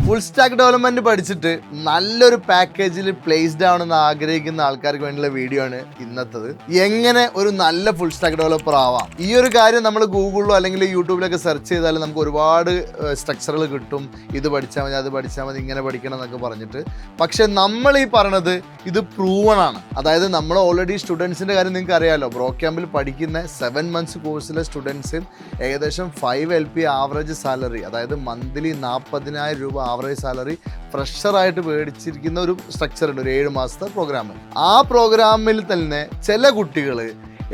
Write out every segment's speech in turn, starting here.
Full stack development പഠിച്ചിട്ട് നല്ലൊരു പാക്കേജിൽ പ്ലേസ്ഡ് ആവണമെന്ന് ആഗ്രഹിക്കുന്ന ആൾക്കാർക്ക് വേണ്ടിയുള്ള വീഡിയോ ആണ് ഇന്നത്തത്. എങ്ങനെ ഒരു നല്ല ഫുൾ സ്റ്റാക്ക് ഡെവലപ്പർ ആവാം. ഈ ഒരു കാര്യം നമ്മൾ ഗൂഗിളിലോ അല്ലെങ്കിൽ യൂട്യൂബിലൊക്കെ സെർച്ച് ചെയ്താൽ നമുക്ക് ഒരുപാട് സ്ട്രക്ചറുകൾ കിട്ടും. ഇത് പഠിച്ചാൽ മതി, അത് പഠിച്ചാൽ മതി, ഇങ്ങനെ പഠിക്കണം എന്നൊക്കെ പറഞ്ഞിട്ട്. പക്ഷെ നമ്മൾ ഈ പറയണത് ഇത് പ്രൂവൺ ആണ്. അതായത് നമ്മൾ ഓൾറെഡി സ്റ്റുഡൻസിൻ്റെ കാര്യം നിങ്ങൾക്ക് അറിയാമല്ലോ. ബ്രോ ക്യാമ്പിൽ പഠിക്കുന്ന 7 months കോഴ്സിലെ സ്റ്റുഡൻസ് ഏകദേശം 5 LP ആവറേജ് സാലറി, അതായത് മന്ത്ലി 40,000 രൂപ ആവറേജ് സാലറി ഫ്രഷറായിട്ട് മേടിച്ചിരിക്കുന്ന ഒരു സ്ട്രക്ചർ ഉണ്ട്, ഒരു 7 മാസത്തെ പ്രോഗ്രാം. ആ പ്രോഗ്രാമിൽ തന്നെ ചില കുട്ടികൾ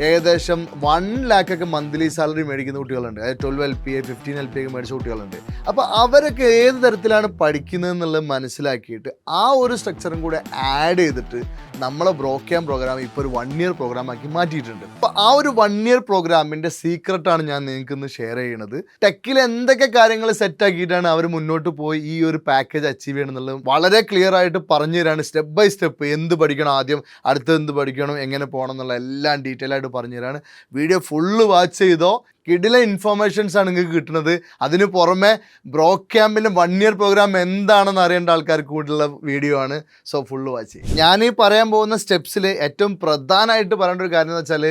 ഏകദേശം 1 lakh ഒക്കെ മന്ത്ലി സാലറി മേടിക്കുന്ന കുട്ടികളുണ്ട്. അതായത് 12 LP 15 LP ഒക്കെ മേടിച്ച കുട്ടികളുണ്ട്. അപ്പോൾ അവരൊക്കെ ഏത് തരത്തിലാണ് പഠിക്കുന്നതെന്നുള്ളത് മനസ്സിലാക്കിയിട്ട് ആ ഒരു സ്ട്രക്ചറും കൂടെ ആഡ് ചെയ്തിട്ട് നമ്മളെ ബ്രോ ക്യാമ്പ് പ്രോഗ്രാം ഇപ്പോൾ ഒരു 1 year പ്രോഗ്രാം ആക്കി മാറ്റിയിട്ടുണ്ട്. അപ്പോൾ ആ ഒരു 1 year പ്രോഗ്രാമിൻ്റെ സീക്രട്ടാണ് ഞാൻ നിങ്ങൾക്ക് ഇന്ന് ഷെയർ ചെയ്യുന്നത്. ടെക്കിൽ എന്തൊക്കെ കാര്യങ്ങൾ സെറ്റ് ആക്കിയിട്ടാണ് അവർ മുന്നോട്ട് പോയി ഈ ഒരു പാക്കേജ് അച്ചീവ് ചെയ്യണം എന്നുള്ളത് വളരെ ക്ലിയർ ആയിട്ട് പറഞ്ഞു തരാണ്. സ്റ്റെപ്പ് ബൈ സ്റ്റെപ്പ് എന്ത് പഠിക്കണം, ആദ്യം അടുത്ത് എന്ത് പഠിക്കണം, എങ്ങനെ പോകണം എന്നുള്ള എല്ലാം ഡീറ്റെയിൽ ആയിട്ട് പറഞ്ഞു തരാണ്. വീഡിയോ ഫുള്ള് വാച്ച് ചെയ്തോ. കിടില ഇൻഫോർമേഷൻസ് ആണ് നിങ്ങൾക്ക് കിട്ടുന്നത്. അതിന് പുറമെ ബ്രോ ക്യാമ്പിൻ്റെ 1 year പ്രോഗ്രാം എന്താണെന്ന് അറിയേണ്ട ആൾക്കാർക്ക് കൂടിയുള്ള വീഡിയോ ആണ്. സോ ഫുള്ള് വാച്ച് ചെയ്യും. ഞാൻ ഈ പറയാൻ പോകുന്ന സ്റ്റെപ്സിൽ ഏറ്റവും പ്രധാനമായിട്ട് പറയേണ്ട ഒരു കാര്യം എന്ന് വെച്ചാൽ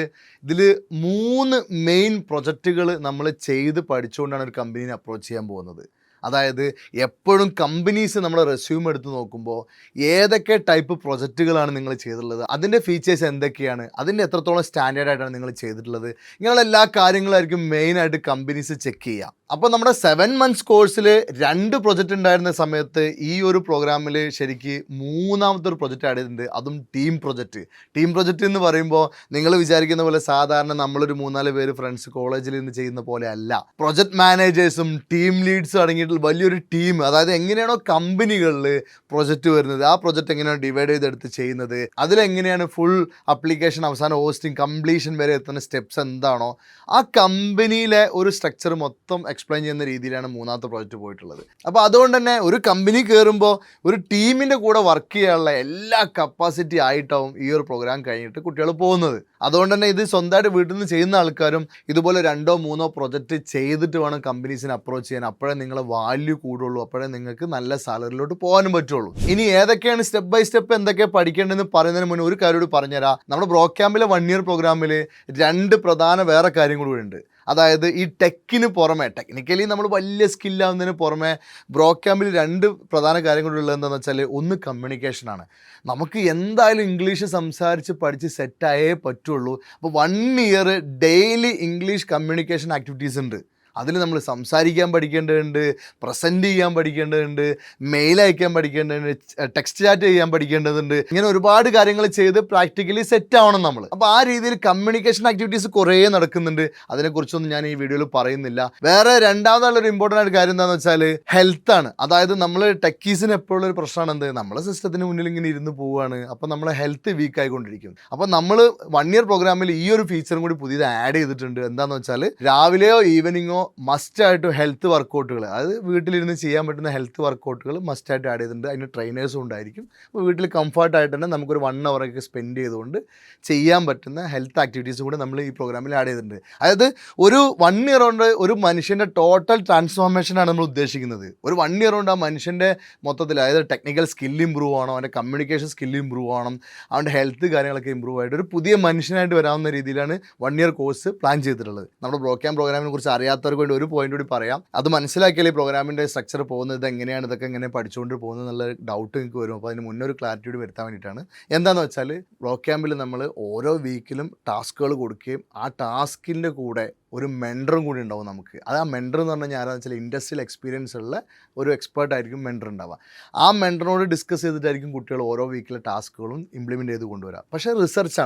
ഇതിൽ 3 മെയിൻ പ്രൊജക്റ്റുകൾ നമ്മൾ ചെയ്ത് പഠിച്ചുകൊണ്ടാണ് ഒരു കമ്പനീനെ അപ്രോച്ച് ചെയ്യാൻ പോകുന്നത്. അതായത് എപ്പോഴും കമ്പനീസ് നമ്മുടെ റെസ്യൂം എടുത്ത് നോക്കുമ്പോൾ ഏതൊക്കെ ടൈപ്പ് പ്രൊജക്റ്റുകളാണ് നിങ്ങൾ ചെയ്തിട്ടുള്ളത്, അതിൻ്റെ ഫീച്ചേഴ്സ് എന്തൊക്കെയാണ്, അതിൻ്റെ എത്രത്തോളം സ്റ്റാൻഡേർഡായിട്ടാണ് നിങ്ങൾ ചെയ്തിട്ടുള്ളത്, ഇങ്ങനെയുള്ള എല്ലാ കാര്യങ്ങളായിരിക്കും മെയിനായിട്ട് കമ്പനീസ് ചെക്ക് ചെയ്യുക. അപ്പോൾ നമ്മുടെ 7 months കോഴ്സിൽ 2 പ്രൊജക്റ്റ് ഉണ്ടായിരുന്ന സമയത്ത് ഈ ഒരു പ്രോഗ്രാമിൽ ശരിക്ക് 3ാമത്തെ ഒരു പ്രൊജക്റ്റ് ആഡ് ചെയ്തിട്ടുണ്ട്. അതും ടീം പ്രൊജക്റ്റ്. ടീം പ്രൊജക്റ്റ് എന്ന് പറയുമ്പോൾ നിങ്ങൾ വിചാരിക്കുന്ന പോലെ സാധാരണ നമ്മളൊരു 3-4 പേര് ഫ്രണ്ട്സ് കോളേജിൽ നിന്ന് ചെയ്യുന്ന പോലെ അല്ല. പ്രൊജക്റ്റ് മാനേജേഴ്സും ടീം ലീഡ്സും അടങ്ങിയിട്ട് വലിയൊരു ടീം. അതായത് എങ്ങനെയാണോ കമ്പനികളിൽ പ്രൊജക്റ്റ് വരുന്നത്, ആ പ്രൊജക്റ്റ് എങ്ങനെയാണ് ഡിവൈഡ് ചെയ്തെടുത്ത് ചെയ്യുന്നത്, അതിലെങ്ങനെയാണ് ഫുൾ അപ്ലിക്കേഷൻ അവസാനം ഹോസ്റ്റിംഗ് കംപ്ലീഷൻ വരെ എത്തുന്ന സ്റ്റെപ്സ് എന്താണോ ആ കമ്പനിയിലെ ഒരു സ്ട്രക്ചർ മൊത്തം എക്സ്പ്ലെയിൻ ചെയ്യുന്ന രീതിയിലാണ് 3ാമത്തെ പ്രോജക്റ്റ് പോയിട്ടുള്ളത്. അപ്പോൾ അതുകൊണ്ട് തന്നെ ഒരു കമ്പനി കയറുമ്പോൾ ഒരു ടീമിൻ്റെ കൂടെ വർക്ക് ചെയ്യാനുള്ള എല്ലാ കപ്പാസിറ്റി ആയിട്ടാവും ഈ ഒരു പ്രോഗ്രാം കഴിഞ്ഞിട്ട് കുട്ടികൾ പോകുന്നത്. അതുകൊണ്ട് തന്നെ ഇത് സ്വന്തമായിട്ട് വീട്ടിൽ നിന്ന് ചെയ്യുന്ന ആൾക്കാരും ഇതുപോലെ 2 or 3 പ്രൊജക്റ്റ് ചെയ്തിട്ട് വേണം കമ്പനീസിനെ അപ്രോച്ച് ചെയ്യാൻ. അപ്പോഴേ നിങ്ങളെ വാല്യൂ കൂടുള്ളൂ, അപ്പോഴേ നിങ്ങൾക്ക് നല്ല സാലറിയിലോട്ട് പോകാനും പറ്റുള്ളൂ. ഇനി ഏതൊക്കെയാണ് സ്റ്റെപ്പ് ബൈ സ്റ്റെപ്പ് എന്തൊക്കെ പഠിക്കേണ്ടതെന്ന് പറയുന്നതിന് മുന്നേ ഒരു കാര്യം കൂടി പറഞ്ഞുതരാം. നമ്മുടെ ബ്രോ ക്യാമ്പിലെ 1 year പ്രോഗ്രാമിൽ 2 പ്രധാന വേറെ കാര്യം കൂടി ഉണ്ട്. അതായത് ഈ ടെക്കിന് പുറമെ, ടെക്നിക്കലി നമ്മൾ വലിയ സ്കില്ലാവുന്നതിന് പുറമെ ബ്രോ ക്യാമ്പിൽ 2 പ്രധാന കാര്യങ്ങളുള്ളത് എന്താണെന്ന് വെച്ചാൽ, ഒന്ന് കമ്മ്യൂണിക്കേഷനാണ്. നമുക്ക് എന്തായാലും ഇംഗ്ലീഷ് സംസാരിച്ച് പഠിച്ച് സെറ്റായേ പറ്റുള്ളൂ. അപ്പോൾ 1 year daily English communication activities ഉണ്ട്. അതിൽ നമ്മൾ സംസാരിക്കാൻ പഠിക്കേണ്ടതുണ്ട്, പ്രസൻറ്റ് ചെയ്യാൻ പഠിക്കേണ്ടതുണ്ട്, മെയിൽ അയക്കാൻ പഠിക്കേണ്ടതുണ്ട്, ടെക്സ്റ്റ് ചാറ്റ് ചെയ്യാൻ പഠിക്കേണ്ടതുണ്ട്. ഇങ്ങനെ ഒരുപാട് കാര്യങ്ങൾ ചെയ്ത് പ്രാക്ടിക്കലി സെറ്റ് ആവണം നമ്മൾ. അപ്പോൾ ആ രീതിയിൽ കമ്മ്യൂണിക്കേഷൻ ആക്ടിവിറ്റീസ് കുറേ നടക്കുന്നുണ്ട്. അതിനെക്കുറിച്ചൊന്നും ഞാൻ ഈ വീഡിയോയിൽ പറയുന്നില്ല. വേറെ രണ്ടാമതുള്ളൊരു ഇമ്പോർട്ടൻ്റ് ആയിട്ട് കാര്യം എന്താണെന്ന് വെച്ചാൽ ഹെൽത്താണ്. അതായത് നമ്മൾ ടെക്കീസിന് എപ്പോഴും ഒരു പ്രശ്നമാണ് എന്ത്, നമ്മളെ സിസ്റ്റത്തിന് മുന്നിൽ ഇങ്ങനെ ഇരുന്ന് പോവുകയാണ്. അപ്പോൾ നമ്മളെ ഹെൽത്ത് വീക്ക് ആയിക്കൊണ്ടിരിക്കും. അപ്പോൾ നമ്മൾ 1 year പ്രോഗ്രാമിൽ ഈ ഒരു ഫീച്ചറും കൂടി പുതിയത് ആഡ് ചെയ്തിട്ടുണ്ട്. എന്താണെന്ന് വെച്ചാൽ രാവിലെയോ ഈവനിങ്ങോ മസ്റ്റായിട്ട് ഹെൽത്ത് വർക്കൗട്ടുകൾ, അതായത് വീട്ടിലിരുന്ന് ചെയ്യാൻ പറ്റുന്ന ഹെൽത്ത് വർക്കൗട്ടുകൾ മസ്റ്റായിട്ട് ആഡ് ചെയ്തിട്ടുണ്ട്. അതിന് ട്രെയിനേഴ്സും ഉണ്ടായിരിക്കും. അപ്പോൾ വീട്ടിൽ കംഫർട്ടായിട്ട് തന്നെ നമുക്കൊരു 1 hour ഒക്കെ സ്പെൻഡ് ചെയ്തുകൊണ്ട് ചെയ്യാൻ പറ്റുന്ന ഹെൽത്ത് ആക്ടിവിറ്റീസും കൂടെ നമ്മൾ ഈ പ്രോഗ്രാമിൽ ആഡ് ചെയ്തിട്ടുണ്ട്. അതായത് ഒരു 1 year കൊണ്ട് ഒരു മനുഷ്യൻ്റെ ടോട്ടൽ ട്രാൻസ്ഫോർമേഷനാണ് നമ്മൾ ഉദ്ദേശിക്കുന്നത്. ഒരു 1 year കൊണ്ട് ആ മനുഷ്യൻ്റെ മൊത്തത്തിൽ, അതായത് ടെക്നിക്കൽ സ്കില്ല് ഇമ്പ്രൂവ് ആവണം, അവൻ്റെ കമ്മ്യൂണിക്കേഷൻ സ്കില്ല് ഇമ്പ്രൂവ് ആവണം, അവൻ്റെ ഹെൽത്ത് കാര്യങ്ങളൊക്കെ ഇമ്പ്രൂവ് ആയിട്ട് ഒരു പുതിയ മനുഷ്യനായിട്ട് വരാവുന്ന രീതിയിലാണ് 1 year കോഴ്സ് പ്ലാൻ ചെയ്തിട്ടുള്ളത്. നമ്മുടെ ബ്രോ ക്യാമ്പ് പ്രോഗ്രാമിനെ കുറിച്ച് അറിയാത്തവർക്ക് വേണ്ടി ഒരു പോയിന്റ് കൂടി പറയാം. അത് മനസ്സിലാക്കിയാൽ ഈ പ്രോഗ്രാമിൻ്റെ സ്ട്രക്ചർ പോകുന്നത്, ഇത് എങ്ങനെയാണ്, ഇതൊക്കെ എങ്ങനെ പഠിച്ചുകൊണ്ട് പോകുന്നത് എന്നുള്ള ഡൗട്ട് നിങ്ങൾക്ക് വരും. അപ്പോൾ അതിന് മുന്നേ ഒരു ക്ലാരിറ്റി കൂടി വരുത്താൻ വേണ്ടിയിട്ടാണ്. എന്താണെന്ന് വെച്ചാൽ ബ്രോ ക്യാമ്പിൽ നമ്മൾ ഓരോ വീക്കിലും ടാസ്കുകൾ കൊടുക്കുകയും ആ ടാസ്കിൻ്റെ കൂടെ ഒരു മെൻറ്ററും കൂടി ഉണ്ടാവും നമുക്ക്. അത് ആ മെൻറ്റർ എന്ന് പറഞ്ഞു കഴിഞ്ഞാൽ ആരാന്ന് വെച്ചാൽ ഇൻഡസ്ട്രിയൽ എക്സ്പീരിയൻസ് ഉള്ള ഒരു എക്സ്പേർട്ട് ആയിരിക്കും മെൻറ്റർ ഉണ്ടാവുക. ആ മെൻറ്ററിനോട് ഡിസ്കസ് ചെയ്തിട്ടായിരിക്കും കുട്ടികൾ ഓരോ വീക്കിലെ ടാസ്കുകളും ഇംപ്ലിമെൻറ്റ് ചെയ്ത് കൊണ്ടുവരിക. പക്ഷേ റിസർച്ച്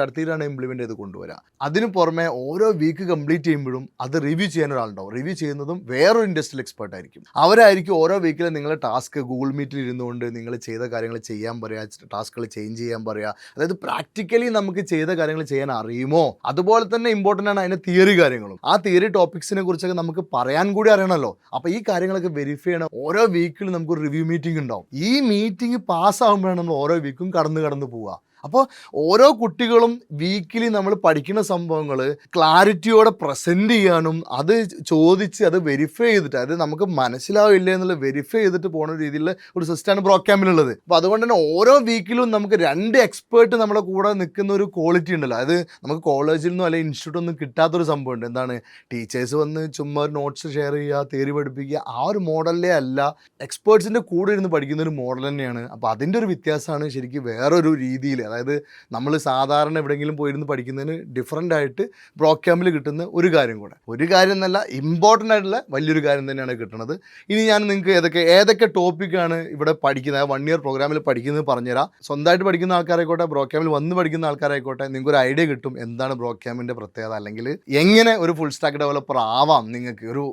നടത്തിയിട്ടാണ് ഇംപ്ലിമെൻറ്റ് ചെയ്ത് കൊണ്ടുവരിക. അതിന് പുറമെ ഓരോ വീക്ക് കംപ്ലീറ്റ് ചെയ്യുമ്പോഴും അത് റിവ്യൂ ചെയ്യാൻ ഒരാളുണ്ടാവും. റിവ്യൂ ചെയ്യുന്നതും വേറൊരു ഇൻഡസ്ട്രിയൽ എക്സ്പേർട്ട് ആയിരിക്കും. അവരായിരിക്കും ഓരോ വീക്കിലും നിങ്ങളുടെ ടാസ്ക് ഗൂഗിൾ മീറ്റിൽ ഇരുന്നുകൊണ്ട് നിങ്ങൾ ചെയ്ത കാര്യങ്ങൾ ചെയ്യാൻ പറയുക, ടാസ്കുകൾ ചേഞ്ച് ചെയ്യാൻ പറയുക. അതായത് പ്രാക്ടിക്കലി നമുക്ക് ചെയ്ത കാര്യങ്ങൾ ചെയ്യാൻ അറിയുമോ, അതുപോലെ തന്നെ ഇമ്പോർട്ടൻ്റ് ആണ് അതിൻ്റെ തിയറി കാര്യങ്ങളും. ആ തിയറി ടോപ്പിക്സിനെ കുറിച്ചൊക്കെ നമുക്ക് പറയാൻ കൂടി അറിയണമല്ലോ. അപ്പോൾ ഈ കാര്യങ്ങളൊക്കെ വെരിഫൈ ചെയ്യണം. ഓരോ വീക്കിലും നമുക്കൊരു റിവ്യൂ മീറ്റിംഗ് ഉണ്ടാവും. ഈ മീറ്റിംഗ് പാസ്സാകുമ്പോഴാണ് നമ്മൾ ഓരോ വീക്കും കടന്നു പോവുക. അപ്പോൾ ഓരോ കുട്ടികളും വീക്കിലി നമ്മൾ പഠിക്കുന്ന സംഭവങ്ങൾ ക്ലാരിറ്റിയോടെ പ്രസൻറ്റ് ചെയ്യാനും അത് ചോദിച്ച് അത് വെരിഫൈ ചെയ്തിട്ട്, അതായത് നമുക്ക് മനസ്സിലാവില്ല എന്നുള്ളത് വെരിഫൈ ചെയ്തിട്ട് പോകുന്ന രീതിയിലുള്ള ഒരു സിസ്റ്റമാണ് ബ്രോ ക്യാമ്പിലുള്ളത്. അപ്പോൾ അതുകൊണ്ട് തന്നെ ഓരോ വീക്കിലും നമുക്ക് 2 എക്സ്പേർട്ട് നമ്മുടെ കൂടെ നിൽക്കുന്ന ഒരു ക്വാളിറ്റി ഉണ്ടല്ലോ. അത് നമുക്ക് കോളേജിൽ നിന്നോ അല്ലെങ്കിൽ ഇൻസ്റ്റിറ്റ്യൂട്ടിൽ നിന്നും കിട്ടാത്തൊരു സംഭവമുണ്ട്. എന്താണ്, ടീച്ചേഴ്സ് വന്ന് ചുമ്മാ ഒരു നോട്ട്സ് ഷെയർ ചെയ്യുക, തിയറി പഠിപ്പിക്കുക, ആ ഒരു മോഡലിലേ അല്ല എക്സ്പേർട്സിൻ്റെ കൂടെ ഇരുന്ന് പഠിക്കുന്ന ഒരു മോഡൽ തന്നെയാണ്. അപ്പോൾ അതിൻ്റെ ഒരു വ്യത്യാസമാണ് ശരിക്കും വേറൊരു രീതിയിൽ, അതായത് നമ്മൾ സാധാരണ എവിടെയെങ്കിലും പോയിരുന്ന് പഠിക്കുന്നതിന് ഡിഫറൻ്റ് ആയിട്ട് ബ്രോ ക്യാമ്പിൽ കിട്ടുന്ന ഒരു കാര്യം കൂടെ, ഒരു കാര്യം എന്നല്ല, ഇമ്പോർട്ടൻ്റ് ആയിട്ടുള്ള വലിയൊരു കാര്യം തന്നെയാണ് കിട്ടുന്നത്. ഇനി ഞാൻ നിങ്ങൾക്ക് ഏതൊക്കെ ടോപ്പിക്കാണ് ഇവിടെ പഠിക്കുന്നത്, 1 ഇയർ പ്രോഗ്രാമിൽ പഠിക്കുന്നത് പറഞ്ഞുതരാം. സ്വന്തമായിട്ട് പഠിക്കുന്ന ആൾക്കാരായിക്കോട്ടെ, ബ്രോ ക്യാമ്പിൽ വന്ന് പഠിക്കുന്ന ആൾക്കാരായിക്കോട്ടെ, നിങ്ങൾക്ക് ഒരു ഐഡിയ കിട്ടും എന്താണ് ബ്രോ ക്യാമ്പിൻ്റെ പ്രത്യേകത, അല്ലെങ്കിൽ എങ്ങനെ ഒരു ഫുൾ സ്റ്റാക്ക് ഡെവലപ്പർ ആവാം നിങ്ങൾക്ക് ഒരു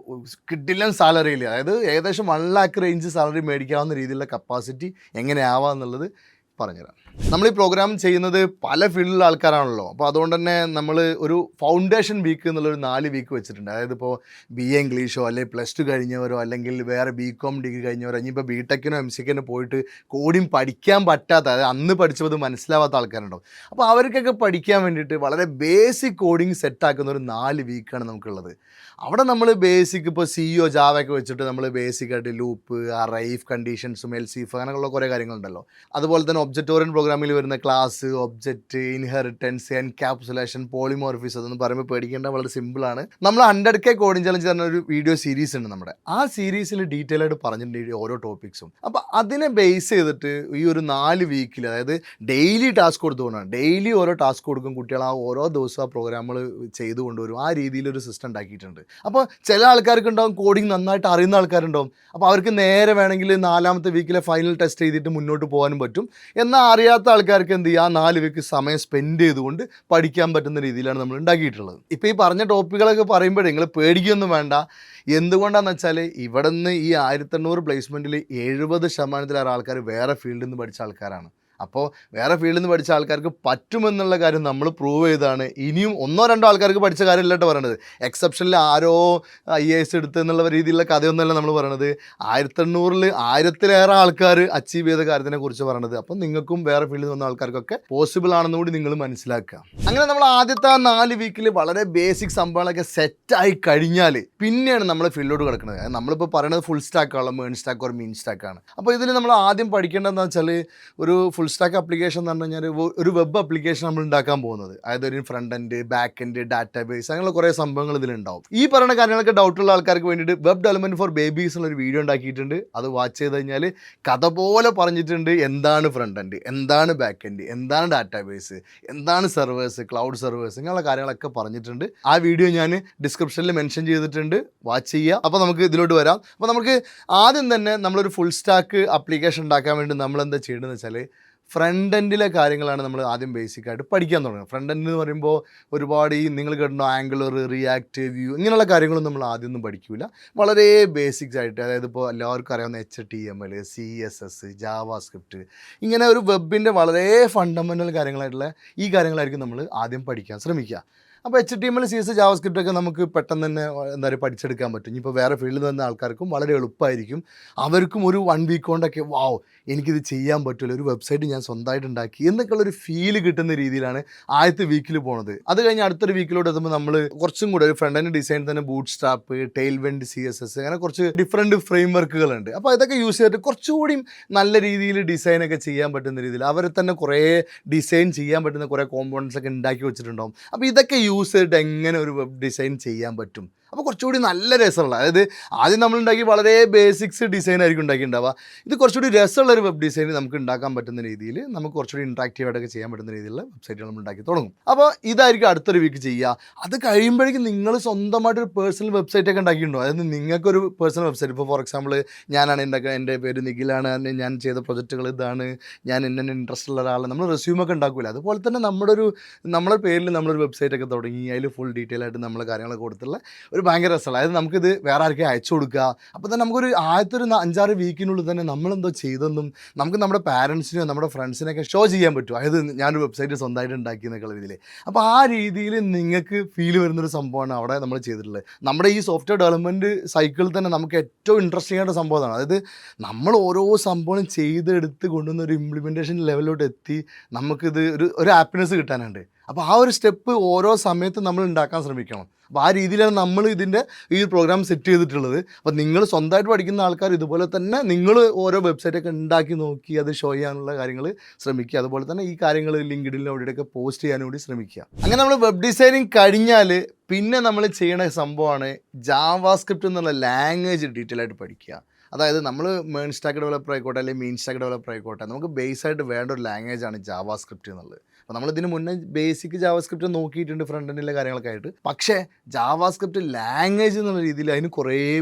കിഡിലൻ സാലറിയിൽ, അതായത് ഏകദേശം 1 lakh റേഞ്ച് സാലറി മേടിക്കാവുന്ന രീതിയിലുള്ള കപ്പാസിറ്റി എങ്ങനെ ആവാം എന്നുള്ളത് പറഞ്ഞുതരാം. നമ്മൾ ഈ പ്രോഗ്രാം ചെയ്യുന്നത് പല ഫീൽഡിലുള്ള ആൾക്കാരാണല്ലോ. അപ്പോൾ അതുകൊണ്ട് തന്നെ നമ്മൾ ഒരു ഫൗണ്ടേഷൻ വീക്ക് എന്നുള്ളൊരു 4 വീക്ക് വെച്ചിട്ടുണ്ട്. അതായത് ഇപ്പോൾ BA ഇംഗ്ലീഷോ അല്ലെങ്കിൽ +2 കഴിഞ്ഞവരോ അല്ലെങ്കിൽ വേറെ BCom ഡിഗ്രി കഴിഞ്ഞവരോ ഇനിയിപ്പോൾ BTechനോ MCKനോ പോയിട്ട് കോഡിങ് പഠിക്കാൻ പറ്റാത്ത, അതായത് അന്ന് പഠിച്ചത് മനസ്സിലാവാത്ത ആൾക്കാരുണ്ടാവും. അപ്പോൾ അവർക്കൊക്കെ പഠിക്കാൻ വേണ്ടിയിട്ട് വളരെ ബേസിക് കോഡിങ് സെറ്റാക്കുന്ന ഒരു 4 വീക്കാണ് നമുക്കുള്ളത്. അവിടെ നമ്മൾ ബേസിക് ഇപ്പോൾ CEO ജാവയൊക്കെ വെച്ചിട്ട് നമ്മൾ ബേസിക്കായിട്ട് ലൂപ്പ്, റൈഫ് കണ്ടീഷൻസും LCF അങ്ങനെയുള്ള കുറേ കാര്യങ്ങളുണ്ടല്ലോ. അതുപോലെ തന്നെ ഒബ്ജക്റ്റ് ഓറിയൻറ്റഡ് പ്രോഗ്രാമിൽ വരുന്ന class, object, inheritance, encapsulation, polymorphism അതൊന്നും പറയുമ്പോൾ പേടിക്കേണ്ട, വളരെ സിമ്പിളാണ്. നമ്മൾ 100K കോഡിംഗ് ചലഞ്ച് പറഞ്ഞ ഒരു വീഡിയോ സീരീസ് ഉണ്ട് നമ്മുടെ. ആ സീരീസിൽ ഡീറ്റെയിൽ ആയിട്ട് പറഞ്ഞിട്ടുണ്ട് ഓരോ ടോപ്പിക്സും. അപ്പോൾ അതിനെ ബേസ് ചെയ്തിട്ട് ഈ ഒരു 4 വീക്കിൽ, അതായത് ഡെയിലി ടാസ്ക് കൊടുത്തുകൊണ്ടാണ്, ഡെയിലി ഓരോ ടാസ്ക് കൊടുക്കും കുട്ടികൾ, ആ ഓരോ ദിവസവും ആ പ്രോഗ്രാമുകൾ ചെയ്തു കൊണ്ടുവരും. ആ രീതിയിലൊരു സിസ്റ്റം ഉണ്ടാക്കിയിട്ടുണ്ട്. അപ്പോൾ ചില ആൾക്കാർക്ക് ഉണ്ടാവും കോഡിങ് നന്നായിട്ട് അറിയുന്ന ആൾക്കാരുണ്ടാവും. അപ്പോൾ അവർക്ക് നേരെ വേണമെങ്കിൽ 4ാമത്തെ വീക്കിലെ ഫൈനൽ ടെസ്റ്റ് ചെയ്തിട്ട് മുന്നോട്ട് പോകാനും പറ്റും. എന്നാൽ അറിയാത്ത ആൾക്കാർക്ക് എന്ത് ചെയ്യുക, 4 വീക്ക് സമയം സ്പെൻഡ് ചെയ്തുകൊണ്ട് പഠിക്കാൻ പറ്റുന്ന രീതിയിലാണ് നമ്മൾ ഉണ്ടാക്കിയിട്ടുള്ളത്. ഇപ്പോൾ ഈ പറഞ്ഞ ടോപ്പിക്കുകളൊക്കെ പറയുമ്പോഴേ നിങ്ങൾ പേടിക്കൊന്നും വേണ്ട. എന്തുകൊണ്ടാണെന്ന് വെച്ചാൽ ഇവിടെ നിന്ന് ഈ 1800 പ്ലേസ്മെൻറ്റിൽ 70% ആൾക്കാർ വേറെ ഫീൽഡിൽ നിന്ന് പഠിച്ച ആൾക്കാരാണ്. അപ്പോൾ വേറെ ഫീൽഡിൽ നിന്ന് പഠിച്ച ആൾക്കാർക്ക് പറ്റുമെന്നുള്ള കാര്യം നമ്മൾ പ്രൂവ് ചെയ്താണ്. ഇനിയും 1-2 ആൾക്കാർക്ക് പഠിച്ച കാര്യമല്ലട്ടോ പറയണത്. എക്സെപ്ഷനിൽ ആരോ IAS എടുത്ത് എന്നുള്ള രീതിയിലുള്ള കഥയൊന്നുമല്ല നമ്മൾ പറയണത്. 1800-ൽ 1000-ലേറെ ആൾക്കാർ അച്ചീവ് ചെയ്ത കാര്യത്തിനെ കുറിച്ച് പറയണത്. അപ്പം നിങ്ങൾക്കും വേറെ ഫീൽഡിൽ വന്ന ആൾക്കാർക്കൊക്കെ പോസിബിൾ ആണെന്ന് കൂടി നിങ്ങൾ മനസ്സിലാക്കുക. അങ്ങനെ നമ്മൾ ആദ്യത്തെ 4 വീക്കിൽ വളരെ ബേസിക് സംഭവങ്ങളൊക്കെ സെറ്റായി കഴിഞ്ഞാൽ പിന്നെയാണ് നമ്മൾ ഫീൽഡിലോട്ട് കിടക്കുന്നത്. നമ്മളിപ്പോൾ പറയുന്നത് ഫുൾ സ്റ്റാക്കാണല്ലോ, മേൺ സ്റ്റാക്ക് ഓർ മീൻ സ്റ്റാക്കാണ്. അപ്പോൾ ഇതിൽ നമ്മൾ ആദ്യം പഠിക്കേണ്ടതെന്ന് വെച്ചാൽ ഒരു ഫുൾ സ്റ്റാക്ക് ആപ്ലിക്കേഷൻ എന്ന് പറഞ്ഞു കഴിഞ്ഞാൽ ഒരു വെബ് ആപ്ലിക്കേഷൻ നമ്മൾ ഉണ്ടാക്കാൻ പോകുന്നത്. അതായത് ഒരു front end, back end, database, അങ്ങനെയുള്ള കുറേ സംഭവങ്ങൾ ഇതിലുണ്ടാവും. ഈ പറയുന്ന കാര്യങ്ങളൊക്കെ ഡൗട്ടുള്ള ആൾക്കാർക്ക് വേണ്ടിയിട്ട് വെബ് ഡെവലപ്മെൻറ്റ് ഫോർ ബേബീസ് എന്നുള്ളൊരു വീഡിയോ ഉണ്ടാക്കിയിട്ടുണ്ട്. അത് വാച്ച് ചെയ്ത് കഴിഞ്ഞാൽ കഥ പോലെ പറഞ്ഞിട്ടുണ്ട്. എന്താണ് ഫ്രണ്ട് എൻഡ്, എന്താണ് ബാക്ക് എൻഡ്, എന്താണ് ഡാറ്റാബേസ്, എന്താണ് സെർവേഴ്സ്, ക്ലൗഡ് സെർവേഴ്സ്, ഇങ്ങനെയുള്ള കാര്യങ്ങളൊക്കെ പറഞ്ഞിട്ടുണ്ട്. ആ വീഡിയോ ഞാൻ ഡിസ്ക്രിപ്ഷനിൽ മെൻഷൻ ചെയ്തിട്ടുണ്ട്, വാച്ച് ചെയ്യുക. അപ്പോൾ നമുക്ക് ഇതിലോട്ട് വരാം. അപ്പോൾ നമുക്ക് ആദ്യം തന്നെ നമ്മളൊരു ഫുൾ സ്റ്റാക്ക് ആപ്ലിക്കേഷൻ ഉണ്ടാക്കാൻ വേണ്ടി നമ്മൾ എന്താ ചെയ്യേണ്ടതെന്ന് വെച്ചാൽ ഫ്രണ്ട് എൻഡിലെ കാര്യങ്ങളാണ് നമ്മൾ ആദ്യം ബേസിക്കായിട്ട് പഠിക്കാൻ തുടങ്ങുന്നത്. ഫ്രണ്ട് എൻഡ് എന്ന് പറയുമ്പോൾ ഒരുപാട് ഈ നിങ്ങൾ കേട്ടോ ആംഗുലർ, റിയാക്ട്, വ്യൂ ഇങ്ങനെയുള്ള കാര്യങ്ങളൊന്നും നമ്മൾ ആദ്യമൊന്നും പഠിക്കില്ല. വളരെ ബേസിക്സ് ആയിട്ട്, അതായത് ഇപ്പോൾ എല്ലാവർക്കും അറിയാവുന്ന HTML, CSS, ജാവാസ്ക്രിപ്റ്റ്, ഇങ്ങനെ ഒരു വെബിൻ്റെ വളരെ ഫണ്ടമെൻ്റൽ കാര്യങ്ങളായിട്ടുള്ള ഈ കാര്യങ്ങളായിരിക്കും നമ്മൾ ആദ്യം പഠിക്കാൻ ശ്രമിക്കുക. അപ്പോൾ HTML, CSS, ജാവാസ്ക്രിപ്റ്റ് ഒക്കെ നമുക്ക് പെട്ടെന്ന് തന്നെ എന്താ പറയുക പഠിച്ചെടുക്കാൻ പറ്റും. ഇനിയിപ്പോൾ വേറെ ഫീൽഡിൽ വന്ന ആൾക്കാർക്കും വളരെ എളുപ്പമായിരിക്കും. അവർക്കും ഒരു 1 വീക്ക് കൊണ്ടൊക്കെ വാവ് എനിക്കിത് ചെയ്യാൻ പറ്റില്ല, ഒരു വെബ്സൈറ്റ് ഞാൻ സ്വന്തമായിട്ട് ഉണ്ടാക്കി എന്നൊക്കെയുള്ളൊരു ഫീല് കിട്ടുന്ന രീതിയിലാണ് ആദ്യത്തെ വീക്കിൽ പോണത്. അത് കഴിഞ്ഞ് അടുത്തൊരു വീക്കിലോട്ട് എത്തുമ്പോൾ നമ്മൾ കുറച്ചും കൂടെ ഒരു ഫ്രണ്ട് എൻഡ് ഡിസൈൻ തന്നെ ബൂട്ട് സ്ട്രാപ്പ്, ടെയിൽവെൻഡ്, CSS അങ്ങനെ കുറച്ച് ഡിഫറെൻറ്റ് ഫ്രെയിം വർക്കുകളുണ്ട്. അപ്പോൾ ഇതൊക്കെ യൂസ് ചെയ്തിട്ട് കുറച്ചുകൂടി നല്ല രീതിയിൽ ഡിസൈനൊക്കെ ചെയ്യാൻ പറ്റുന്ന രീതിയിൽ അവരെ തന്നെ കുറേ ഡിസൈൻ ചെയ്യാൻ പറ്റുന്ന കുറേ കോമ്പോണൻസ് ഒക്കെ ഉണ്ടാക്കി വെച്ചിട്ടുണ്ടാവും. അപ്പോൾ ഇതൊക്കെ യൂസ് ചെയ്തിട്ട് എങ്ങനെ ഒരു വെബ് ഡിസൈൻ ചെയ്യാൻ പറ്റും, അപ്പോൾ കുറച്ചുകൂടി നല്ല രസമുള്ള, അതായത് ആദ്യം നമ്മളുണ്ടാക്കി വളരെ ബേസിക്സ് ഡിസൈൻ ആയിരിക്കും ഉണ്ടാക്കിയിട്ടുണ്ടാവുക. ഇത് കുറച്ചുകൂടി രസമുള്ളൊരു വെബ് ഡിസൈൻ നമുക്ക് ഉണ്ടാക്കാൻ പറ്റുന്ന രീതിയിൽ, നമുക്ക് കുറച്ചുകൂടി ഇൻട്രാക്റ്റീവായിട്ടൊക്കെ ചെയ്യാൻ പറ്റുന്ന രീതിയിലുള്ള വെബ്സൈറ്റുകൾ നമ്മൾ ഉണ്ടാക്കി തുടങ്ങും. അപ്പോൾ ഇതായിരിക്കും അടുത്തൊരു വീക്ക് ചെയ്യുക. അത് കഴിയുമ്പോഴേക്കും നിങ്ങൾ സ്വന്തമായിട്ടൊരു പേഴ്സണൽ വെബ്സൈറ്റ് ഒക്കെ ഉണ്ടാക്കിയിട്ടുണ്ടോ? അതായത് നിങ്ങൾക്കൊരു പേഴ്സണൽ വെബ്സൈറ്റ്, ഇപ്പോൾ ഫോർ എക്സാമ്പിൾ ഞാനാണ് ഉണ്ടാക്കുക, എൻ്റെ പേര് നിഖിലാണ്, ഞാൻ ചെയ്ത പ്രൊജക്റ്റുകൾ ഇതാണ്, ഞാൻ ഇന്ന ഇൻട്രസ്റ്റ് ഉള്ള ഒരാളാണ്, നമ്മൾ റെസ്യൂമൊക്കെ ഉണ്ടാക്കില്ല. അതുപോലെ തന്നെ നമ്മുടെ പേരിൽ നമ്മളൊരു വെബ്സൈറ്റ് ഒക്കെ തുടങ്ങി അതിൽ ഫുൾ ഡീറ്റെയിൽ ആയിട്ട് നമ്മൾ കാര്യങ്ങളൊക്കെ കൊടുത്തുള്ള ഒരു ഭയങ്കര രസമാണ്. അതായത് നമുക്കിത് വേറെ ആർക്കും അയച്ചു കൊടുക്കുക. അപ്പോൾ തന്നെ നമുക്കൊരു ആദ്യത്തെ ഒരു 5-6 വീക്കിനുള്ളിൽ തന്നെ നമ്മളെന്തോ ചെയ്തെന്നും നമുക്ക് നമ്മുടെ പാരൻസിനോ നമ്മുടെ ഫ്രണ്ട്സിനൊക്കെ ഷോ ചെയ്യാൻ പറ്റും. അതായത് ഞാനൊരു വെബ്സൈറ്റ് സ്വന്തമായിട്ട് ഉണ്ടാക്കി എന്നൊക്കെ രീതിയിൽ. അപ്പോൾ ആ രീതിയിൽ നിങ്ങൾക്ക് ഫീൽ വരുന്നൊരു സംഭവമാണ് അവിടെ നമ്മൾ ചെയ്തിട്ടുള്ളത്. നമ്മുടെ ഈ സോഫ്റ്റ്വെയർ ഡെവലപ്മെൻറ്റ് സൈക്കിളിൽ തന്നെ നമുക്ക് ഏറ്റവും ഇൻട്രസ്റ്റിംഗ് ആയിട്ട് സംഭവമാണ്. അതായത് നമ്മൾ ഓരോ സംഭവം ചെയ്തെടുത്ത് കൊണ്ടുവന്ന ഒരു ഇംപ്ലിമെൻറ്റേഷൻ ലെവലിലോട്ട് എത്തി നമുക്കിത് ഒരു ഹാപ്പിനെസ് കിട്ടാനുണ്ട്. അപ്പോൾ ആ ഒരു സ്റ്റെപ്പ് ഓരോ സമയത്തും നമ്മൾ ഉണ്ടാക്കാൻ ശ്രമിക്കണം. അപ്പോൾ ആ രീതിയിലാണ് നമ്മൾ ഇതിൻ്റെ ഈ പ്രോഗ്രാം സെറ്റ് ചെയ്തിട്ടുള്ളത്. അപ്പോൾ നിങ്ങൾ സ്വന്തമായിട്ട് പഠിക്കുന്ന ആൾക്കാർ ഇതുപോലെ തന്നെ നിങ്ങൾ ഓരോ വെബ്സൈറ്റൊക്കെ ഉണ്ടാക്കി നോക്കി അത് ഷോ ചെയ്യാനുള്ള കാര്യങ്ങൾ ശ്രമിക്കുക. അതുപോലെ തന്നെ ഈ കാര്യങ്ങൾ ലിങ്ക്ഡിനിലും അവിടെയൊക്കെ പോസ്റ്റ് ചെയ്യാനും കൂടി ശ്രമിക്കുക. അങ്ങനെ നമ്മൾ വെബ് ഡിസൈനിങ് കഴിഞ്ഞാൽ പിന്നെ നമ്മൾ ചെയ്യുന്ന സംഭവമാണ് ജാവാസ്ക്രിപ്റ്റ് എന്നുള്ള ലാംഗ്വേജ് ഡീറ്റെയിൽ ആയിട്ട് പഠിക്കുക. അതായത് നമ്മൾ മെയിൻ സ്റ്റാക്ക് ഡെവലപ്പർ ആയിക്കോട്ടെ അല്ലെങ്കിൽ മെയിൻ സ്റ്റാക്ക് ഡെവലപ്പർ ആയിക്കോട്ടെ, നമുക്ക് ബേസ് ആയിട്ട് വേണ്ട ഒരു ലാംഗ്വേജാണ് ജാവാസ്ക്രിപ്റ്റ് എന്നുള്ളത്. അപ്പോൾ നമ്മളിതിന് മുന്നേ ബേസിക് ജാവാസ്ക്രിപ്റ്റ് നോക്കിയിട്ടുണ്ട് ഫ്രണ്ട് എൻഡിലെ കാര്യങ്ങളൊക്കെ ആയിട്ട്. പക്ഷേ ജാവാസ്ക്രിപ്റ്റ് ലാംഗ്വേജ് എന്നുള്ള രീതിയിൽ അതിന് കുറേ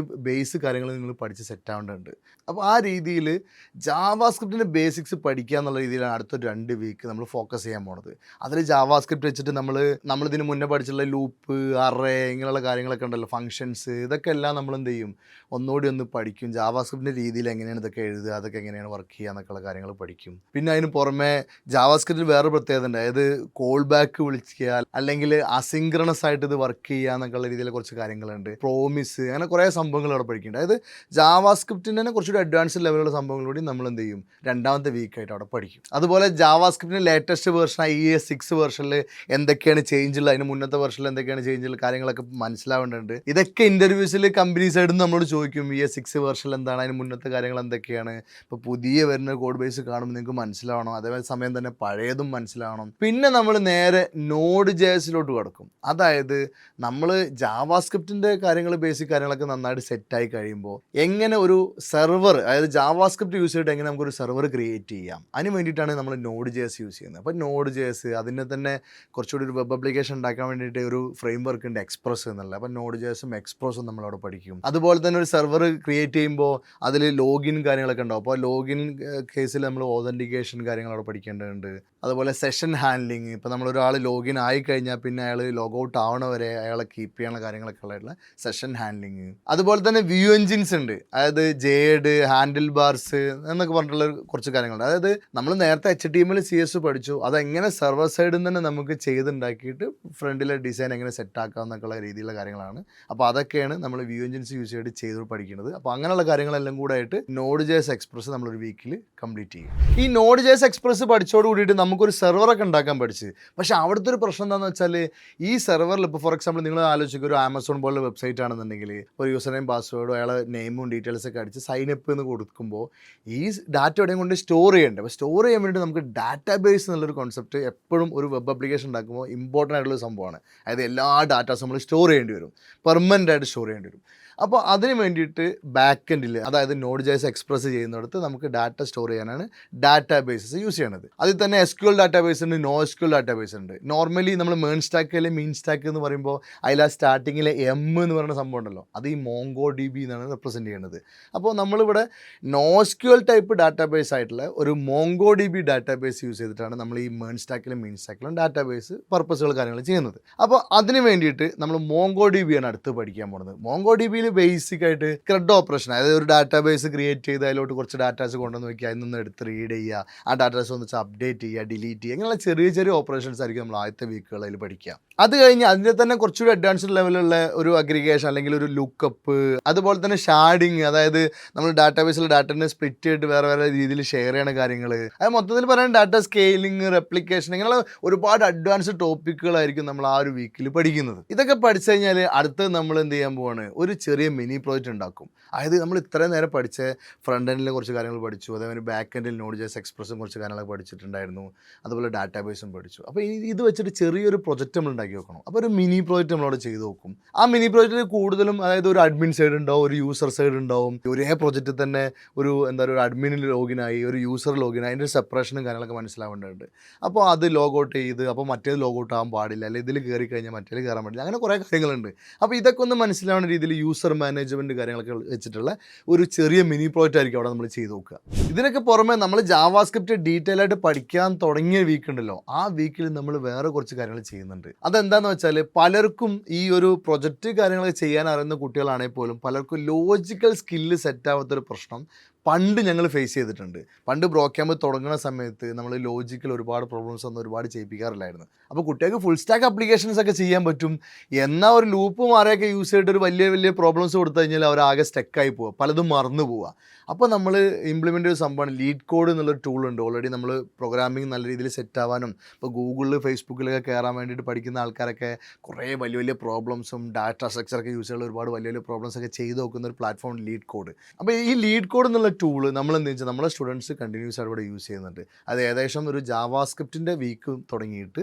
ബേസ് കാര്യങ്ങൾ നിങ്ങൾ പഠിച്ച് സെറ്റ് ആവേണ്ടതുണ്ട്. അപ്പോൾ ആ രീതിയിൽ ജാവാസ്ക്രിപ്റ്റിൻ്റെ ബേസിക്സ് പഠിക്കുക എന്നുള്ള രീതിയിലാണ് അടുത്തൊരു 2 വീക്ക് നമ്മൾ ഫോക്കസ് ചെയ്യാൻ പോണത്. അതിൽ ജാവാസ്ക്രിപ്റ്റ് വെച്ചിട്ട് നമ്മളിതിന് മുന്നേ പഠിച്ചിട്ടുള്ള ലൂപ്പ്, അറേ ഇങ്ങനെയുള്ള കാര്യങ്ങളൊക്കെ ഉണ്ടല്ലോ, ഫങ്ഷൻസ്, ഇതൊക്കെ എല്ലാം നമ്മൾ എന്ത് ചെയ്യും, ഒന്നുകൂടി ഒന്ന് പഠിക്കും. ജാവാസ്ക്രിപ്റ്റിൻ്റെ രീതിയിൽ എങ്ങനെയാണ് ഇതൊക്കെ എഴുതുക, അതൊക്കെ എങ്ങനെയാണ് വർക്ക് ചെയ്യുക എന്നൊക്കെയുള്ള കാര്യങ്ങൾ പഠിക്കും. പിന്നെ അതിന് പുറമെ ജാവാസ്ക്രിപ്റ്റിൽ വേറെ പ്രത്യേകത ഉണ്ട്. അതായത് കോൾ ബാക്ക് വിളിക്കുക അല്ലെങ്കിൽ അസിങ്ക്രണസ് ആയിട്ട് ഇത് വർക്ക് ചെയ്യുക എന്നൊക്കെയുള്ള രീതിയിൽ കുറച്ച് കാര്യങ്ങളുണ്ട്. പ്രോമിസ്, അങ്ങനെ കുറേ സംഭവങ്ങൾ അവിടെ പഠിക്കുന്നുണ്ട്. അതായത് ജാവാസ്ക്രിപ്റ്റിൻ്റെ തന്നെ കുറച്ചുകൂടി അഡ്വാൻസ്ഡ് ലെവലുള്ള സംഭവങ്ങളൂടി നമ്മൾ എന്ത് ചെയ്യും, 2ാമത്തെ വീക്കായിട്ട് അവിടെ പഠിക്കും. അതുപോലെ ജാവാസ്ക്രിപ്റ്റിൻ്റെ ലേറ്റസ്റ്റ് വേർഷനായ ES 6 വേർഷനിൽ എന്തൊക്കെയാണ് ചേഞ്ച് ഉള്ളത്, അതിന് മുന്നത്തെ വേർഷനിൽ എന്തൊക്കെയാണ് ചേഞ്ച് ഉള്ള കാര്യങ്ങളൊക്കെ മനസ്സിലാവേണ്ടതുണ്ട്. ഇതൊക്കെ ഇൻ്റർവ്യൂസിൽ കമ്പനി സൈഡിൽ നിന്ന് നമ്മളോട് ചോദിക്കും, ES 6 വേർഷനിൽ എന്താണ്, അതിന് മുന്നത്തെ കാര്യങ്ങൾ എന്തൊക്കെയാണ്. ഇപ്പോൾ പുതിയ വരുന്ന കോഡ് ബേസ് കാണുമ്പോൾ നിങ്ങൾക്ക് മനസ്സിലാവണം, അതേ സമയം തന്നെ പഴയതും മനസ്സിലാവണം. പിന്നെ നമ്മൾ നേരെ നോഡ് ജെഎസിലോട്ട് കിടക്കും. അതായത് നമ്മൾ ജാവാസ്ക്രിപ്റ്റിൻ്റെ കാര്യങ്ങൾ, ബേസിക് കാര്യങ്ങളൊക്കെ നന്നായിട്ട് സെറ്റായി കഴിയുമ്പോൾ എങ്ങനെ ഒരു സെർവർ, അതായത് ജാവാസ്ക്രിപ്റ്റ് യൂസ് ചെയ്തിട്ട് എങ്ങനെ നമുക്കൊരു സെർവർ ക്രിയേറ്റ് ചെയ്യാം, അതിന് വേണ്ടിയിട്ടാണ് നമ്മൾ നോഡ് ജെഎസ് യൂസ് ചെയ്യുന്നത്. അപ്പോൾ നോഡ് ജെഎസ് അതിനെ തന്നെ കുറച്ചുകൂടി ഒരു വെബ് ആപ്ലിക്കേഷൻ ഉണ്ടാക്കാൻ വേണ്ടിയിട്ട് ഒരു ഫ്രെയിം വർക്ക് ഉണ്ട്, എക്സ്പ്രസ് എന്നുള്ളത്. അപ്പോൾ നോഡ് ജെഎസും എക്സ്പ്രസും നമ്മളവിടെ പഠിക്കും. അതുപോലെ തന്നെ ഒരു സെർവർ ക്രിയേറ്റ് ചെയ്യുമ്പോൾ അതിൽ ലോഗിൻ കാര്യങ്ങളൊക്കെ ഉണ്ടാവും. അപ്പോൾ ലോഗിൻ കേസിൽ നമ്മൾ ഓതൻറ്റിക്കേഷൻ കാര്യങ്ങൾ അവിടെ പഠിക്കേണ്ടതുണ്ട്. അതുപോലെ സെഷൻ ഹാൻഡ്ലിങ്, ഇപ്പോൾ നമ്മളൊരാൾ ലോഗിൻ ആയി കഴിഞ്ഞാൽ പിന്നെ അയാൾ ലോഗ് ഔട്ട് ആവണ വരെ അയാളെ കീപ്പ് ചെയ്യാനുള്ള കാര്യങ്ങളൊക്കെ ഉള്ള സെഷൻ ഹാൻഡ്ലിങ്. അതുപോലെ തന്നെ വ്യൂ എൻജിൻസ് ഉണ്ട്, അതായത് ജേഡ്, ഹാൻഡിൽ ബാർസ് എന്നൊക്കെ പറഞ്ഞിട്ടുള്ള കുറച്ച് കാര്യങ്ങളുണ്ട്. അതായത് നമ്മൾ നേരത്തെ HTML CS പഠിച്ചു, അതെങ്ങനെ സെർവർ സൈഡിൽ നിന്ന് തന്നെ നമുക്ക് ചെയ്തുണ്ടാക്കിയിട്ട് ഫ്രണ്ടിലെ ഡിസൈൻ എങ്ങനെ സെറ്റാക്കാം എന്നൊക്കെയുള്ള രീതിയിലുള്ള കാര്യങ്ങളാണ്. അപ്പോൾ അതൊക്കെയാണ് നമ്മൾ വ്യൂ എൻജിൻസ് യൂസ് ചെയ്ത് പഠിക്കുന്നത്. അപ്പോൾ അങ്ങനെയുള്ള കാര്യങ്ങളെല്ലാം കൂടെ ആയിട്ട് നോഡ് ജെഎസ് എക്സ്പ്രസ് നമ്മളൊരു വീക്കിൽ കംപ്ലീറ്റ് ചെയ്യും. ഈ നോഡ് ജെഎസ് എക്സ്പ്രസ് പഠിച്ചോട് കൂടിയിട്ട് നമുക്കൊരു സെർവറൊക്കെ ഉണ്ടാക്കാൻ പഠിച്ച്. പക്ഷേ അവിടുത്തെ ഒരു പ്രശ്നം എന്താണെന്ന് വെച്ചാൽ ഈ സെർവറിൽ ഇപ്പോൾ ഫോർ എക്സാമ്പിൾ നിങ്ങൾ ആലോചിക്കുക, ഒരു ആമസോൺ പോലുള്ള വെബ്സൈറ്റ് ആണെന്നുണ്ടെങ്കിൽ ഒരു യൂസർ നെയിം പാസ്വേഡും അയാളെ നെയിമും ഡീറ്റെയിൽസൊക്കെ അടിച്ച് സൈനപ്പ് എന്ന് കൊടുക്കുമ്പോൾ ഈ ഡാറ്റ എവിടെയും കൊണ്ട് സ്റ്റോർ ചെയ്യേണ്ടത്. അപ്പോൾ സ്റ്റോർ ചെയ്യാൻ വേണ്ടിയിട്ട് നമുക്ക് ഡാറ്റാബേസ് എന്നുള്ളൊരു കോൺസെപ്റ്റ് എപ്പോഴും ഒരു വെബ് ആപ്ലിക്കേഷൻ ഉണ്ടാക്കുമ്പോൾ ഇമ്പോർട്ടൻ്റ് ആയിട്ടുള്ള സംഭവമാണ്. അതായത് എല്ലാ ഡാറ്റാസും നമ്മൾ സ്റ്റോർ ചെയ്യേണ്ടി വരും, പെർമനൻ്റ് ആയിട്ട് സ്റ്റോർ ചെയ്യേണ്ടി വരും. അപ്പോൾ അതിന് വേണ്ടിയിട്ട് ബാക്ക് എൻഡിൽ, അതായത് നോഡ് ജെഎസ് എക്സ്പ്രസ് ചെയ്യുന്നിടത്ത് നമുക്ക് ഡാറ്റ സ്റ്റോർ ചെയ്യാനാണ് ഡാറ്റാബേസസ് യൂസ് ചെയ്യണത്. അതിൽ തന്നെ SQL ഡാറ്റാബേസ് ഉണ്ട്, NoSQL ഡാറ്റാബേസ് ഉണ്ട്. നോർമലി നമ്മൾ മെയിൻ സ്റ്റാക്ക് അല്ലെങ്കിൽ മീൻ സ്റ്റാക്ക് എന്ന് പറയുമ്പോൾ അതിൽ ആ സ്റ്റാർട്ടിങ്ങിലെ എന്ന് പറയുന്ന സംഭവം ഉണ്ടല്ലോ, അത് ഈ MongoDB എന്നാണ് റെപ്രസെൻറ്റ് ചെയ്യുന്നത്. അപ്പോൾ നമ്മളിവിടെ NoSQL ടൈപ്പ് ഡാറ്റാബേസ് ആയിട്ടുള്ള ഒരു MongoDB ഡാറ്റാബേസ് യൂസ് ചെയ്തിട്ടാണ് നമ്മൾ ഈ മെയിൻ സ്റ്റാക്കിലും മീൻ സ്റ്റാക്കിലും ഡാറ്റാബേസ് പർപ്പസുകൾ കാര്യങ്ങൾ ചെയ്യുന്നത്. അപ്പോൾ അതിന് വേണ്ടിയിട്ട് നമ്മൾ MongoDB ആണ് അടുത്ത് പഠിക്കാൻ പോകുന്നത്. MongoDB ബേസിക് ആയിട്ട് CRUD ഓപ്പറേഷൻ, അതായത് ഒരു ഡാറ്റാബേസ് ക്രിയേറ്റ് ചെയ്ത് അതിലോട്ട് കുറച്ച് ഡാറ്റാസ് കൊണ്ടുവന്ന് വയ്ക്കുക, അതിൽ നിന്ന് എടുത്ത് റീഡ് ചെയ്യുക, ആ ഡാറ്റാസ് ഒന്ന് അപ്ഡേറ്റ് ചെയ്യുക, ഡിലീറ്റ് ചെയ്യുക, അങ്ങനെയുള്ള ചെറിയ ചെറിയ ഓപ്പറേഷൻസ് ആയിരിക്കും നമ്മൾ ആദ്യത്തെ വീക്കുകളിൽ അതിൽ പഠിക്കുക. അത് കഴിഞ്ഞ് അതിൻ്റെ തന്നെ കുറച്ചുകൂടി അഡ്വാൻസ്ഡ് ലെവലുള്ള ഒരു അഗ്രിഗേഷൻ അല്ലെങ്കിൽ ഒരു ലുക്കപ്പ്, അതുപോലെ തന്നെ ഷാഡിങ്, അതായത് നമ്മൾ ഡാറ്റാബേസിൽ ഡാറ്റനെ സ്പ്ലിറ്റ് ചെയ്തിട്ട് വേറെ വേറെ രീതിയിൽ ഷെയർ ചെയ്യണ കാര്യങ്ങൾ, അത് മൊത്തത്തിൽ പറയാൻ ഡാറ്റ സ്കെയിലിംഗ്, റെപ്ലിക്കേഷൻ, ഇങ്ങനെയുള്ള ഒരുപാട് അഡ്വാൻസ്ഡ് ടോപ്പിക്കുകളായിരിക്കും നമ്മൾ ആ ഒരു വീക്കിൽ പഠിക്കുന്നത്. ഇതൊക്കെ പഠിച്ചു കഴിഞ്ഞാൽ അടുത്ത് നമ്മൾ എന്ത് ചെയ്യാൻ പോവാണ്, ഒരു ചെറിയ മിനി പ്രോജക്റ്റ് ഉണ്ടാക്കും. അതായത് നമ്മൾ ഇത്രയും നേരം പഠിച്ച ഫ്രണ്ട് എൻഡിലെ കുറച്ച് കാര്യങ്ങൾ പഠിച്ചു, അതേപോലെ ബാക്ക് എൻഡിൽ നോഡ് ജെഎസ് എക്സ്പ്രസും കുറച്ച് കാര്യങ്ങളൊക്കെ പഠിച്ചിട്ടുണ്ടായിരുന്നു, അതുപോലെ ഡാറ്റാബേസും പഠിച്ചു. അപ്പോൾ ഇത് വെച്ചിട്ട് ചെറിയൊരു പ്രൊജക്റ്റ് നമ്മൾ ഉണ്ടാക്കി വെക്കണം. അപ്പോൾ ഒരു മിനി പ്രോജക്റ്റ് നമ്മളവിടെ ചെയ്ത് നോക്കും. ആ മിനി പ്രോജക്റ്റിൽ കൂടുതലും അതായത് ഒരു അഡ്മിൻ സൈഡ് ഉണ്ടാവും, ഒരു യൂസർ സൈഡ് ഉണ്ടാവും. ഒരേ പ്രോജക്റ്റിൽ തന്നെ ഒരു അഡ്മിനിൽ ലോഗിനായി, ഒരു യൂസർ ലോഗിനായി, അതിൻ്റെ സെപ്പറേഷനും കാര്യങ്ങളൊക്കെ മനസ്സിലാവേണ്ടതുണ്ട്. അപ്പോൾ അത് ലോഗൗട്ട് ചെയ്ത് അപ്പോൾ മറ്റേത് ലോഗൗട്ട് ആകാൻ പാടില്ല, അല്ലെങ്കിൽ ഇതിൽ കയറി കഴിഞ്ഞാൽ മറ്റേത് കയറാൻ പാടില്ല, അങ്ങനെ കുറേ കാര്യങ്ങളുണ്ട്. അപ്പോൾ ഇതൊക്കെ ഒന്ന് മനസ്സിലാവുന്ന രീതിയിൽ യൂസർ മാനേജ്മെൻറ്റ് കാര്യങ്ങളൊക്കെ വെച്ചിട്ടുള്ള ഒരു ചെറിയ മിനി പ്രോജക്റ്റ് ആയിരിക്കും അവിടെ നമ്മൾ ചെയ്ത് നോക്കുക. ഇതിനൊക്കെ പുറമെ നമ്മൾ ജാവാസ്ക്രിപ്റ്റ് ഡീറ്റെയിൽ ആയിട്ട് പഠിക്കാൻ തുടങ്ങിയ വീക്ക് ഉണ്ടല്ലോ, ആ വീക്കിൽ നമ്മൾ വേറെ കുറച്ച് കാര്യങ്ങൾ ചെയ്യുന്നുണ്ട്. അതെന്താന്ന് വെച്ചാൽ പലർക്കും ഈ ഒരു പ്രൊജക്റ്റ് കാര്യങ്ങൾ ചെയ്യാൻ അറിയുന്ന കുട്ടികളാണെങ്കിൽ പോലും പലർക്കും ലോജിക്കൽ സ്കില്ല് സെറ്റ് ആവാത്തൊരു പ്രശ്നം പണ്ട് ഞങ്ങൾ ഫേസ് ചെയ്തിട്ടുണ്ട്. പണ്ട് ബ്രോ ക്യാമ്പ് തുടങ്ങുന്ന സമയത്ത് നമ്മൾ ലോജിക്കൽ ഒരുപാട് പ്രോബ്ലംസ് ഒന്നും ഒരുപാട് ചെയ്യിപ്പിക്കാറില്ലായിരുന്നു. അപ്പോൾ കുട്ടികൾക്ക് ഫുൾ സ്റ്റാക്ക് ആപ്ലിക്കേഷൻസ് ഒക്കെ ചെയ്യാൻ പറ്റും, എന്നാൽ ഒരു ലൂപ്പ് മാറിയൊക്കെ യൂസ് ചെയ്തിട്ട് ഒരു വലിയ വലിയ പ്രോബ്ലംസ് കൊടുത്തു കഴിഞ്ഞാൽ അവർ ആകെ സ്റ്റക്കായി പോവുക, പലതും മറന്നു പോവുക. അപ്പോൾ നമ്മൾ ഇംപ്ലിമെൻ്റ് ചെയ്ത സംഭവമാണ് ലീഡ് കോഡ് എന്നുള്ളൊരു ടൂളുണ്ട്. ഓൾറെഡി നമ്മൾ പ്രോഗ്രാമിംഗ് നല്ല രീതിയിൽ സെറ്റ് ആവാനും ഇപ്പോൾ ഗൂഗിളിൽ ഫേസ്ബുക്കിലൊക്കെ കയറാൻ വേണ്ടിയിട്ട് പഠിക്കുന്ന ആൾക്കാരൊക്കെ കുറേ വലിയ വലിയ പ്രോബ്ലംസും ഡാറ്റ സ്ട്രക്ചറൊക്കെ യൂസ് ചെയ്യുന്ന ഒരുപാട് വലിയ വലിയ പ്രോബ്ലംസ് ഒക്കെ ചെയ്ത് നോക്കുന്ന ഒരു പ്ലാറ്റ്ഫോം ലീഡ് കോഡ്. അപ്പോൾ ഈ ലീഡ് കോഡ് എന്നുള്ള ടൂള് നമ്മൾ എന്താ വെച്ചാൽ നമ്മളെ സ്റ്റുഡൻസ് കണ്ടിന്യൂസ് ആയിട്ട് ഇവിടെ യൂസ് ചെയ്യുന്നുണ്ട്. അത് ഏകദേശം ഒരു ജാവാസ്ക്രിപ്റ്റിൻ്റെ വീക്ക് തുടങ്ങിയിട്ട്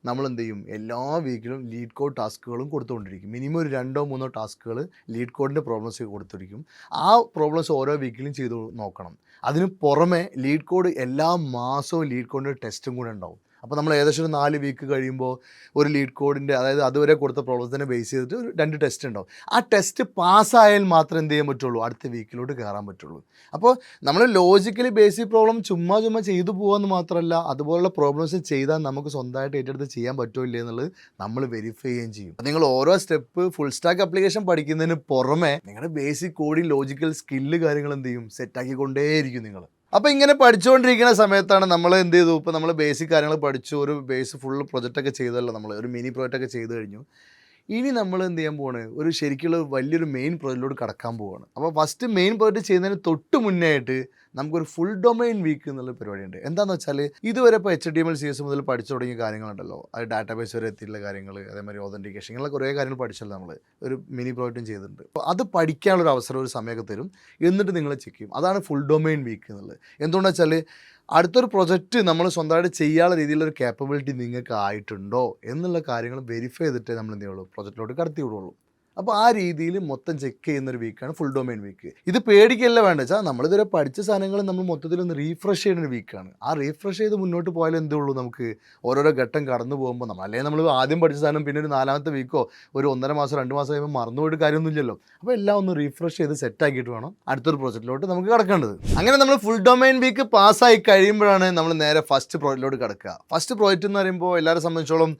നമ്മൾ എന്ത് ചെയ്യും, എല്ലാ വീക്കിലും ലീഡ് കോഡ് ടാസ്കുകളും കൊടുത്തുകൊണ്ടിരിക്കും. മിനിമം ഒരു 2-3 ടാസ്കുകൾ ലീഡ് കോഡിൻ്റെ പ്രോബ്ലംസ് കൊടുത്തിരിക്കും. ആ പ്രോബ്ലംസ് ഓരോ വീക്കിലും ചെയ്ത് നോക്കണം. അതിന് പുറമെ ലീഡ് കോഡ് എല്ലാ മാസവും ലീഡ് കോഡിൻ്റെ ടെസ്റ്റും കൂടെ ഉണ്ടാവും. അപ്പോൾ നമ്മൾ ഏകദേശം ഒരു 4 വീക്ക് കഴിയുമ്പോൾ ഒരു ലീഡ് കോഡിൻ്റെ, അതായത് അതുവരെ കൊടുത്ത പ്രോബ്ലംസിനെ ബേസ് ചെയ്തിട്ട് ഒരു 2 ടെസ്റ്റ് ഉണ്ടാവും. ആ ടെസ്റ്റ് പാസ്സായാൽ മാത്രം എന്ത് ചെയ്യാൻ പറ്റുള്ളൂ, അടുത്ത വീക്കിലോട്ട് കയറാൻ പറ്റുള്ളൂ. അപ്പോൾ നമ്മൾ ലോജിക്കലി ബേസിക് പ്രോബ്ലം ചുമ്മാ ചെയ്തു പോകാമെന്ന് മാത്രമല്ല, അതുപോലുള്ള പ്രോബ്ലംസ് ചെയ്താൽ നമുക്ക് സ്വന്തമായിട്ട് ഏറ്റെടുത്ത് ചെയ്യാൻ പറ്റുമോ ഇല്ലേ എന്നുള്ളത് നമ്മൾ വെരിഫൈ ചെയ്യുകയും ചെയ്യും. നിങ്ങൾ ഓരോ സ്റ്റെപ്പ് ഫുൾ സ്റ്റാക്ക് ആപ്ലിക്കേഷൻ പഠിക്കുന്നതിന് പുറമെ നിങ്ങളുടെ ബേസിക് കോഡിങ് ലോജിക്കൽ സ്കില്ല് കാര്യങ്ങൾ എന്ത് ചെയ്യും, സെറ്റാക്കിക്കൊണ്ടേയിരിക്കും നിങ്ങൾ. അപ്പോൾ ഇങ്ങനെ പഠിച്ചുകൊണ്ടിരിക്കുന്ന സമയത്താണ് നമ്മൾ എന്ത് ചെയ്തു, ഇപ്പോൾ നമ്മൾ ബേസിക് കാര്യങ്ങൾ പഠിച്ചു, ഒരു ബേസ് ഫുൾ പ്രൊജക്റ്റൊക്കെ ചെയ്തല്ലോ, നമ്മൾ ഒരു മിനി പ്രോജക്റ്റൊക്കെ ചെയ്ത് കഴിഞ്ഞു. ഇനി നമ്മൾ എന്ത് ചെയ്യാൻ പോവാണ്, ഒരു ശരിക്കുള്ള വലിയൊരു മെയിൻ പ്രോജക്റ്റിലോട്ട് കടക്കാൻ പോവുകയാണ്. അപ്പോൾ ഫസ്റ്റ് മെയിൻ പ്രോജക്റ്റ് ചെയ്യുന്നതിന് തൊട്ട് മുന്നേ ആയിട്ട് നമുക്കൊരു ഫുൾ ഡൊമൈൻ വീക്ക് എന്നുള്ള പരിപാടിയുണ്ട്. എന്താണെന്ന് വെച്ചാൽ ഇതുവരെ ഇപ്പോൾ HTML CSS മുതൽ പഠിച്ചു തുടങ്ങിയ കാര്യങ്ങളുണ്ടല്ലോ, അത് ഡാറ്റാബേസ് വരെ എത്തിയിട്ടുള്ള കാര്യങ്ങൾ, അതേമാതിരി ഓതൻറ്റിക്കേഷൻ, ഇങ്ങനെയുള്ള കുറേ കാര്യങ്ങൾ പഠിച്ചല്ലോ, നമ്മൾ ഒരു മിനി പ്രോജക്റ്റും ചെയ്തിട്ടുണ്ട്. അപ്പോൾ അത് പഠിക്കാനുള്ളൊരു അവസരം, ഒരു സമയമൊക്കെ തരും, എന്നിട്ട് നിങ്ങൾ ചെക്ക് ചെയ്യും. അതാണ് ഫുൾ ഡൊമൈൻ വീക്ക് എന്നുള്ളത്. എന്തുകൊണ്ടാണെന്ന് വെച്ചാൽ അടുത്തൊരു പ്രൊജക്റ്റ് നമ്മൾ സ്വന്തമായിട്ട് ചെയ്യാനുള്ള രീതിയിലൊരു കേപ്പബിലിറ്റി നിങ്ങൾക്ക് ആയിട്ടുണ്ടോ എന്നുള്ള കാര്യങ്ങൾ വെരിഫൈ ചെയ്തിട്ടേ നമ്മൾ എന്ത് ചെയ്യുള്ളൂ, പ്രൊജക്റ്റിലോട്ട് കടത്തി വിടുള്ളൂ. അപ്പോൾ ആ രീതിയിൽ മൊത്തം ചെക്ക് ചെയ്യുന്നൊരു വീക്കാണ് ഫുൾ ഡൊമൈൻ വീക്ക്. ഇത് പേടിക്കല്ല വേണ്ട വെച്ചാൽ നമ്മളിതുവരെ പഠിച്ച സാധനങ്ങൾ നമ്മൾ മൊത്തത്തിലൊന്ന് റീഫ്രഷ് ചെയ്യുന്ന ഒരു വീക്കാണ്. ആ റീഫ്രഷ് ചെയ്ത് മുന്നോട്ട് പോയാലും എന്തേ ഉള്ളൂ, നമുക്ക് ഓരോരോ ഘട്ടം കടന്നു പോകുമ്പോൾ അല്ലെങ്കിൽ നമ്മൾ ആദ്യം പഠിച്ച സാധനം പിന്നെ ഒരു 4ാമത്തെ വീക്കോ ഒരു 1.5 മാസം 2 മാസം കഴിയുമ്പോൾ മറന്നുപോയിട്ട് കാര്യമൊന്നുമില്ലല്ലോ. അപ്പോൾ എല്ലാം ഒന്ന് റീഫ്രഷ് ചെയ്ത് സെറ്റാക്കിയിട്ട് വേണം അടുത്തൊരു പ്രോജക്റ്റിലോട്ട് നമുക്ക് കിടക്കേണ്ടത്. അങ്ങനെ നമ്മൾ ഫുൾ ഡൊമൈൻ വീക്ക് പാസ്സായി കഴിയുമ്പോഴാണ് നമ്മൾ നേരെ ഫസ്റ്റ് പ്രോജക്റ്റിലോട്ട് കിടക്കുക. ഫസ്റ്റ് പ്രോജക്റ്റ് എന്ന് പറയുമ്പോൾ എല്ലാവരെ സംബന്ധിച്ചോളം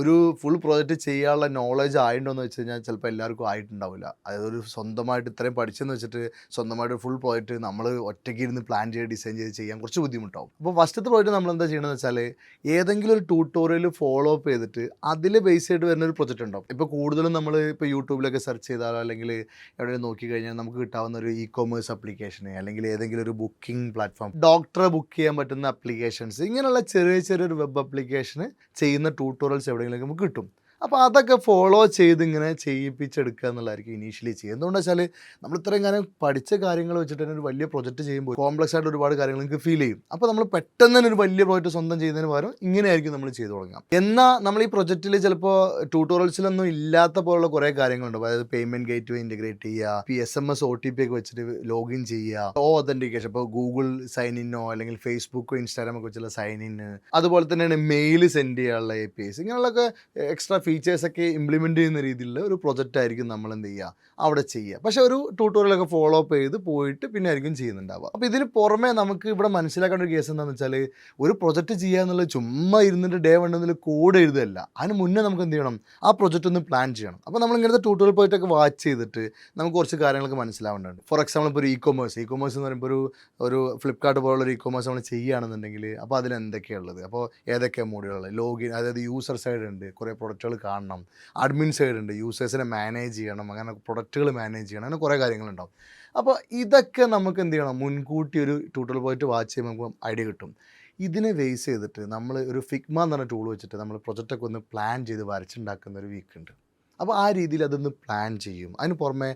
ഒരു ഫുൾ പ്രോജക്റ്റ് ചെയ്യാനുള്ള നോളജ് ആയിട്ടുണ്ടോ എന്ന് വെച്ച് കഴിഞ്ഞാൽ ചിലപ്പോൾ എല്ലാവർക്കും ആയിട്ടുണ്ടാവില്ല. അതായത് ഒരു സ്വന്തമായിട്ട് ഇത്രയും പഠിച്ചെന്ന് വെച്ചിട്ട് സ്വന്തമായിട്ട് ഫുൾ പ്രോജക്റ്റ് നമ്മൾ ഒറ്റയ്ക്ക് ഇരുന്ന് പ്ലാൻ ചെയ്ത് ഡിസൈൻ ചെയ്ത് ചെയ്യാൻ കുറച്ച് ബുദ്ധിമുട്ടാവും. അപ്പോൾ ഫസ്റ്റത്തെ പ്രോജക്റ്റ് നമ്മൾ എന്താ ചെയ്യണമെന്ന് വെച്ചാൽ ഏതെങ്കിലും ഒരു ട്യൂട്ടോറിയൽ ഫോളോ അപ്പ് ചെയ്തിട്ട് അതിൽ ബേസ് ചെയ്ത് വരുന്ന ഒരു പ്രൊജക്റ്റ് ഉണ്ടാവും. ഇപ്പോൾ കൂടുതലും നമ്മൾ ഇപ്പോൾ യൂട്യൂബിലൊക്കെ സെർച്ച് ചെയ്താലോ അല്ലെങ്കിൽ എവിടെയും നോക്കിക്കഴിഞ്ഞാൽ നമുക്ക് കിട്ടാവുന്ന ഒരു ഇ-കൊമേഴ്സ് ആപ്ലിക്കേഷന് അല്ലെങ്കിൽ ഏതെങ്കിലും ഒരു ബുക്കിംഗ് പ്ലാറ്റ്ഫോം, ഡോക്ടറെ ബുക്ക് ചെയ്യാൻ പറ്റുന്ന ആപ്ലിക്കേഷൻസ്, ഇങ്ങനെയുള്ള ചെറിയൊരു വെബ് ആപ്ലിക്കേഷന് ചെയ്യുന്ന ട്യൂട്ടോറിയൽസ് എവിടെയെങ്കിലും നമുക്ക് കിട്ടും. അപ്പോൾ അതൊക്കെ ഫോളോ ചെയ്ത് ഇങ്ങനെ ചെയ്യിപ്പിച്ചെടുക്കുക എന്നുള്ളതായിരിക്കും ഇനീഷ്യലി ചെയ്യുക. എന്തുകൊണ്ടെന്ന് വെച്ചാൽ നമ്മൾ ഇത്രയും കാലം പഠിച്ച കാര്യങ്ങൾ വെച്ചിട്ട് തന്നെ ഒരു വലിയ പ്രൊജക്റ്റ് ചെയ്യുമ്പോൾ കോംപ്ലക്സ് ആയിട്ട് ഒരുപാട് കാര്യങ്ങൾ നിങ്ങൾക്ക് ഫീൽ ചെയ്യും. അപ്പോൾ നമ്മൾ പെട്ടെന്ന് തന്നെ ഒരു വലിയ പ്രോജക്റ്റ് സ്വന്തം ചെയ്യുന്നതിന് പകരം ഇങ്ങനെയായിരിക്കും നമ്മൾ ചെയ്തു തുടങ്ങാം. എന്നാൽ നമ്മൾ ഈ പ്രൊജക്റ്റിൽ ചിലപ്പോൾ ട്യൂട്ടോറിയൽസിലൊന്നും ഇല്ലാത്ത പോലുള്ള കുറേ കാര്യങ്ങളുണ്ട്. അതായത് പേയ്മെൻറ്റ് ഗേറ്റ് വേ ഇൻറ്റഗ്രേറ്റ് ചെയ്യുക, SMS OTP ഒക്കെ വെച്ചിട്ട് ലോഗിൻ ചെയ്യുക, ഓതൻറ്റിക്കേഷൻ, ഇപ്പോൾ ഗൂഗിൾ സൈൻ ഇന്നോ അല്ലെങ്കിൽ ഫേസ്ബുക്കോ ഇൻസ്റ്റാഗ്രാമൊക്കെ വെച്ചുള്ള സൈൻ ഇൻ, അതുപോലെ തന്നെയാണ് മെയിൽ സെൻഡ് ചെയ്യാനുള്ള APIs, ഇങ്ങനെയുള്ളൊക്കെ എക്സ്ട്രാ ഫീച്ചേഴ്സൊക്കെ ഇംപ്ലിമെൻറ്റ് ചെയ്യുന്ന രീതിയിലുള്ള ഒരു പ്രൊജക്റ്റ് ആയിരിക്കും നമ്മൾ എന്ത് ചെയ്യുക അവിടെ ചെയ്യുക. പക്ഷേ ഒരു ട്യൂട്ടോറിയലൊക്കെ ഫോളോ അപ്പ് ചെയ്ത് പോയിട്ട് പിന്നെ ആയിരിക്കും ചെയ്യുന്നുണ്ടാവുക. അപ്പോൾ ഇതിന് പുറമെ നമുക്ക് ഇവിടെ മനസ്സിലാക്കേണ്ട ഒരു കേസ് എന്താണെന്ന് വെച്ചാൽ ഒരു പ്രൊജക്റ്റ് ചെയ്യുക എന്നുള്ളത് ചുമ്മാ ഇരുന്നിട്ട് ഡേ 1 എന്നതിൽ കോഡ് എഴുതല്ല. അതിന് മുന്നേ നമുക്ക് എന്ത് ചെയ്യണം, ആ പ്രൊജക്റ്റ് ഒന്ന് പ്ലാൻ ചെയ്യണം. അപ്പോൾ നമ്മൾ ഇങ്ങനത്തെ ട്യൂട്ടോറിയൽ പോയിട്ടൊക്കെ വാച്ച് ചെയ്തിട്ട് നമുക്ക് കുറച്ച് കാര്യങ്ങളൊക്കെ മനസ്സിലാവേണ്ടതുണ്ട്. ഫോർ എക്സാമ്പിൾ ഇപ്പോൾ ഒരു ഇ-കൊമേഴ്സ് എന്ന് പറയുമ്പോൾ ഒരു ഫ്ലിപ്കാർട്ട് പോലുള്ള ഒരു ഇ-കൊമേഴ്സ് നമ്മൾ ചെയ്യുകയാണെന്നുണ്ടെങ്കിൽ അപ്പോൾ അതിലെന്തൊക്കെയുള്ളത്, അപ്പോൾ ഏതൊക്കെ മോഡുകളുള്ളത്, ലോഗിൻ, അതായത് യൂസർ സൈഡ് ഉണ്ട്, കുറേ പ്രൊഡക്റ്റുകൾ കാണണം, അഡ്മിൻ സൈഡ് ഉണ്ട്, യൂസേഴ്സിനെ മാനേജ് ചെയ്യണം, അങ്ങനെ പ്രൊഡക്റ്റുകൾ മാനേജ് ചെയ്യണം, അങ്ങനെ കുറേ കാര്യങ്ങളുണ്ടാവും. അപ്പോൾ ഇതൊക്കെ നമുക്ക് എന്ത് ചെയ്യണം, മുൻകൂട്ടി ഒരു ട്യൂട്ടോറിയൽ പോയിട്ട് വാച്ച് ചെയ്യുമ്പോൾ നമുക്ക് ഐഡിയ കിട്ടും. ഇതിനെ ബേസ് ചെയ്തിട്ട് നമ്മൾ ഒരു ഫിഗ്മ എന്ന് പറഞ്ഞ ടൂൾ വെച്ചിട്ട് നമ്മൾ പ്രൊജക്റ്റൊക്കെ ഒന്ന് പ്ലാൻ ചെയ്ത് വരച്ചുണ്ടാക്കുന്ന ഒരു വീക്കുണ്ട്. അപ്പോൾ ആ രീതിയിൽ അതൊന്ന് പ്ലാൻ ചെയ്യും. അതിന് പുറമെ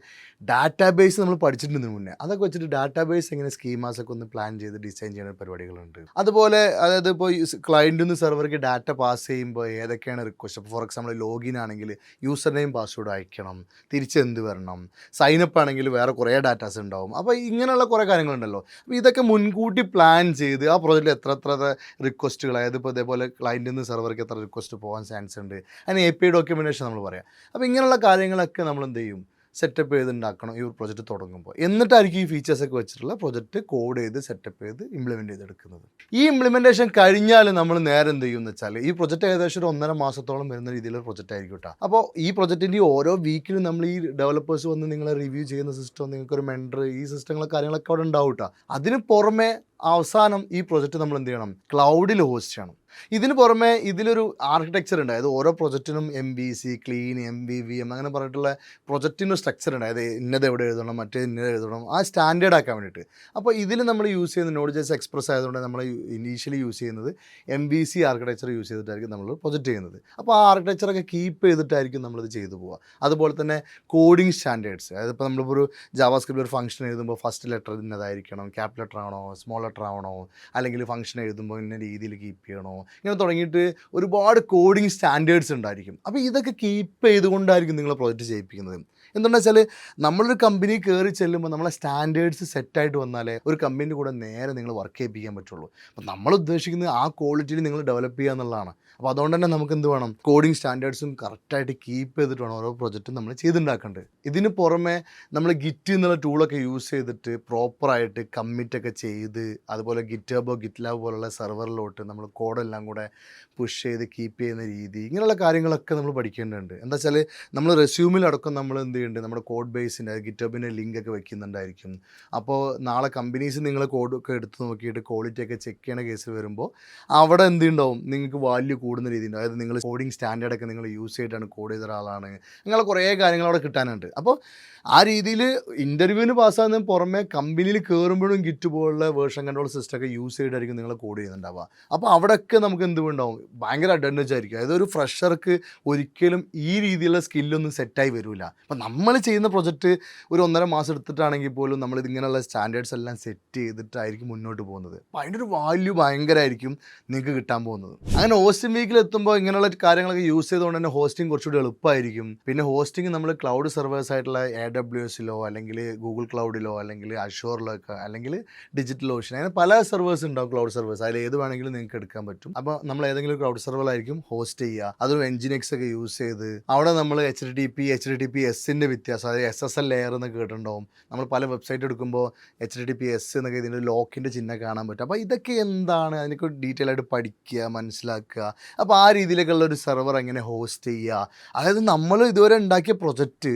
ഡാറ്റാബേസ് നമ്മൾ പഠിച്ചിട്ടുണ്ട് മുന്നേ, അതൊക്കെ വെച്ചിട്ട് ഡാറ്റാബേസ് എങ്ങനെ സ്കീമാസൊക്കെ ഒന്ന് പ്ലാൻ ചെയ്ത് ഡിസൈൻ ചെയ്യുന്ന പരിപാടികളുണ്ട്. അതുപോലെ അതായത് ഇപ്പോൾ ക്ലയൻറ്റിൽ നിന്ന് സെർവർക്ക് ഡാറ്റ പാസ് ചെയ്യുമ്പോൾ ഏതൊക്കെയാണ് റിക്വസ്റ്റ്, അപ്പോൾ ഫോർ എക്സാമ്പിൾ ലോഗിൻ ആണെങ്കിൽ യൂസർ നെയിം പാസ്വേഡ് അയക്കണം, തിരിച്ചെന്ത് വരണം, സൈനപ്പ് ആണെങ്കിൽ വേറെ കുറേ ഡാറ്റാസ് ഉണ്ടാവും. അപ്പോൾ ഇങ്ങനെയുള്ള കുറേ കാര്യങ്ങളുണ്ടല്ലോ. അപ്പോൾ ഇതൊക്കെ മുൻകൂട്ടി പ്ലാൻ ചെയ്ത് ആ പ്രോജക്റ്റിൽ എത്ര റിക്വസ്റ്റുകൾ, അതായത് ഇപ്പോൾ ഇതേപോലെ ക്ലയൻറ്റിൽ നിന്ന് സെർവർക്ക് എത്ര റിക്വസ്റ്റ് പോകാൻ ചാൻസ് ഉണ്ട്, അതിന് API ഡോക്യുമെൻറ്റേഷൻ നമ്മൾ പറയാം. അപ്പോൾ ഇങ്ങനെയുള്ള കാര്യങ്ങളൊക്കെ നമ്മൾ എന്ത് ചെയ്യും, സെറ്റപ്പ് ചെയ്ത് ഉണ്ടാക്കണം ഈ ഒരു പ്രൊജക്റ്റ് തുടങ്ങുമ്പോൾ. എന്നിട്ടായിരിക്കും ഈ ഫീച്ചേഴ്സൊക്കെ വെച്ചിട്ടുള്ള പ്രൊജക്റ്റ് കോഡ് ചെയ്ത് സെറ്റപ്പ് ചെയ്ത് ഇംപ്ലിമെൻറ്റ് ചെയ്തെടുക്കുന്നത്. ഈ ഇംപ്ലിമെൻറ്റേഷൻ കഴിഞ്ഞാൽ നമ്മൾ നേരെ എന്ത് ചെയ്യും എന്ന് വെച്ചാൽ ഈ പ്രൊജക്റ്റ് ഏകദേശം ഒരു 1.5 മാസത്തോളം വരുന്ന രീതിയിലുള്ള പ്രൊജക്റ്റ് ആയിരിക്കും കേട്ടോ. അപ്പോൾ ഈ പ്രൊജക്റ്റിൻ്റെ ഓരോ വീക്കിലും നമ്മൾ ഈ ഡെവലപ്പേഴ്സ് വന്ന് നിങ്ങളെ റിവ്യൂ ചെയ്യുന്ന സിസ്റ്റം, നിങ്ങൾക്കൊരു മെൻറ്റർ, ഈ സിസ്റ്റങ്ങളൊക്കെ കാര്യങ്ങളൊക്കെ അവിടെ ഉണ്ടാവും കേട്ടോ. അതിന് പുറമെ അവസാനം ഈ പ്രൊജക്റ്റ് നമ്മൾ എന്ത് ചെയ്യണം, ക്ലൗഡിൽ ഹോസ്റ്റ് ചെയ്യണം. ഇതിന് പുറമെ ഇതിലൊരു ആർക്കിടെക്ചർ ഉണ്ട്. അതായത് ഓരോ പ്രൊജക്റ്റിനും MVC, ക്ലീൻ, MVVM അങ്ങനെ പറഞ്ഞിട്ടുള്ള പ്രൊജക്റ്റിന് സ്ട്രക്ചർ ഉണ്ട്. അതായത് ഇന്നത് എവിടെ എഴുതണം, മറ്റേ ഇന്നത് എഴുതണം, ആ സ്റ്റാൻഡേർഡ് ആക്കാൻ വേണ്ടിയിട്ട്. അപ്പോൾ ഇതിൽ നമ്മൾ യൂസ് ചെയ്യുന്ന Node.js Express ആയതുകൊണ്ട് നമ്മൾ ഇനീഷ്യലി യൂസ് ചെയ്യുന്നത് MVC ആർക്കിടെക്ചർ യൂസ് ചെയ്തിട്ടായിരിക്കും നമ്മൾ പ്രൊജക്റ്റ് ചെയ്യുന്നത്. അപ്പോൾ ആ ആർക്കിടെക്ചറൊക്കെ കീപ്പ് ചെയ്തിട്ടായിരിക്കും നമ്മളിത് ചെയ്തു പോവുക. അതുപോലെ തന്നെ കോഡിങ് സ്റ്റാൻഡേർഡ്സ്, അതായത് ഇപ്പോൾ നമ്മളിപ്പോൾ ഒരു ജാവാസ്ക്രിപ്റ്റിൽ ഒരു ഫംഗ്ഷൻ എഴുതുമ്പോൾ ഫസ്റ്റ് ലെറ്റർ ഇന്നതായിരിക്കണം, ക്യാപ് ലെറ്റർ ആണോ സ്മോൾ ലെറ്റർ ആണോ, അല്ലെങ്കിൽ ഫംഗ്ഷൻ എഴുതുമ്പോൾ ഇന്ന രീതിയിൽ കീപ്പ് ചെയ്യണോ, ഇങ്ങനെ തുടങ്ങിയിട്ട് ഒരുപാട് കോഡിങ് സ്റ്റാൻഡേർഡ്സ് ഉണ്ടായിരിക്കും. അപ്പോൾ ഇതൊക്കെ കീപ്പ് ചെയ്തുകൊണ്ടായിരിക്കും നിങ്ങൾ പ്രൊജക്റ്റ് ചെയ്യിപ്പിക്കുന്നത്. എന്തുകൊണ്ടെന്ന് വെച്ചാൽ നമ്മളൊരു കമ്പനി കയറി ചെല്ലുമ്പോൾ നമ്മളെ സ്റ്റാൻഡേർഡ്സ് സെറ്റായിട്ട് വന്നാലേ ഒരു കമ്പനീൻ്റെ കൂടെ നേരെ നിങ്ങൾ വർക്ക് ചെയ്യിപ്പിക്കാൻ പറ്റുള്ളൂ. അപ്പോൾ നമ്മൾ ഉദ്ദേശിക്കുന്നത് ആ ക്വാളിറ്റിയിൽ നിങ്ങൾ ഡെവലപ്പ് ചെയ്യുക എന്നുള്ളതാണ്. അപ്പോൾ അതുകൊണ്ട് തന്നെ നമുക്ക് എന്ത് വേണം, കോഡിങ് സ്റ്റാൻഡേർഡ്സും കറക്റ്റായിട്ട് കീപ്പ് ചെയ്തിട്ട് വേണം ഓരോ പ്രൊജക്റ്റും നമ്മൾ ചെയ്തുണ്ടാക്കേണ്ടത്. ഇതിന് പുറമെ നമ്മൾ ഗിറ്റ് എന്നുള്ള ടൂളൊക്കെ യൂസ് ചെയ്തിട്ട് പ്രോപ്പറായിട്ട് കമ്മിറ്റൊക്കെ ചെയ്ത്, അതുപോലെ ഗിറ്റ്ഹബോ ഗിറ്റ്ലാബ് പോലുള്ള സെർവറിലോട്ട് നമ്മൾ കോഡെല്ലാം കൂടെ പുഷ് ചെയ്ത് കീപ്പ് ചെയ്യുന്ന രീതി, ഇങ്ങനെയുള്ള കാര്യങ്ങളൊക്കെ നമ്മൾ പഠിക്കേണ്ടതുണ്ട്. എന്താ വെച്ചാൽ നമ്മൾ റെസ്യൂമിലടക്കം നമ്മൾ എന്ത് ചെയ്യുന്നുണ്ട്, നമ്മുടെ കോഡ് ബേസിൻ്റെ ഗിറ്റ്ഹബിൻ്റെ ലിങ്കൊക്കെ വെക്കുന്നുണ്ടായിരിക്കും. അപ്പോൾ നാളെ കമ്പനീസ് നിങ്ങൾ കോഡൊക്കെ എടുത്ത് നോക്കിയിട്ട് ക്വാളിറ്റി ഒക്കെ ചെക്ക് ചെയ്യണ കേസിൽ വരുമ്പോൾ അവിടെ എന്തുണ്ടാവും, നിങ്ങൾക്ക് വാല്യൂ കൂടുന്ന രീതിയുണ്ട്. അതായത് നിങ്ങൾ കോഡിങ് സ്റ്റാൻഡേർഡൊക്കെ നിങ്ങൾ യൂസ് ചെയ്തിട്ടാണ് കോഡ് ചെയ്ത ഒരാളാണ്, അങ്ങനെ കുറേ കാര്യങ്ങൾ അവിടെ കിട്ടാനുണ്ട്. അപ്പോൾ ആ രീതിയിൽ ഇൻ്റർവ്യൂവിന് പാസ്സാകുന്നതിന് പുറമെ കമ്പനിയിൽ കയറുമ്പോഴും ഗിറ്റ് പോലുള്ള വേർഷൻ കൺട്രോൾ സിസ്റ്റമൊക്കെ യൂസ് ചെയ്തിട്ടായിരിക്കും നിങ്ങൾ കോഡ് ചെയ്യുന്നുണ്ടാവുക. അപ്പോൾ അവിടെയൊക്കെ നമുക്ക് എന്തുണ്ടാവും, ഭയങ്കര അഡ്വാൻറ്റേജ് ആയിരിക്കും. അതായത് ഒരു ഫ്രഷർക്ക് ഒരിക്കലും ഈ രീതിയിലുള്ള സ്കില്ലൊന്നും സെറ്റായി വരില്ല. അപ്പോൾ നമ്മൾ ചെയ്യുന്ന പ്രൊജക്റ്റ് ഒരു 1.5 മാസം എടുത്തിട്ടാണെങ്കിൽ പോലും നമ്മളിതിങ്ങനെയുള്ള സ്റ്റാൻഡേർഡ്സ് എല്ലാം സെറ്റ് ചെയ്തിട്ടായിരിക്കും മുന്നോട്ട് പോകുന്നത്. അപ്പോൾ അതിൻ്റെ ഒരു വാല്യൂ ഭയങ്കരമായിരിക്കും നിങ്ങൾക്ക് കിട്ടാൻ പോകുന്നത്. അങ്ങനെ ഹോസ്റ്റിംഗ് വീക്കിൽ എത്തുമ്പോൾ ഇങ്ങനെയുള്ള കാര്യങ്ങളൊക്കെ യൂസ് ചെയ്തുകൊണ്ട് തന്നെ ഹോസ്റ്റിംഗ് കുറച്ചുകൂടി എളുപ്പമായിരിക്കും. പിന്നെ ഹോസ്റ്റിംഗ് നമ്മൾ ക്ലൗഡ് സെർവേഴ്സ് ആയിട്ടുള്ള AWSലോ അല്ലെങ്കിൽ ഗൂഗിൾ ക്ലൗഡിലോ അല്ലെങ്കിൽ അഷൂറിലോ ഒക്കെ, അല്ലെങ്കിൽ ഡിജിറ്റൽ ഓഷൻ, അങ്ങനെ പല സെർവേഴ്സ് ഉണ്ടാവും, ക്ലൗഡ് സെർവേഴ്സ്. അതിൽ ഏത് വേണമെങ്കിലും നിങ്ങൾക്ക് എടുക്കാൻ പറ്റും. അപ്പോൾ നമ്മൾ ഏതെങ്കിലും ക്ലൗഡ് സെർവറിലായിരിക്കും ഹോസ്റ്റ് ചെയ്യുക. അതും Nginx ഒക്കെ യൂസ് ചെയ്ത് അവിടെ നമ്മൾ HTTPS വ്യത്യാസം, അതായത് SSL ലെയർ എന്നൊക്കെ കേട്ടിട്ടുണ്ടാവും. നമ്മൾ പല വെബ്സൈറ്റ് എടുക്കുമ്പോൾ HTTPS എന്നൊക്കെ ഇതിൻ്റെ ലോക്കിൻ്റെ ചിഹ്നം കാണാൻ പറ്റും. അപ്പോൾ ഇതൊക്കെ എന്താണ്, അതിനൊക്കെ ഡീറ്റെയിൽ ആയിട്ട് പഠിക്കുക, മനസ്സിലാക്കുക. അപ്പോൾ ആ രീതിയിലേക്കുള്ള ഒരു സെർവർ എങ്ങനെ ഹോസ്റ്റ് ചെയ്യുക, അതായത് നമ്മൾ ഇതുവരെ ഉണ്ടാക്കിയ പ്രൊജക്റ്റ്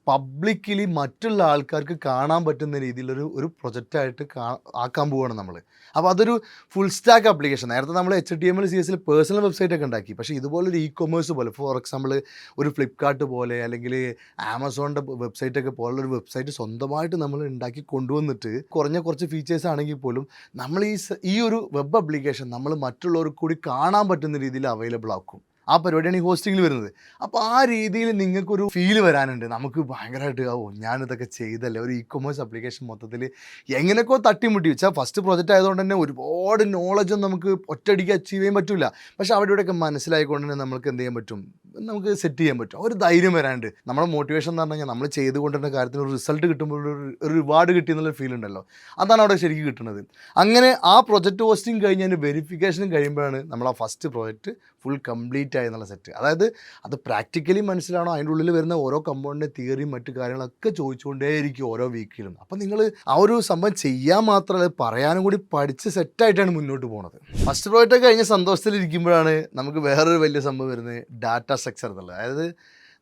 പബ്ലിക്കലി മറ്റുള്ള ആൾക്കാർക്ക് കാണാൻ പറ്റുന്ന രീതിയിലൊരു പ്രൊജക്റ്റായിട്ട് ആക്കാൻ പോവുകയാണ് നമ്മൾ. അപ്പോൾ അതൊരു ഫുൾ സ്റ്റാക്ക് ആപ്ലിക്കേഷൻ. നേരത്തെ നമ്മൾ HTML CSS പേഴ്സണൽ വെബ്സൈറ്റ് ഒക്കെ ഉണ്ടാക്കി. പക്ഷേ ഇതുപോലൊരു ഇ-കൊമേഴ്സ് പോലെ, ഫോർ എക്സാമ്പിൾ ഒരു ഫ്ലിപ്കാർട്ട് പോലെ അല്ലെങ്കിൽ ആമസോണിൻ്റെ വെബ്സൈറ്റൊക്കെ പോലുള്ളൊരു വെബ്സൈറ്റ് സ്വന്തമായിട്ട് നമ്മൾ ഉണ്ടാക്കി കൊണ്ടുവന്നിട്ട് കുറച്ച് ഫീച്ചേഴ്സ് ആണെങ്കിൽ പോലും നമ്മൾ ഈ ഒരു വെബ് ആപ്ലിക്കേഷൻ നമ്മൾ മറ്റുള്ളവർക്ക് കൂടി കാണാൻ പറ്റുന്ന രീതിയിൽ അവൈലബിൾ ആക്കും. ആ പരിപാടിയാണ് ഈ ഹോസ്റ്റിങ്ങിൽ വരുന്നത്. അപ്പോൾ ആ രീതിയിൽ നിങ്ങൾക്കൊരു ഫീല് വരാനുണ്ട്, നമുക്ക് ഭയങ്കരമായിട്ട് ഞാനിതൊക്കെ ചെയ്തല്ലേ, ഒരു ഇ-കൊമേഴ്സ് ആപ്ലിക്കേഷൻ മൊത്തത്തിൽ എങ്ങനെയൊക്കെ തട്ടിമുട്ടി വെച്ചാൽ ഫസ്റ്റ് പ്രോജക്റ്റ് ആയതുകൊണ്ട് തന്നെ ഒരുപാട് നോളജൊന്നും നമുക്ക് ഒറ്റയടിക്ക് അച്ചീവ് ചെയ്യാൻ പറ്റില്ല. പക്ഷേ അവിടെയൊക്കെ മനസ്സിലായിക്കൊണ്ട് തന്നെ നമുക്ക് എന്ത് ചെയ്യാൻ പറ്റും, നമുക്ക് സെറ്റ് ചെയ്യാൻ പറ്റും. ഒരു ധൈര്യം വരാണ്ട് നമ്മുടെ മോട്ടിവേഷൻ എന്ന് പറഞ്ഞു കഴിഞ്ഞാൽ നമ്മൾ ചെയ്തുകൊണ്ടിരുന്ന കാര്യത്തിൽ ഒരു റിസൾട്ട് കിട്ടുമ്പോൾ ഒരു റിവാർഡ് കിട്ടിയെന്നുള്ള ഫീൽ ഉണ്ടല്ലോ, അതാണ് അവിടെ ശരിക്കും കിട്ടുന്നത്. അങ്ങനെ ആ പ്രൊജക്റ്റ് ഹോസ്റ്റിംഗ് കഴിഞ്ഞ് അതിൻ്റെ വെരിഫിക്കേഷനും കഴിയുമ്പോഴാണ് നമ്മൾ ആ ഫസ്റ്റ് പ്രോജക്റ്റ് ഫുൾ കംപ്ലീറ്റ് ആയി എന്നുള്ള സെറ്റ്. അതായത് അത് പ്രാക്ടിക്കലി മനസ്സിലാണോ, അതിൻ്റെ ഉള്ളിൽ വരുന്ന ഓരോ കമ്പൗണ്ടിൻ്റെ തിയറിയും മറ്റു കാര്യങ്ങളൊക്കെ ചോദിച്ചുകൊണ്ടേയിരിക്കും ഓരോ വീക്കിലും. അപ്പം നിങ്ങൾ ആ ഒരു സംഭവം ചെയ്യാൻ മാത്രമല്ല പറയാനും കൂടി പഠിച്ച് സെറ്റായിട്ടാണ് മുന്നോട്ട് പോകുന്നത്. ഫസ്റ്റ് പ്രോജക്റ്റ് കഴിഞ്ഞ സന്തോഷത്തിലിരിക്കുമ്പോഴാണ് നമുക്ക് വേറൊരു വലിയ സംഭവം വരുന്നത്, ഡാറ്റ സ്ട്രക്ചർ എന്നുള്ളത്. അതായത്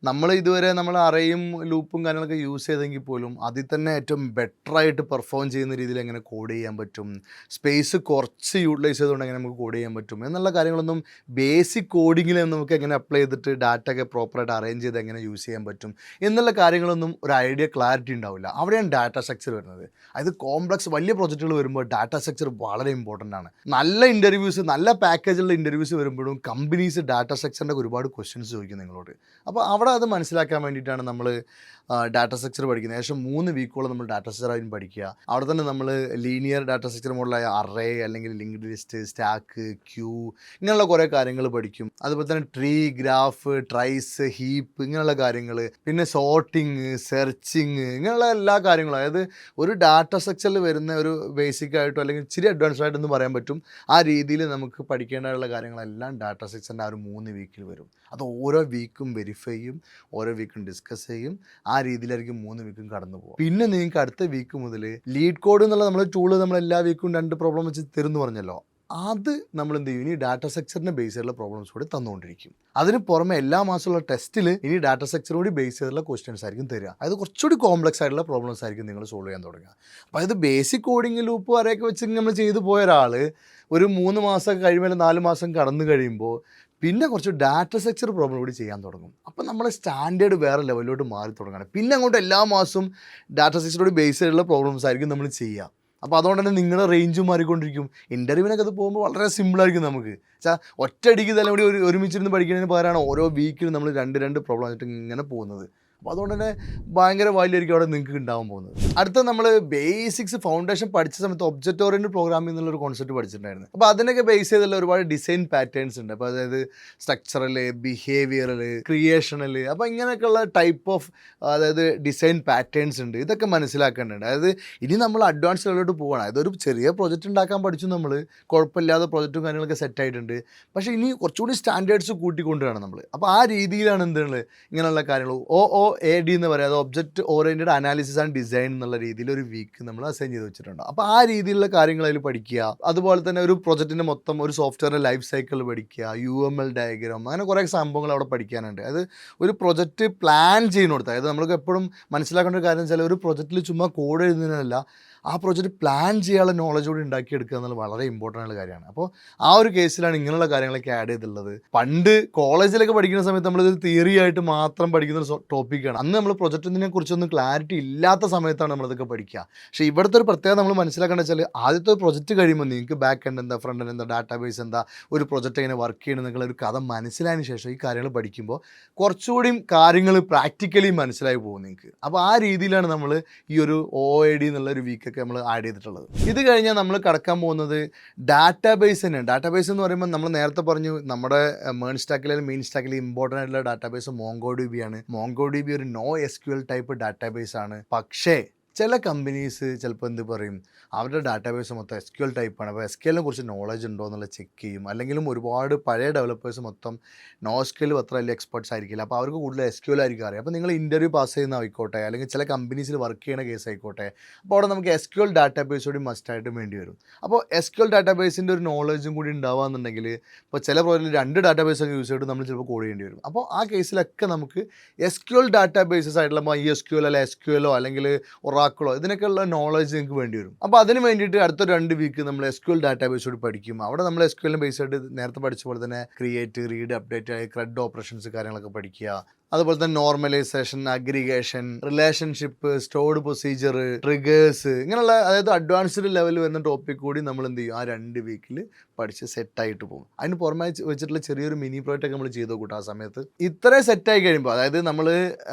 നമ്മൾ ഇതുവരെ നമ്മൾ അറേയും ലൂപ്പും കാര്യങ്ങളൊക്കെ യൂസ് ചെയ്തെങ്കിൽ പോലും അതിൽ തന്നെ ഏറ്റവും ബെറ്ററായിട്ട് പെർഫോം ചെയ്യുന്ന രീതിയിൽ എങ്ങനെ കോഡ് ചെയ്യാൻ പറ്റും, സ്പേസ് കുറച്ച് യൂട്ടിലൈസ് ചെയ്തുകൊണ്ട് എങ്ങനെ നമുക്ക് കോഡ് ചെയ്യാൻ പറ്റും എന്നുള്ള കാര്യങ്ങളൊന്നും ബേസിക് കോഡിങ്ങിൽ നമുക്ക് എങ്ങനെ അപ്ലൈ ചെയ്തിട്ട് ഡാറ്റ ഒക്കെ പ്രോപ്പറായിട്ട് അറേഞ്ച് ചെയ്ത് എങ്ങനെ യൂസ് ചെയ്യാൻ പറ്റും എന്നുള്ള കാര്യങ്ങളൊന്നും ഒരു ഐഡിയ ക്ലാരിറ്റി ഉണ്ടാവില്ല. അവിടെയാണ് ഡാറ്റ സ്ട്രക്ചർ വരുന്നത്. അതായത് കോംപ്ലക്സ് വലിയ പ്രോജക്റ്റുകൾ വരുമ്പോൾ ഡാറ്റ സ്ട്രക്ചർ വളരെ ഇമ്പോർട്ടൻ്റ് ആണ്. നല്ല ഇൻ്റർവ്യൂസ്, നല്ല പാക്കേജുള്ള ഇൻ്റർവ്യൂസ് വരുമ്പോഴും കമ്പനീസ് ഡാറ്റ സ്ട്രക്ചറിൻ്റെ ഒരുപാട് ക്വസ്റ്റ്യൻസ് ചോദിക്കും നിങ്ങളോട്. അപ്പോൾ അവിടെ അത് മനസ്സിലാക്കാൻ വേണ്ടിയിട്ടാണ് നമ്മൾ ഡാറ്റ സ്ട്രക്ചർ പഠിക്കുന്നത്. ഏകദേശം 3 വീക്കോളം നമ്മൾ ഡാറ്റ സ്ട്രക്ചർ ആയിട്ട് പഠിക്കുക. അവിടെ തന്നെ നമ്മൾ ലീനിയർ ഡാറ്റ സ്ട്രക്ചർ മോഡലായ അറേ അല്ലെങ്കിൽ ലിങ്ക്ഡ് ലിസ്റ്റ്, സ്റ്റാക്ക്, ക്യൂ ഇങ്ങനെയുള്ള കുറേ കാര്യങ്ങൾ പഠിക്കും. അതുപോലെ തന്നെ ട്രീ, ഗ്രാഫ്, ട്രൈസ്, ഹീപ്പ് ഇങ്ങനെയുള്ള കാര്യങ്ങൾ, പിന്നെ സോർട്ടിങ്, സെർച്ചിങ് ഇങ്ങനെയുള്ള എല്ലാ കാര്യങ്ങളും. അതായത് ഒരു ഡാറ്റ സ്ട്രക്ചറിൽ വരുന്ന ഒരു ബേസിക് ആയിട്ടോ അല്ലെങ്കിൽ ഇച്ചിരി അഡ്വാൻസ്ഡ് ആയിട്ടൊന്ന് പറയാൻ പറ്റും. ആ രീതിയിൽ നമുക്ക് പഠിക്കേണ്ടതുള്ള കാര്യങ്ങളെല്ലാം ഡാറ്റ സ്ട്രക്ചറിൻ്റെ ആ ഒരു 3 വീക്കിൽ വരും. അത് ഓരോ വീക്കും വെരിഫൈ ചെയ്യും, ഓരോ വീക്കും ഡിസ്കസ് ചെയ്യും. ആ രീതിയിലായിരിക്കും 3 വീക്കും കടന്നു പോകും. പിന്നെ നിങ്ങൾക്ക് അടുത്ത വീക്ക് മുതൽ ലീഡ് കോഡ് എന്നുള്ള നമ്മുടെ ടൂള് നമ്മൾ എല്ലാ വീക്കും 2 പ്രോബ്ലം വെച്ച് തരുമെന്ന് പറഞ്ഞല്ലോ, അത് നമ്മൾ എന്ത് ചെയ്യും, ഇനി ഡാറ്റ സ്ട്രക്ചറിനെ ബേസ് ചെയ്തുള്ള പ്രോബ്ലംസ് കൂടി തന്നുകൊണ്ടിരിക്കും. അതിന് പുറമെ എല്ലാ മാസമുള്ള ടെസ്റ്റിൽ ഇനി ഡാറ്റ സ്ട്രക്ചർ കൂടി ബേസ് ചെയ്തുള്ള ക്വസ്റ്റ്യൻസ് ആയിരിക്കും തരിക. അതായത് കുറച്ചുകൂടി കോംപ്ലക്സ് ആയിട്ടുള്ള പ്രോബ്ലംസ് ആയിരിക്കും നിങ്ങൾ സോൾവ് ചെയ്യാൻ തുടങ്ങുക. അപ്പോൾ അത് ബേസിക് കോഡിങ് ലൂപ്പ് വരെയൊക്കെ വെച്ച് നമ്മൾ ചെയ്തു പോയ ഒരാൾ ഒരു 3 മാസം കഴിയുമ്പോൾ 4 മാസം കടന്നു കഴിയുമ്പോൾ പിന്നെ കുറച്ച് ഡാറ്റ സ്ട്രക്ചർ പ്രോബ്ലം കൂടി ചെയ്യാൻ തുടങ്ങും. അപ്പോൾ നമ്മുടെ സ്റ്റാൻഡേർഡ് വേറെ ലെവലിലോട്ട് മാറി തുടങ്ങുകയാണ്. പിന്നെ അങ്ങോട്ട് എല്ലാ മാസവും ഡാറ്റ സ്ട്രക്ചറോട് ബേസ് ചെയ്തുള്ള പ്രോബ്ലംസ് ആയിരിക്കും നമ്മൾ ചെയ്യുക. അപ്പോൾ അതുകൊണ്ട് തന്നെ നിങ്ങളുടെ റേഞ്ചും മാറിക്കൊണ്ടിരിക്കും. ഇൻ്റർവ്യൂവിനൊക്കെ അത് പോകുമ്പോൾ വളരെ സിമ്പിളായിരിക്കും. നമുക്ക് വെച്ചാൽ ഒറ്റയടിക്ക് ഇതെല്ലാം കൂടി ഒരുമിച്ചിരുന്ന് പഠിക്കുന്നതിന് പകരമാണ് ഓരോ വീക്കിലും നമ്മൾ 2 പ്രോബ്ലം ആയിട്ട് ഇങ്ങനെ പോകുന്നത്. അപ്പോൾ അതുകൊണ്ട് തന്നെ ഭയങ്കര വാല്യൂ അവിടെ നിങ്ങൾക്ക് ഉണ്ടാകാൻ പോകുന്നത്. അടുത്ത നമ്മൾ ബേസിക്സ് ഫൗണ്ടേഷൻ പഠിച്ച സമയത്ത് ഒബ്ജക്റ്റ് ഓറിയൻറ്റഡ് പ്രോഗ്രാമിംഗ് എന്നുള്ളൊരു കോൺസെപ്റ്റ് പഠിച്ചിട്ടുണ്ടായിരുന്നു. അപ്പോൾ അതിനൊക്കെ ബേസ് ചെയ്തുള്ള ഒരുപാട് ഡിസൈൻ പാറ്റേൺസ് ഉണ്ട്. അപ്പോൾ അതായത് സ്ട്രക്ചറൽ, ബിഹേവിയറൽ, ക്രിയേഷണൽ, അപ്പോൾ ഇങ്ങനെയൊക്കെയുള്ള ടൈപ്പ് ഓഫ് അതായത് ഡിസൈൻ പാറ്റേൺസ് ഉണ്ട്. ഇതൊക്കെ മനസ്സിലാക്കേണ്ടതുണ്ട്. അതായത് ഇനി നമ്മൾ അഡ്വാൻസ് ലെവലിലോട്ട് പോകണം. അതായത് ഒരു ചെറിയ പ്രോജക്റ്റ് ഉണ്ടാക്കാൻ പഠിച്ചു, നമ്മൾ കുഴപ്പമില്ലാതെ പ്രോജക്റ്റും കാര്യങ്ങളൊക്കെ സെറ്റ് ആയിട്ടുണ്ട്. പക്ഷേ ഇനി കുറച്ചുകൂടി സ്റ്റാൻഡേർഡ്സ് കൂട്ടിക്കൊണ്ടുവരണം നമ്മൾ. അപ്പോൾ ആ രീതിയിലാണ് എന്താണ് ഇങ്ങനെയുള്ള കാര്യങ്ങൾ OOAD എന്ന് പറയുന്നത് object oriented analysis and design എന്നുള്ള രീതിയിൽ ഒരു വീക്ക് നമ്മൾ അസൈൻ ചെയ്ത് വെച്ചിട്ടുണ്ട്. അപ്പോൾ ആ രീതിയിലുള്ള കാര്യങ്ങൾ അതിൽ പഠിക്കുക. അതുപോലെ തന്നെ ഒരു പ്രൊജക്റ്റിൻ്റെ മൊത്തം ഒരു സോഫ്റ്റ്വെയറിൻ്റെ ലൈഫ് സൈക്കിൾ പഠിക്കുക, UML ഡയഗ്രാം, അങ്ങനെ കുറേ സംഭവങ്ങൾ അവിടെ പഠിക്കാനുണ്ട്. അത് ഒരു പ്രൊജക്റ്റ് പ്ലാൻ ചെയ്യുന്നിടത്ത്, അതായത് നമ്മൾക്ക് എപ്പോഴും മനസ്സിലാക്കേണ്ട ഒരു കാര്യം വെച്ചാൽ ഒരു പ്രൊജക്റ്റിൽ ചുമ്മാ കോഡ് എഴുതുന്നതിനല്ല, ആ പ്രോജക്റ്റ് പ്ലാൻ ചെയ്യാനുള്ള നോളജ് കൂടി ഉണ്ടാക്കിയെടുക്കുക എന്നുള്ളത് വളരെ ഇമ്പോർട്ടൻ്റ് ആയിട്ടുള്ള കാര്യമാണ്. അപ്പോൾ ആ ഒരു കേസിലാണ് ഇങ്ങനെയുള്ള കാര്യങ്ങളൊക്കെ ആഡ് ചെയ്തിട്ടുള്ളത്. പണ്ട് കോളേജിലൊക്കെ പഠിക്കുന്ന സമയത്ത് നമ്മളിത് തിയറി ആയിട്ട് മാത്രം പഠിക്കുന്ന ഒരു ടോപ്പിക്കാണ്. അന്ന് നമ്മൾ പ്രൊജക്റ്റിനെ കുറിച്ചൊന്നും ക്ലാരിറ്റി ഇല്ലാത്ത സമയത്താണ് നമ്മളിതൊക്കെ പഠിക്കുക. പക്ഷേ ഇവിടുത്തെ ഒരു പ്രത്യേകത നമ്മൾ മനസ്സിലാക്കേണ്ടത് വെച്ചാൽ ആദ്യത്തെ ഒരു പ്രൊജക്റ്റ് കഴിയുമ്പോൾ നിങ്ങൾക്ക് ബാക്ക് എൻഡ് എന്താ, ഫ്രണ്ട് എൻഡ് എന്താ, ഡാറ്റാബേസ് എന്താ, ഒരു പ്രൊജക്റ്റ് എങ്ങനെ വർക്ക് ചെയ്യണം എന്നുള്ള ഒരു കഥ മനസ്സിലായതിന് ശേഷം ഈ കാര്യങ്ങൾ പഠിക്കുമ്പോൾ കുറച്ചുകൂടിയും കാര്യങ്ങൾ പ്രാക്ടിക്കലി മനസ്സിലായി പോകും നിങ്ങൾക്ക്. അപ്പോൾ ആ രീതിയിലാണ് നമ്മൾ ഈ ഒരു OOAD എന്നുള്ള ഒരു വീക്ക് നമ്മൾ ആഡ് ചെയ്തിട്ടുള്ളത്. ഇത് കഴിഞ്ഞാൽ നമ്മൾ കടക്കാൻ പോകുന്നത് ഡാറ്റാബേസ് തന്നെയാണ്. ഡാറ്റാബേസ് എന്ന് പറയുമ്പോൾ നമ്മൾ നേരത്തെ പറഞ്ഞു നമ്മുടെ മേൺ സ്റ്റാക്കിലും മെയിൻ സ്റ്റാക്കിലും ഇമ്പോർട്ടൻ്റ് ആയിട്ടുള്ള ഡാറ്റാബേസ് MongoDB ആണ്. MongoDB ഒരു NoSQL ടൈപ്പ് ഡാറ്റാബേസ് ആണ്. പക്ഷേ ചില കമ്പനീസ് ചിലപ്പോൾ എന്ത് പറയും, അവരുടെ ഡാറ്റാബേസ് മൊത്തം SQL ടൈപ്പാണ്. അപ്പോൾ SQLനെ കുറിച്ച് നോളജ് ഉണ്ടോ എന്നുള്ളത് ചെക്ക് ചെയ്യും. അല്ലെങ്കിലും ഒരുപാട് പഴയ ഡെവലപ്പേഴ്സ് മൊത്തം NoSQL അത്ര വലിയ എക്സ്പെർട്സ് ആയിരിക്കില്ല. അപ്പോൾ അവർക്ക് കൂടുതൽ SQL ആയിരിക്കും അറിയാം. അപ്പോൾ നിങ്ങൾ ഇൻ്റർവ്യൂ പാസ് ചെയ്യുന്ന ആയിക്കോട്ടെ, അല്ലെങ്കിൽ ചില കമ്പനീസിൽ വർക്ക് ചെയ്യുന്ന കേസ് ആയിക്കോട്ടെ, അപ്പോൾ അവിടെ നമുക്ക് SQL ഡാറ്റാബേസ് കൂടി മസ്റ്റായിട്ട് വേണ്ടി വരും. അപ്പോൾ SQL ഡാറ്റാബേസിൻ്റെ ഒരു നോളജും കൂടി ഉണ്ടാവുകയെന്നുണ്ടെങ്കിൽ ഇപ്പോൾ ചില പ്രോജക്റ്റിൽ 2 ഡാറ്റാബേസൊക്കെ യൂസ് ചെയ്തിട്ട് നമ്മൾ ചിലപ്പോൾ കോഡ് ചെയ്യേണ്ടി വരും. അപ്പോൾ ആ കേസിലൊക്കെ നമുക്ക് SQL ഡാറ്റാബേസസ് ആയിട്ടുള്ള MySQL അല്ലെ SQLോ അല്ലെങ്കിൽ ഒറാക്കിളോ ഇതിനൊക്കെയുള്ള നോളജ് നിങ്ങൾക്ക് വേണ്ടി വരും. അപ്പോൾ അതിന് വേണ്ടിയിട്ട് അടുത്ത 2 വീക്ക് നമ്മൾ SQL ഡാറ്റാബേസ് കൂടി പഠിക്കും. അവിടെ നമ്മൾ SQLനെ ബേസ് ആയിട്ട് നേരത്തെ പഠിച്ച പോലെ തന്നെ create, read, update, CRUD operations കാര്യങ്ങളൊക്കെ പഠിക്കുക. അതുപോലെ തന്നെ normalisation, aggregation, relationship, stored procedure, triggers, ഇങ്ങനെയുള്ള അതായത് അഡ്വാൻസ്ഡ് ലെവലിൽ വരുന്ന ടോപ്പിക് കൂടി നമ്മൾ എന്ത് ചെയ്യും, ആ 2 വീക്കിൽ പഠിച്ച് സെറ്റായിട്ട് പോകും. അതിന് പുറമെ വെച്ചിട്ടുള്ള ചെറിയൊരു മിനി പ്രോജക്റ്റ് നമ്മൾ ചെയ്ത് നോക്കൂട്ടോ. ആ സമയത്ത് ഇത്രയും സെറ്റായി കഴിയുമ്പോൾ, അതായത് നമ്മൾ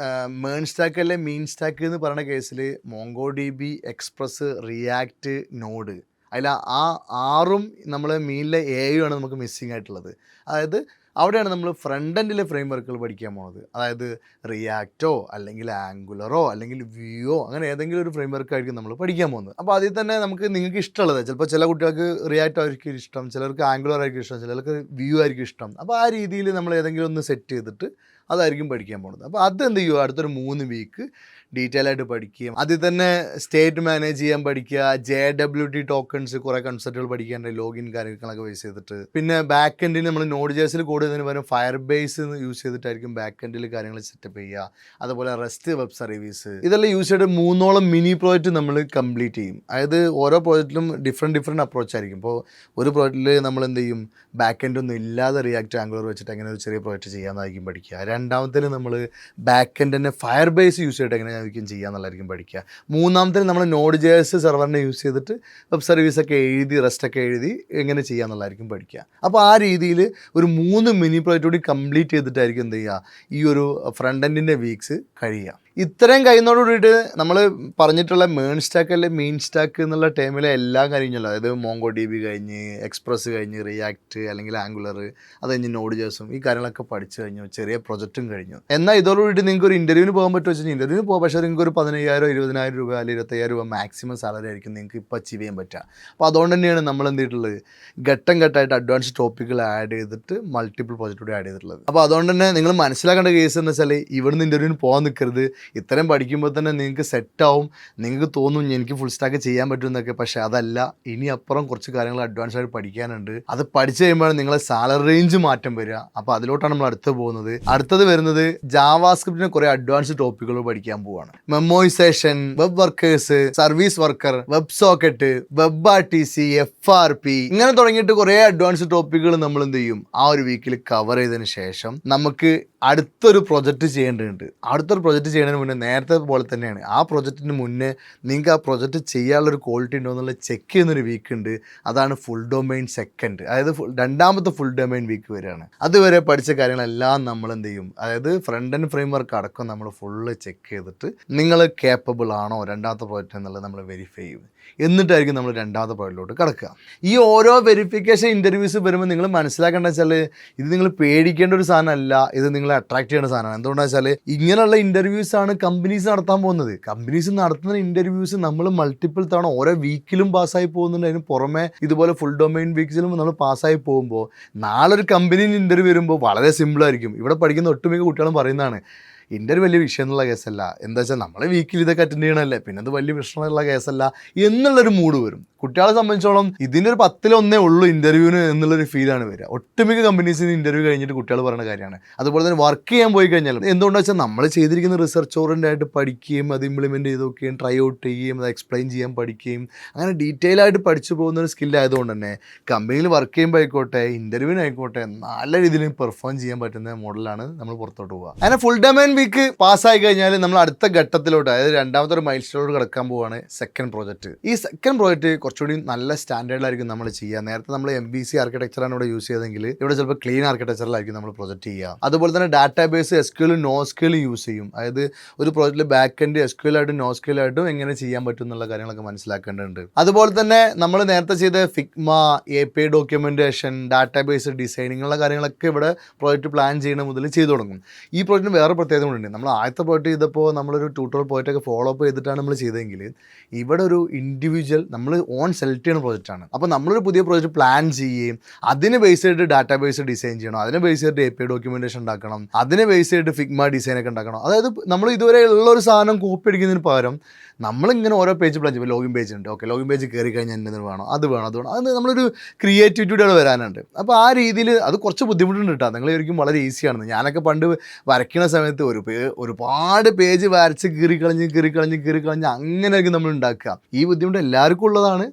മേൺ സ്റ്റാക്ക് അല്ലെ മീൻ സ്റ്റാക്ക് എന്ന് പറയുന്ന കേസിൽ MongoDB, എക്സ്പ്രസ്, റിയാക്ട്, നോഡ്, അതിൽ ആ 6ഉം നമ്മൾ മീനിലെ 7ആണ് നമുക്ക് മിസ്സിങ് ആയിട്ടുള്ളത്. അതായത് അവിടെയാണ് നമ്മൾ ഫ്രണ്ട് എൻഡിലെ ഫ്രെയിം വർക്കുകൾ പഠിക്കാൻ പോകുന്നത്. അതായത് റിയാക്റ്റോ അല്ലെങ്കിൽ ആംഗുലറോ അല്ലെങ്കിൽ വ്യൂയോ അങ്ങനെ ഏതെങ്കിലും ഒരു ഫ്രെയിം വർക്കായിരിക്കും നമ്മൾ പഠിക്കാൻ പോകുന്നത്. അപ്പോൾ അതിൽ തന്നെ നിങ്ങൾക്ക് ഇഷ്ടമുള്ളത്, ചിലപ്പോൾ ചില കുട്ടികൾക്ക് റിയാക്റ്റ് ആയിരിക്കും ഇഷ്ടം, ചിലർക്ക് ആംഗുലർ ആയിരിക്കും ഇഷ്ടം, ചിലർക്ക് വ്യൂ ആയിരിക്കും ഇഷ്ടം. അപ്പോൾ ആ രീതിയിൽ നമ്മൾ ഏതെങ്കിലും ഒന്ന് സെറ്റ് ചെയ്തിട്ട് അതായിരിക്കും പഠിക്കാൻ പോകുന്നത്. അപ്പോൾ അത് എന്ത് ചെയ്യുക, അടുത്തൊരു 3 വീക്ക് ഡീറ്റെയിൽ ആയിട്ട് പഠിക്കുകയും അതിൽ തന്നെ സ്റ്റേറ്റ് മാനേജ് ചെയ്യാൻ പഠിക്കുക, JWT ടോക്കൺസ് കുറേ കൺസെപ്റ്റുകൾ പഠിക്കാണ്ട്, ലോഗിൻ കാര്യങ്ങളൊക്കെ ബേസ് ചെയ്തിട്ട്. പിന്നെ ബാക്ക് എൻഡിൽ നമ്മൾ Node.js കോഡ് ചെയ്യുന്നതിന് പകരം Firebase യൂസ് ചെയ്തിട്ടായിരിക്കും ബാക്ക് എൻഡിൽ കാര്യങ്ങൾ സെറ്റപ്പ് ചെയ്യുക. അതുപോലെ REST വെബ് സർവീസ്, ഇതെല്ലാം യൂസ് ചെയ്തിട്ട് 3ഓളം മിനി പ്രോജക്റ്റ് നമ്മൾ കംപ്ലീറ്റ് ചെയ്യും. അതായത് ഓരോ പ്രോജക്റ്റിലും ഡിഫറെൻറ്റ് അപ്രോച്ച് ആയിരിക്കും. ഇപ്പോൾ ഒരു പ്രോജക്റ്റിൽ നമ്മൾ എന്ത് ചെയ്യും, ബാക്ക് എൻഡ് ഒന്നും ഇല്ലാതെ റിയാക്ട്, ആംഗുലർ വെച്ചിട്ട് എങ്ങനെ ഒരു ചെറിയ പ്രോജക്റ്റ് ചെയ്യാമെന്നായിരിക്കും പഠിക്കുക. രണ്ടാമത്തേന് നമ്മൾ ബാക്ക് എൻഡ് തന്നെ Firebase യൂസ് ചെയ്തിട്ട് എങ്ങനെ ചെയ്യാന്നുള്ളതായിരിക്കും പഠിക്കുക. മൂന്നാമത്തെ നമ്മൾ Node.js സെർവറിനെ യൂസ് ചെയ്തിട്ട് വെബ് സർവീസൊക്കെ എഴുതി, റെസ്റ്റൊക്കെ എഴുതി എങ്ങനെ ചെയ്യാന്നുള്ളതായിരിക്കും പഠിക്കുക. അപ്പോൾ ആ രീതിയിൽ ഒരു 3 മിനി പ്രോജക്റ്റ് കൂടി കംപ്ലീറ്റ് ചെയ്തിട്ടായിരിക്കും എന്ത് ചെയ്യുക, ഈ ഒരു ഫ്രണ്ട് എൻഡിൻ്റെ വീക്സ് കഴിയുക. ഇത്രയും കഴിയുന്നതോട് കൂടിയിട്ട് നമ്മൾ പറഞ്ഞിട്ടുള്ള മേൺ സ്റ്റാക്ക് അല്ലെ മെയിൻ സ്റ്റാക്ക് എന്നുള്ള ടൈമിലെ എല്ലാം കഴിഞ്ഞല്ലോ. അതായത് മോങ്കോ ഡി ബി കഴിഞ്ഞ്, എക്സ്പ്രസ് കഴിഞ്ഞ്, റിയാക്ട് അല്ലെങ്കിൽ ആംഗുലർ, അത് കഴിഞ്ഞ് നോഡ് ജേഴ്സും ഈ കാര്യങ്ങളൊക്കെ പഠിച്ചു കഴിഞ്ഞു, ചെറിയ പ്രൊജക്റ്റും കഴിഞ്ഞു. എന്നാൽ ഇതോടുകൂടി നിങ്ങൾക്ക് ഒരു ഇൻ്റർവ്യൂവിന് പോകാൻ പറ്റുമോ വെച്ചാൽ ഇൻ്റർവ്യൂവിന് പോകാം. പക്ഷേ നിങ്ങൾക്ക് ഒരു 15,000 20,000 രൂപ അല്ലെങ്കിൽ 25,000 രൂപ മാക്സിമം സാലറി ആയിരിക്കും നിങ്ങൾക്ക് ഇപ്പോൾ അച്ചീവ് ചെയ്യാൻ പറ്റുക. അപ്പോൾ അതുകൊണ്ട് തന്നെയാണ് നമ്മൾ എന്ത് ചെയ്തിട്ടുള്ളത്, ഘട്ടം ഘട്ടമായിട്ട് അഡ്വാൻസ് ടോപ്പിക്കുകൾ ആഡ് ചെയ്തിട്ട് മൾട്ടിപ്പിൾ പ്രോജക്റ്റ് കൂടി ആഡ് ചെയ്തിട്ടുള്ളത്. അപ്പോൾ അതുകൊണ്ട് തന്നെ നിങ്ങൾ മനസ്സിലാക്കേണ്ട കേസ് എന്ന് വെച്ചാൽ ഇവിടുന്ന് ഇൻ്റർവ്യൂവിന് പോകാൻ നിൽക്കരുത്. ഇത്രയും പഠിക്കുമ്പോൾ തന്നെ നിങ്ങൾക്ക് സെറ്റാവും, നിങ്ങൾക്ക് തോന്നും എനിക്ക് ഫുൾ സ്റ്റാക്ക് ചെയ്യാൻ പറ്റും എന്നൊക്കെ. പക്ഷേ അതല്ല, ഇനി അപ്പുറം കുറച്ച് കാര്യങ്ങൾ അഡ്വാൻസ് ആയിട്ട് പഠിക്കാനുണ്ട്. അത് പഠിച്ചു കഴിയുമ്പോഴാണ് നിങ്ങളെ സാലറി റേഞ്ച് മാറ്റം വരിക. അപ്പോൾ അതിലോട്ടാണ് നമ്മൾ അടുത്തത് വരുന്നത് ജാവാസ്ക്രിപ്റ്റിന് കുറേ അഡ്വാൻസ് ടോപ്പിക്കുകൾ പഠിക്കാൻ പോവാണ്. Memoization, web workers, service worker, web socket, web RTC, FRP ഇങ്ങനെ തുടങ്ങിയിട്ട് കുറേ അഡ്വാൻസ് ടോപ്പിക്കുകൾ നമ്മൾ എന്ത് ചെയ്യും ആ ഒരു വീക്കിൽ കവർ ചെയ്തതിന് ശേഷം നമുക്ക് അടുത്തൊരു പ്രൊജക്റ്റ് ചെയ്യേണ്ടതുണ്ട്. അടുത്തൊരു പ്രൊജക്റ്റ് ചെയ്യുന്നതിന് മുന്നേ നേരത്തെ പോലെ തന്നെയാണ്, ആ പ്രൊജക്റ്റിന് മുന്നേ നിങ്ങൾക്ക് ആ പ്രൊജക്റ്റ് ചെയ്യാനുള്ളൊരു ക്വാളിറ്റി ഉണ്ടോ എന്നുള്ളത് ചെക്ക് ചെയ്യുന്നൊരു വീക്ക് ഉണ്ട്. അതാണ് ഫുൾ ഡൊമൈൻ സെക്കൻഡ്, അതായത് രണ്ടാമത്തെ ഫുൾ ഡൊമൈൻ വീക്ക് വരെയാണ്. അതുവരെ പഠിച്ച കാര്യങ്ങളെല്ലാം നമ്മൾ എന്ത് ചെയ്യും, അതായത് ഫ്രണ്ട് ആൻഡ് ഫ്രെയിം വർക്ക് അടക്കം നമ്മൾ ഫുള്ള് ചെക്ക് ചെയ്തിട്ട് നിങ്ങൾ കേപ്പബിൾ ആണോ രണ്ടാമത്തെ പ്രോജക്റ്റ് എന്നുള്ളത് നമ്മൾ വെരിഫൈ ചെയ്യും. എന്നിട്ടായിരിക്കും നമ്മൾ രണ്ടാമത്തെ പ്രോജക്റ്റിലോട്ട് കിടക്കുക. ഈ ഓരോ വെരിഫിക്കേഷൻ ഇൻ്റർവ്യൂസ് വരുമ്പോൾ നിങ്ങൾ മനസ്സിലാക്കേണ്ടത് വെച്ചാൽ ഇത് നിങ്ങൾ പേടിക്കേണ്ട ഒരു സാധനമല്ല, ഇത് നിങ്ങളെ അട്രാക്ട് ചെയ്യുന്ന സാധനമാണ്. എന്തുകൊണ്ടാണെന്ന് വെച്ചാൽ ഇങ്ങനെയുള്ള ഇൻ്റർവ്യൂസ് ആണ് കമ്പനീസ് നടത്താൻ പോകുന്നത്. കമ്പനീസ് നടത്തുന്ന ഇൻ്റർവ്യൂസ് നമ്മൾ മൾട്ടിപ്പിൾ തവണ ഓരോ വീക്കിലും പാസ്സായി പോകുന്നുണ്ട്. അതിന് പുറമെ ഇതുപോലെ ഫുൾ ഡൊമൈൻ വീക്സിലും നമ്മൾ പാസ്സായി പോകുമ്പോൾ നാളെ ഒരു കമ്പനിയിൽ ഇൻ്റർവ്യൂ വരുമ്പോൾ വളരെ സിമ്പിളായിരിക്കും. ഇവിടെ പഠിക്കുന്ന ഒട്ടുമിക്ക കുട്ടികളും പറയുന്നതാണ്, ഇൻ്റർവ്യൂ വലിയ വിഷയം എന്നുള്ള കേസല്ല, എന്താ വെച്ചാൽ നമ്മൾ വീക്കിൽ ഇതൊക്കെ അറ്റൻഡ് ചെയ്യണമല്ലേ, പിന്നെ അത് വലിയ പ്രശ്നമുള്ള കേസല്ല എന്നുള്ളൊരു മൂഡ് വരും. കുട്ടികളെ സംബന്ധിച്ചോളം ഇതിൻ്റെ ഒരു 10-1 ഉള്ളൂ ഇൻ്റർവ്യൂവിന് എന്നുള്ളൊരു ഫീലാണ് വരിക. ഒട്ടുമിക്ക കമ്പനീസിന് ഇൻ്റർവ്യൂ കഴിഞ്ഞിട്ട് കുട്ടികൾ പറയുന്ന കാര്യമാണ്. അതുപോലെ തന്നെ വർക്ക് ചെയ്യാൻ പോയി കഴിഞ്ഞാൽ എന്തുകൊണ്ടാണെന്ന് വെച്ചാൽ നമ്മൾ ചെയ്തിരിക്കുന്ന റിസർച്ച് ഓറിയൻ്റായിട്ട് പഠിക്കുകയും അത് ഇംപ്ലിമെൻറ്റ് ചെയ്ത് നോക്കുകയും ട്രൈ ഔട്ട് ചെയ്യുകയും അത് എക്സ്പ്ലെയിൻ ചെയ്യാൻ പഠിക്കുകയും അങ്ങനെ ഡീറ്റെയിൽ ആയിട്ട് പഠിച്ചു പോകുന്ന ഒരു സ്കില്ലായതുകൊണ്ട് തന്നെ കമ്പനിയിൽ വർക്ക് ചെയ്യുമ്പോൾ ആയിക്കോട്ടെ ഇൻ്റർവ്യൂവിനായിക്കോട്ടെ നല്ല രീതിയിൽ പെർഫോം ചെയ്യാൻ പറ്റുന്ന മോഡലാണ് നമ്മൾ പുറത്തോട്ട് പോകുക. അങ്ങനെ ഫുൾ ഡൊമൈൻ വീക്ക് പാസ്സായി കഴിഞ്ഞാൽ നമ്മൾ അടുത്ത ഘട്ടത്തിലോട്ട്, അതായത് രണ്ടാമത്തെ ഒരു മൈൽ സ്റ്റോണിലോട്ട് കിടക്കാൻ പോവുകയാണ് സെക്കൻഡ് പ്രോജക്റ്റ്. ഈ സെക്കൻഡ് പ്രോജക്റ്റ് കുറച്ചുകൂടി നല്ല സ്റ്റാൻഡേർഡിലായിരിക്കും നമ്മൾ ചെയ്യുക. നേരത്തെ നമ്മൾ MVC ആർക്കിടെക്ചറാണ് ഇവിടെ യൂസ് ചെയ്തെങ്കിൽ ഇവിടെ ചിലപ്പോൾ ക്ലീൻ ആർക്കിടെക്ചറിലായിരിക്കും നമ്മൾ പ്രൊജക്റ്റ് ചെയ്യുക. അതുപോലെ തന്നെ ഡാറ്റാബേസ് SQL NoSQL യൂസ് ചെയ്യും. അതായത് ഒരു പ്രോജക്റ്റിൽ ബാക്ക് എൻഡ് SQL ആയിട്ടും NoSQL ആയിട്ടും എങ്ങനെ ചെയ്യാൻ പറ്റും എന്നുള്ള കാര്യങ്ങളൊക്കെ മനസ്സിലാക്കേണ്ടതുണ്ട്. അതുപോലെ തന്നെ നമ്മൾ നേരത്തെ ചെയ്ത Figma, API documentation, database designing ഉള്ള കാര്യങ്ങളൊക്കെ ഇവിടെ പ്രോജക്റ്റ് പ്ലാൻ ചെയ്യുന്ന മുതൽ ചെയ്തു തുടങ്ങും. ഈ പ്രോജക്റ്റിന് വേറെ പ്രത്യേകത ഉണ്ട്. നമ്മൾ ആദ്യത്തെ പ്രോജക്റ്റ് ചെയ്തപ്പോൾ നമ്മളൊരു ട്യൂട്ടോറിയൽ പോയിട്ടൊക്കെ ഫോളോ അപ്പ് ചെയ്തിട്ടാണ് നമ്മൾ ചെയ്തതെങ്കിൽ ഇവിടെ ഒരു ഇൻഡിവിജ്വൽ നമ്മൾ ഓൺ സെലക്ട് ചെയ്യുന്ന പ്രോജക്റ്റാണ്. അപ്പോൾ നമ്മളൊരു പുതിയ പ്രോജക്റ്റ് പ്ലാൻ ചെയ്യുകയും അതിന് ബേസ് ചെയ്തിട്ട് ഡാറ്റാബേസ് ഡിസൈൻ ചെയ്യണം, അതിനെ ബേസ് ചെയ്തിട്ട് API ഡോക്യുമെൻറ്റേഷൻ ഉണ്ടാക്കണം, അതിനെ ബേസ് ചെയ്തിട്ട് ഫിഗ്മ ഡിസൈനൊക്കെ ഉണ്ടാക്കണം. അതായത് നമ്മൾ ഇതുവരെ ഉള്ള ഒരു സാധനം കോപ്പി അടിക്കുന്നതിന് പകരം നമ്മളിങ്ങനെ ഓരോ പേജ് പ്ലാൻ ചെയ്യുമ്പോൾ ലോഗിൻ പേജ് ഉണ്ട്, ഓക്കെ ലോഗിൻ പേജ് കയറി കഴിഞ്ഞാൽ എന്തെങ്കിലും വേണം, അത് വേണം, അത് നമ്മളൊരു ക്രിയേറ്റിവിറ്റിയോടെ വരാനുണ്ട്. അപ്പോൾ ആ രീതിയിൽ അത് കുറച്ച് ബുദ്ധിമുട്ടുണ്ട് കേട്ടോ. നിങ്ങൾ ഒരിക്കലും വളരെ ഈസിയാണെന്ന്. ഞാനൊക്കെ പണ്ട് വരയ്ക്കുന്ന സമയത്ത് ഒരുപാട് പേജ് വരച്ച് കീറിക്കളഞ്ഞ് അങ്ങനെയായിരിക്കും നമ്മൾ ഉണ്ടാക്കുക. ഈ ബുദ്ധിമുട്ട് എല്ലാവർക്കും ഉള്ളതാണ്,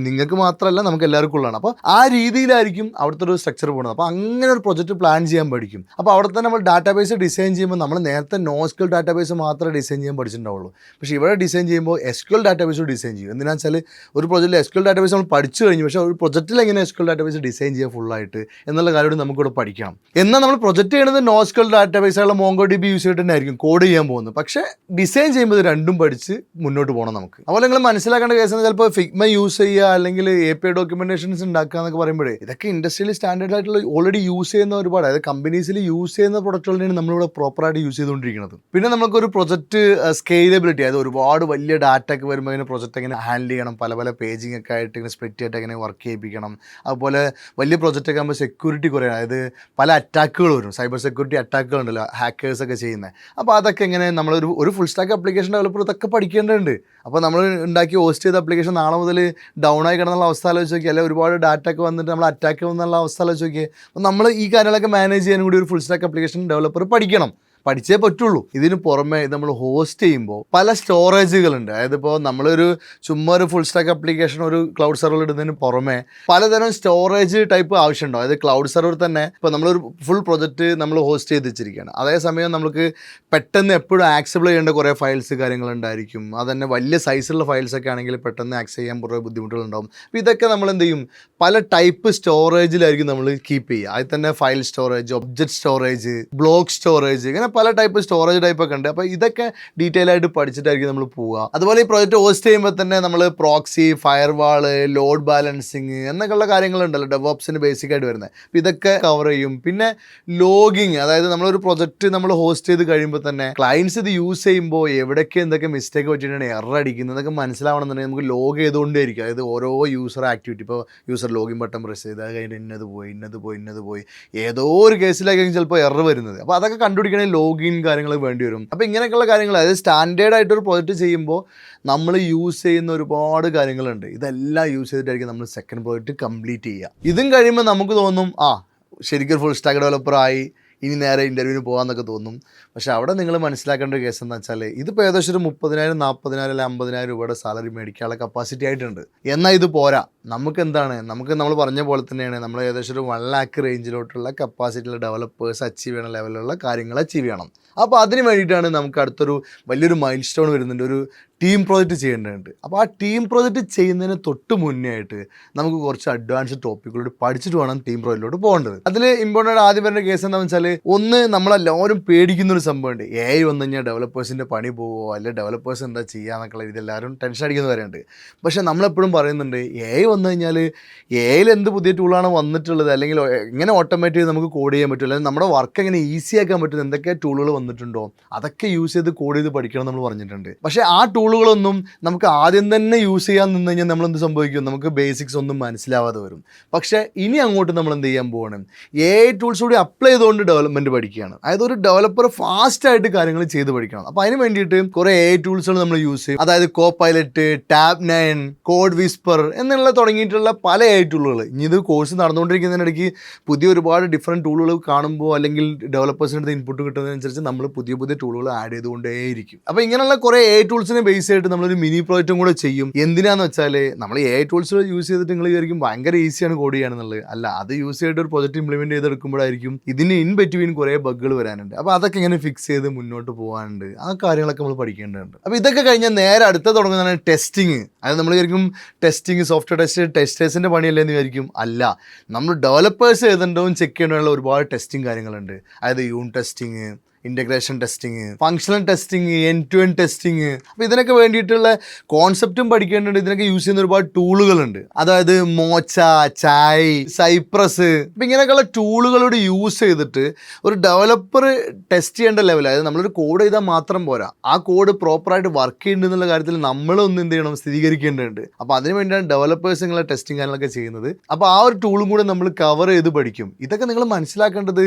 നിങ്ങൾക്ക് മാത്രമല്ല നമുക്ക് എല്ലാവർക്കും ഉള്ളതാണ്. അപ്പോൾ ആ രീതിയിലായിരിക്കും അവിടുത്തെ ഒരു സ്ട്രക്ചർ പോകുന്നത്. അപ്പോൾ അങ്ങനെ ഒരു പ്രൊജക്റ്റ് പ്ലാൻ ചെയ്യാൻ പഠിക്കും. അപ്പോൾ അവിടെ തന്നെ നമ്മൾ ഡാറ്റാബേസ് ഡിസൈൻ ചെയ്യുമ്പോൾ നമ്മൾ നേരത്തെ NoSQL ഡാറ്റാബേസ് മാത്രമേ ഡിസൈൻ ചെയ്യാൻ പഠിച്ചിട്ടുണ്ടാവുള്ളൂ. പക്ഷേ ഇവിടെ ഡിസൈൻ ചെയ്യുമ്പോൾ SQL ഡാറ്റാബേസ് ഡിസൈൻ ചെയ്യും. എന്തിനാ വെച്ചാൽ ഒരു പ്രൊജക്റ്റിൽ SQL ഡാറ്റാബേസ് നമ്മൾ പഠിച്ചു കഴിഞ്ഞു, പക്ഷേ ഒരു പ്രൊജക്റ്റിൽ എങ്ങനെ SQL ഡാറ്റാബേസ് ഡിസൈൻ ചെയ്യുക ഫുള്ളായിട്ട് എന്നുള്ള കാര്യം നമുക്കിവിടെ പഠിക്കണം. എന്നാൽ നമ്മൾ പ്രൊജക്റ്റ് ചെയ്യുന്നത് NoSQL ഡാറ്റാബേസുള്ള MongoDB യൂസ് ചെയ്തിട്ട് തന്നെ ആയിരിക്കും കോഡ് ചെയ്യാൻ പോകുന്നത്. പക്ഷേ ഡിസൈൻ ചെയ്യുമ്പോൾ ഇത് രണ്ടും പഠിച്ച് മുന്നോട്ട് പോകണം നമുക്ക്. അപ്പോൾ നിങ്ങൾ മനസ്സിലാക്കേണ്ട കേസ് ചിലപ്പോൾ ഫിഗ്മ യൂസ് ചെയ്യുക അല്ലെങ്കിൽ API ഡോക്യുമെൻറ്റേഷൻസ് ഉണ്ടാക്കുക എന്നൊക്കെ പറയുമ്പോഴേ ഇതൊക്കെ ഇൻഡസ്ട്രിയിൽ സ്റ്റാൻഡേർഡ് ആയിട്ടുള്ള ഓൾറെഡി യൂസ് ചെയ്യുന്ന ഒരുപാട്, അതായത് കമ്പനീസിൽ യൂസ് ചെയ്യുന്ന പ്രൊഡക്റ്റുകളാണ് നമ്മളിവിടെ പ്രോപ്പറായിട്ട് യൂസ് ചെയ്തുകൊണ്ടിരിക്കുന്നത്. പിന്നെ നമുക്കൊരു പ്രൊജക്റ്റ് സ്കെയിലബിലിറ്റി, അതായത് ഒരുപാട് വലിയ ഡാറ്റ ഒക്കെ വരുമ്പോൾ ഇങ്ങനെ പ്രൊജക്റ്റ് എങ്ങനെ ഹാൻഡിൽ ചെയ്യണം, പല പേജിങ് ഒക്കെ ആയിട്ട് ഇങ്ങനെ സ്പ്ലിറ്റ് ആയിട്ട് എങ്ങനെ വർക്ക് ചെയ്യിപ്പിക്കണം. അതുപോലെ വലിയ പ്രൊജക്റ്റ് ഒക്കെ ആകുമ്പോൾ സെക്യൂരിറ്റി കുറേ, അതായത് പല അറ്റാക്കുകൾ വരും, സൈബർ സെക്യൂരിറ്റി അറ്റാക്കുകൾ ഉണ്ടല്ലോ ഹാക്കേഴ്സൊക്കെ ചെയ്യുന്നത്. അപ്പോൾ അതൊക്കെ എങ്ങനെ നമ്മളൊരു ഫുൾ സ്റ്റാക്ക് ആപ്ലിക്കേഷൻ ഡെവലപ്പർ ഇതൊക്കെ പഠിക്കേണ്ടതുണ്ട്. അപ്പോൾ നമ്മൾ ഉണ്ടാക്കി ഹോസ്റ്റ് ചെയ്ത ആപ്ലിക്കേഷൻ നാളെ മുതൽ ഡൗൺ ആയി കിടന്നുള്ള അവസ്ഥ ആലോചിച്ച് നോക്കി, അല്ലെങ്കിൽ ഒരുപാട് ഡാറ്റ ഒക്കെ വന്നിട്ട് നമ്മൾ അറ്റാക്ക് വന്നുള്ള അവസ്ഥ ആലോചിച്ച് നോക്കി. അപ്പോൾ നമ്മൾ ഈ കാര്യങ്ങളൊക്കെ മാനേജ് ചെയ്യാനും കൂടി ഒരു ഫുൾ സ്റ്റാക്ക് ആപ്ലിക്കേഷൻ ഡെവലപ്പർ പഠിക്കണം, പഠിച്ചേ പറ്റുള്ളൂ. ഇതിന് പുറമെ ഇത് നമ്മൾ ഹോസ്റ്റ് ചെയ്യുമ്പോൾ പല സ്റ്റോറേജുകളുണ്ട്. അതായത് ഇപ്പോൾ നമ്മളൊരു ചുമ്മാ ഒരു ഫുൾ സ്റ്റാക്ക് ആപ്ലിക്കേഷൻ ഒരു ക്ലൗഡ് സെർവറിൽ ഇടുന്നതിന് പുറമെ പലതരം സ്റ്റോറേജ് ടൈപ്പ് ആവശ്യമുണ്ടോ. അതായത് ക്ലൗഡ് സെർവർ തന്നെ ഇപ്പോൾ നമ്മളൊരു ഫുൾ പ്രൊജക്റ്റ് നമ്മൾ ഹോസ്റ്റ് ചെയ്ത് വെച്ചിരിക്കുകയാണ്. അതേസമയം നമുക്ക് പെട്ടെന്ന് എപ്പോഴും ആക്സബിൾ ചെയ്യേണ്ട കുറേ ഫയൽസ് കാര്യങ്ങളുണ്ടായിരിക്കും. അതന്നെ വലിയ സൈസുള്ള ഫയൽസൊക്കെ ആണെങ്കിൽ പെട്ടെന്ന് ആക്സസ് ചെയ്യാൻ കുറേ ബുദ്ധിമുട്ടുകളുണ്ടാവും. അപ്പോൾ ഇതൊക്കെ നമ്മൾ എന്ത് ചെയ്യും, പല ടൈപ്പ് സ്റ്റോറേജിലായിരിക്കും നമ്മൾ കീപ്പ് ചെയ്യുക. അതിൽ തന്നെ file storage, object storage, block storage, ഇങ്ങനെ പല ടൈപ്പ് സ്റ്റോറേജ് ടൈപ്പ് ഒക്കെ ഉണ്ട്. അപ്പോൾ ഇതൊക്കെ ഡീറ്റെയിൽ ആയിട്ട് പഠിച്ചിട്ടായിരിക്കും നമ്മൾ പോവുക. അതുപോലെ ഈ പ്രോജക്റ്റ് ഹോസ്റ്റ് ചെയ്യുമ്പോൾ തന്നെ നമ്മൾ പ്രോക്സി, ഫയർവാൾ, ലോഡ് ബാലൻസിങ് എന്നൊക്കെയുള്ള കാര്യങ്ങളുണ്ടല്ലോ ഡെവോപ്സിന് ബേസിക് ആയിട്ട് വരുന്നത്. അപ്പോൾ ഇതൊക്കെ കവർ ചെയ്യും. പിന്നെ ലോഗിങ്, അതായത് നമ്മളൊരു പ്രൊജക്റ്റ് നമ്മൾ ഹോസ്റ്റ് ചെയ്ത് കഴിയുമ്പോൾ തന്നെ ക്ലയൻസ് ഇത് യൂസ് ചെയ്യുമ്പോൾ എവിടെയൊക്കെ എന്തൊക്കെ മിസ്റ്റേക്ക് പറ്റിയിട്ടാണ് എറർ അടിക്കുന്നത് എന്നൊക്കെ മനസ്സിലാവണമെന്നുണ്ടെങ്കിൽ നമുക്ക് ലോഗ് ചെയ്തുകൊണ്ടേയിരിക്കും. അതായത് ഓരോ യൂസർ ആക്ടിവിറ്റി, ഇപ്പോൾ യൂസർ ലോഗിൻ ബട്ടൺ പ്രസ് ചെയ്ത് അത് കഴിഞ്ഞ് ഇന്നത് പോയി ഏതോ ഒരു കേസിലായിരിക്കും ചിലപ്പോൾ എറർ വരുന്നത്. അപ്പോൾ അതൊക്കെ കണ്ടുപിടിക്കണമെങ്കിൽ ലോഗിൻ കാര്യങ്ങൾ വേണ്ടി വരും. അപ്പോൾ ഇങ്ങനെയൊക്കെയുള്ള കാര്യങ്ങൾ, അതായത് സ്റ്റാൻഡേർഡ് ആയിട്ടൊരു പ്രോജക്റ്റ് ചെയ്യുമ്പോൾ നമ്മൾ യൂസ് ചെയ്യുന്ന ഒരുപാട് കാര്യങ്ങളുണ്ട്. ഇതെല്ലാം യൂസ് ചെയ്തിട്ടായിരിക്കും നമ്മൾ സെക്കൻഡ് പ്രോജക്റ്റ് കംപ്ലീറ്റ് ചെയ്യുക. ഇതും കഴിയുമ്പോൾ നമുക്ക് തോന്നും ശരിക്കും ഫുൾ സ്റ്റാക്ക് ഡെവലപ്പറായി, ഇനി നേരെ ഇൻ്റർവ്യൂവിന് പോകാമെന്നൊക്കെ തോന്നും. പക്ഷേ അവിടെ നിങ്ങൾ മനസ്സിലാക്കേണ്ട ഒരു കേസ് എന്താ വെച്ചാൽ ഇതിപ്പോൾ ഏകദേശം ഒരു 30,000, 40,000 അല്ലെങ്കിൽ 50,000 രൂപയുടെ സാലറി മേടിക്കാനുള്ള കപ്പാസിറ്റി ആയിട്ടുണ്ട്. എന്നാൽ ഇത് പോരാ. നമുക്ക് നമ്മൾ പറഞ്ഞ പോലെ തന്നെയാണ് നമ്മൾ ഏകദേശം ഒരു 1 lakh റേഞ്ചിലോട്ടുള്ള കപ്പാസിറ്റിയുള്ള ഡെവലപ്പേഴ്സ് അച്ചീവ് ചെയ്യണ ലെവലിലുള്ള കാര്യങ്ങൾ അച്ചീവ് ചെയ്യണം. അപ്പോൾ അതിന് വേണ്ടിയിട്ടാണ് നമുക്ക് അടുത്തൊരു വലിയൊരു മൈൽ സ്റ്റോൺ വരുന്നുണ്ട്, ഒരു ടീം പ്രോജക്റ്റ് ചെയ്യേണ്ടതുണ്ട്. അപ്പോൾ ആ ടീം പ്രോജക്റ്റ് ചെയ്യുന്നതിന് തൊട്ട് മുന്നേ ആയിട്ട് നമുക്ക് കുറച്ച് അഡ്വാൻസ് ടോപ്പിക്കുകളോട് പഠിച്ചിട്ട് വേണം ടീം പ്രോജക്റ്റിലോട്ട് പോകേണ്ടത്. അതിൽ ഇമ്പോർട്ടൻ്റ് ആദ്യം വരുന്ന കേസ് എന്താണെന്ന് വെച്ചാൽ, ഒന്ന് നമ്മളെല്ലാവരും പേടിക്കുന്നൊരു സംഭവമുണ്ട്. AI വന്നു കഴിഞ്ഞാൽ ഡെവലപ്പേഴ്സിൻ്റെ പണി പോവോ, അല്ലെങ്കിൽ ഡെവലപ്പേഴ്സ് എന്താ ചെയ്യുക ഇത് എല്ലാവരും ടെൻഷൻ അടിക്കുന്ന വരെയുണ്ട്. പക്ഷേ നമ്മളെപ്പോഴും പറയുന്നുണ്ട് AI വന്നു കഴിഞ്ഞാൽ AI എന്ത് പുതിയ ടൂളാണ് വന്നിട്ടുള്ളത്, അല്ലെങ്കിൽ എങ്ങനെ ഓട്ടോമേറ്റ് ചെയ്ത് നമുക്ക് കോഡ് ചെയ്യാൻ പറ്റും, അല്ലെങ്കിൽ നമ്മുടെ വർക്ക് എങ്ങനെ ഈസി ആക്കാൻ പറ്റും, എന്തൊക്കെ ടൂളുകൾ വന്നിട്ടുണ്ടോ അതൊക്കെ യൂസ് ചെയ്ത് കോഡ് ചെയ്ത് പഠിക്കണം നമ്മൾ പറഞ്ഞിട്ടുണ്ട്. പക്ഷേ ആ ടൂളുകളൊന്നും നമുക്ക് ആദ്യം തന്നെ യൂസ് ചെയ്യാൻ നിന്ന് കഴിഞ്ഞാൽ നമ്മളെന്ത് സംഭവിക്കും, നമുക്ക് ബേസിക്സ് ഒന്നും മനസ്സിലാവാതെ വരും. പക്ഷേ ഇനി അങ്ങോട്ട് നമ്മൾ എന്ത് ചെയ്യാൻ പോകണം, AI ടൂൾസ് കൂടി അപ്ലൈ ചെയ്തുകൊണ്ട് ഡെവലപ്മെൻറ്റ് പഠിക്കുകയാണ്. അതായത് ഒരു ഡെവലപ്പർ ഫാസ്റ്റായിട്ട് കാര്യങ്ങൾ ചെയ്ത് പഠിക്കണം. അപ്പോൾ അതിന് വേണ്ടിയിട്ട് കുറേ AI ടൂൾസുകൾ നമ്മൾ യൂസ് ചെയ്യും. അതായത് കോപൈലറ്റ്, ടാബ്9, കോഡ് വിസ്പർ എന്നുള്ള തുടങ്ങിയിട്ടുള്ള പല AI ടൂളുകൾ. ഇനി ഇത് കോഴ്സ് നടന്നുകൊണ്ടിരിക്കുന്നതിനിടയ്ക്ക് പുതിയ ഒരുപാട് ഡിഫറെൻറ്റ് ടൂളുകൾ കാണുമ്പോൾ, അല്ലെങ്കിൽ ഡെവലപ്പേഴ്സിൻ്റെ അടുത്ത് ഇൻപുട്ട് കിട്ടുന്നതിനനുസരിച്ച് നമ്മൾ പുതിയ ടൂളുകൾ ആഡ് ചെയ്തുകൊണ്ടേയിരിക്കും. അപ്പോൾ ഇങ്ങനെയുള്ള കുറേ AI ടൂൾസിനെ ബേസ് ചെയ്തിട്ട് നമ്മളൊരു മിനി പ്രോജക്റ്റും കൂടെ ചെയ്യും. എന്തിനാന്ന് വെച്ചാൽ, നമ്മൾ AI ടൂൾസ് യൂസ് ചെയ്തിട്ട് നിങ്ങൾ വിചാരിക്കും ഭയങ്കര ഈസിയാണ് കോഡ് ചെയ്യാണെന്നുള്ളത്. അല്ല, അത് യൂസ് ചെയ്തിട്ട് ഒരു പ്രൊജക്റ്റ് ഇംപ്ലിമെൻറ്റ് ചെയ്തെടുക്കുമ്പോഴായിരിക്കും ഇതിന് ഇൻ ബിറ്റ്വീൻ കുറേ ബഗ്ഗുകൾ വരാനുണ്ട്. അപ്പോൾ അതൊക്കെ ഇങ്ങനെ ഫിക്സ് ചെയ്ത് മുന്നോട്ട് പോകാനുണ്ട്. ആ കാര്യങ്ങളൊക്കെ നമ്മൾ പഠിക്കേണ്ടതുണ്ട്. അപ്പോൾ ഇതൊക്കെ കഴിഞ്ഞാൽ നേരെ അടുത്ത തുടങ്ങുന്നതാണ് ടെസ്റ്റിങ്. അത് നമ്മൾ വിചാരിക്കും ടെസ്റ്റിങ്, സോഫ്റ്റ്വെയർ ടെസ്റ്റേഴ്സിൻ്റെ പണിയല്ലേ എന്ന് വിചാരിക്കും. അല്ല, നമ്മൾ ഡെവലപ്പേഴ്സ് എഴുതേണ്ടതും ചെക്ക് ചെയ്യേണ്ടതുള്ള ഒരുപാട് ടെസ്റ്റിംഗ് കാര്യങ്ങളുണ്ട്. അതായത് unit testing, integration testing, functional testing, end to end testing. അപ്പോൾ ഇതിനൊക്കെ വേണ്ടിയിട്ടുള്ള കോൺസെപ്റ്റും പഠിക്കേണ്ടതുണ്ട്. ഇതിനൊക്കെ യൂസ് ചെയ്യുന്ന ഒരുപാട് ടൂളുകളുണ്ട്. അതായത് മോച്ച, ചായ്, സൈപ്രസ്, അപ്പോൾ ഇങ്ങനെയൊക്കെയുള്ള ടൂളുകളോട് യൂസ് ചെയ്തിട്ട് ഒരു ഡെവലപ്പർ ടെസ്റ്റ് ചെയ്യേണ്ട ലെവൽ, അതായത് നമ്മളൊരു കോഡ് ചെയ്താൽ മാത്രം പോരാ, ആ കോഡ് പ്രോപ്പറായിട്ട് വർക്ക് ചെയ്യുന്നുണ്ടെന്നുള്ള കാര്യത്തിൽ നമ്മളൊന്ന് എന്ത് ചെയ്യണം, സ്ഥിരീകരിക്കേണ്ടതുണ്ട്. അപ്പോൾ അതിന് വേണ്ടിയാണ് ഡെവലപ്പേഴ്സ് നിങ്ങളെ ടെസ്റ്റിംഗ് കാര്യങ്ങളൊക്കെ ചെയ്യുന്നത്. അപ്പോൾ ആ ഒരു ടൂളും കൂടെ നമ്മൾ കവർ ചെയ്ത് പഠിക്കും. ഇതൊക്കെ നിങ്ങൾ മനസ്സിലാക്കേണ്ടത്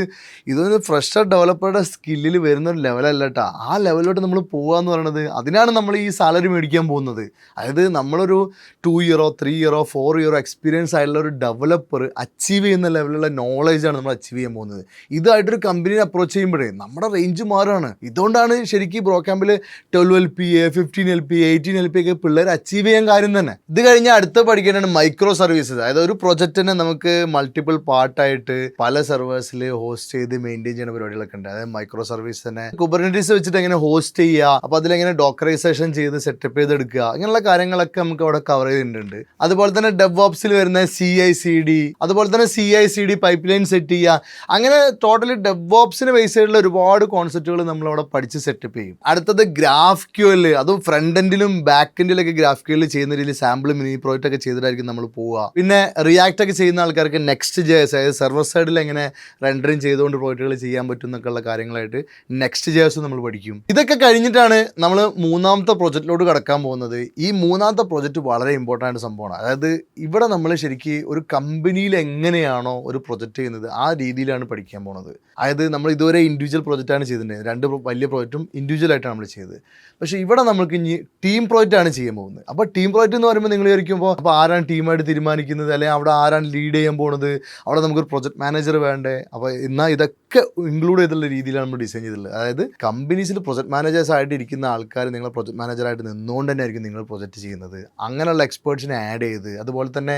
ഇതൊരു ഫ്രഷർ ഡെവലപ്പറുടെ സ്കില്ലിൽ വരുന്ന ഒരു ലെവലല്ല കേട്ടോ. ആ ലെവലിലോട്ട് നമ്മൾ പോകുക എന്ന് പറയുന്നത്, അതിനാണ് നമ്മൾ ഈ സാലറി മേടിക്കാൻ പോകുന്നത്. അതായത് നമ്മളൊരു 2 year, 3 year, 4 year എക്സ്പീരിയൻസ് ആയിട്ടുള്ള ഒരു ഡെവലപ്പർ അച്ചീവ് ചെയ്യുന്ന ലെവലിലുള്ള നോളേജാണ് നമ്മൾ അച്ചീവ് ചെയ്യാൻ പോകുന്നത്. ഇതായിട്ടൊരു കമ്പനിയെ അപ്രോച്ച് ചെയ്യുമ്പോഴേ നമ്മുടെ റേഞ്ച് മാറുകയാണ്. ഇതുകൊണ്ടാണ് ശരിക്കും ബ്രോ ക്യാമ്പിൽ 12 LPA, 15 LPA, 18 LPA ഒക്കെ പിള്ളേർ അച്ചീവ് ചെയ്യാൻ കാര്യം തന്നെ. ഇത് കഴിഞ്ഞാൽ അടുത്ത പഠിക്കേണ്ടതാണ് മൈക്രോ സർവീസസ്. അതായത് ഒരു പ്രൊജക്റ്റിനെ നമുക്ക് മൾട്ടിപ്പിൾ പാർട്ടായിട്ട് പല സെർവേഴ്സിൽ ഹോസ്റ്റ് ചെയ്ത് മെയിൻറ്റെയിൻ ചെയ്യുന്ന പരിപാടികളൊക്കെ ഉണ്ട്. അതായത് മൈക്രോ സർവീസ് തന്നെ കുബർനെറ്റീസ് വെച്ചിട്ട് എങ്ങനെ ഹോസ്റ്റ് ചെയ്യുക, അപ്പോൾ അതിലെങ്ങനെ ഡോക്കറൈസേഷൻ ചെയ്ത് സെറ്റപ്പ് ചെയ്തെടുക്കുക, അങ്ങനെയുള്ള കാര്യങ്ങളൊക്കെ നമുക്ക് അവിടെ കവർ ചെയ്തിട്ടുണ്ട്. അതുപോലെ തന്നെ ഡെവോപ്സിൽ വരുന്ന CI/CD, അതുപോലെ തന്നെ CI/CD പൈപ്പ് ലൈൻ സെറ്റ് ചെയ്യുക, അങ്ങനെ ടോട്ടലി ഡെവോപ്സിന് ബേസ് ചെയ്തിട്ടുള്ള ഒരുപാട് കോൺസെപ്റ്റുകൾ നമ്മളവിടെ പഠിച്ച് സെറ്റപ്പ് ചെയ്യും. അടുത്തത് GraphQL, അതും ഫ്രണ്ട് എൻഡിലും ബാക്ക് എൻഡിലൊക്കെ GraphQL ചെയ്യുന്ന രീതിയിൽ സാമ്പിൾ മിനി പ്രോജക്റ്റ് ഒക്കെ ചെയ്തിട്ടായിരിക്കും നമ്മൾ പോവുക. പിന്നെ റിയാക്ട് ഒക്കെ ചെയ്യുന്ന ആൾക്കാർക്ക് Next.js, അതായത് സെർവർ സൈഡിൽ എങ്ങനെ റെൻഡറിങ് ചെയ്തുകൊണ്ട് പ്രോജക്റ്റുകൾ ചെയ്യാൻ പറ്റും എന്നൊക്കെയുള്ള കാര്യങ്ങളായിട്ട് Next.js നമ്മൾ പഠിക്കും. ഇതൊക്കെ കഴിഞ്ഞിട്ടാണ് നമ്മൾ മൂന്നാമത്തെ പ്രൊജക്റ്റിലോട്ട് കടക്കാൻ പോകുന്നത്. ഈ മൂന്നാമത്തെ പ്രൊജക്റ്റ് വളരെ ഇമ്പോർട്ടൻ്റ് ആയിട്ട് സംഭവമാണ്. അതായത് ഇവിടെ നമ്മൾ ശരിക്കും ഒരു കമ്പനിയിൽ എങ്ങനെയാണോ ഒരു പ്രൊജക്റ്റ് ചെയ്യുന്നത് ആ രീതിയിലാണ് പഠിക്കാൻ പോകുന്നത്. അതായത് നമ്മൾ ഇതുവരെ ഇൻഡിവിജ്വൽ പ്രൊജക്റ്റാണ് ചെയ്തിട്ടുണ്ടായത്, 2 വലിയ പ്രോജക്റ്റും ഇൻഡിവിജ്വലായിട്ടാണ് നമ്മൾ ചെയ്തത്. പക്ഷേ ഇവിടെ നമുക്ക് ഇനി ടീം പ്രോജക്റ്റാണ് ചെയ്യാൻ പോകുന്നത്. അപ്പോൾ ടീം പ്രോജക്റ്റ് എന്ന് പറയുമ്പോൾ നിങ്ങൾ വിചാരിക്കുമ്പോൾ അപ്പോൾ ആരാണ് ടീമായിട്ട് തീരുമാനിക്കുന്നത്, അല്ലെങ്കിൽ അവിടെ ആരാണ് ലീഡ് ചെയ്യാൻ പോകുന്നത്, അവിടെ നമുക്കൊരു പ്രൊജക്ട് മാനേജർ വേണ്ടേ? അപ്പോൾ എന്നാൽ ഇതൊക്കെ ഇൻക്ലൂഡ് ചെയ്തുള്ള രീതിയിലാണ് നമ്മൾ ഡിസൈൻ ചെയ്തിട്ടുള്ളത്. അതായത് കമ്പനീസിൽ പ്രൊജക്ട് മാനേജേഴ്സ് ആയിട്ട് ഇരിക്കുന്ന ആൾക്കാർ നിങ്ങൾ പ്രൊജക്ട് മാനേജറായിട്ട് നിന്നുകൊണ്ട് തന്നെ ആയിരിക്കും നിങ്ങൾ പ്രൊജക്റ്റ് ചെയ്യുന്നത്. അങ്ങനെയുള്ള എക്സ്പേർട്സിനെ ആഡ് ചെയ്ത്, അതുപോലെ തന്നെ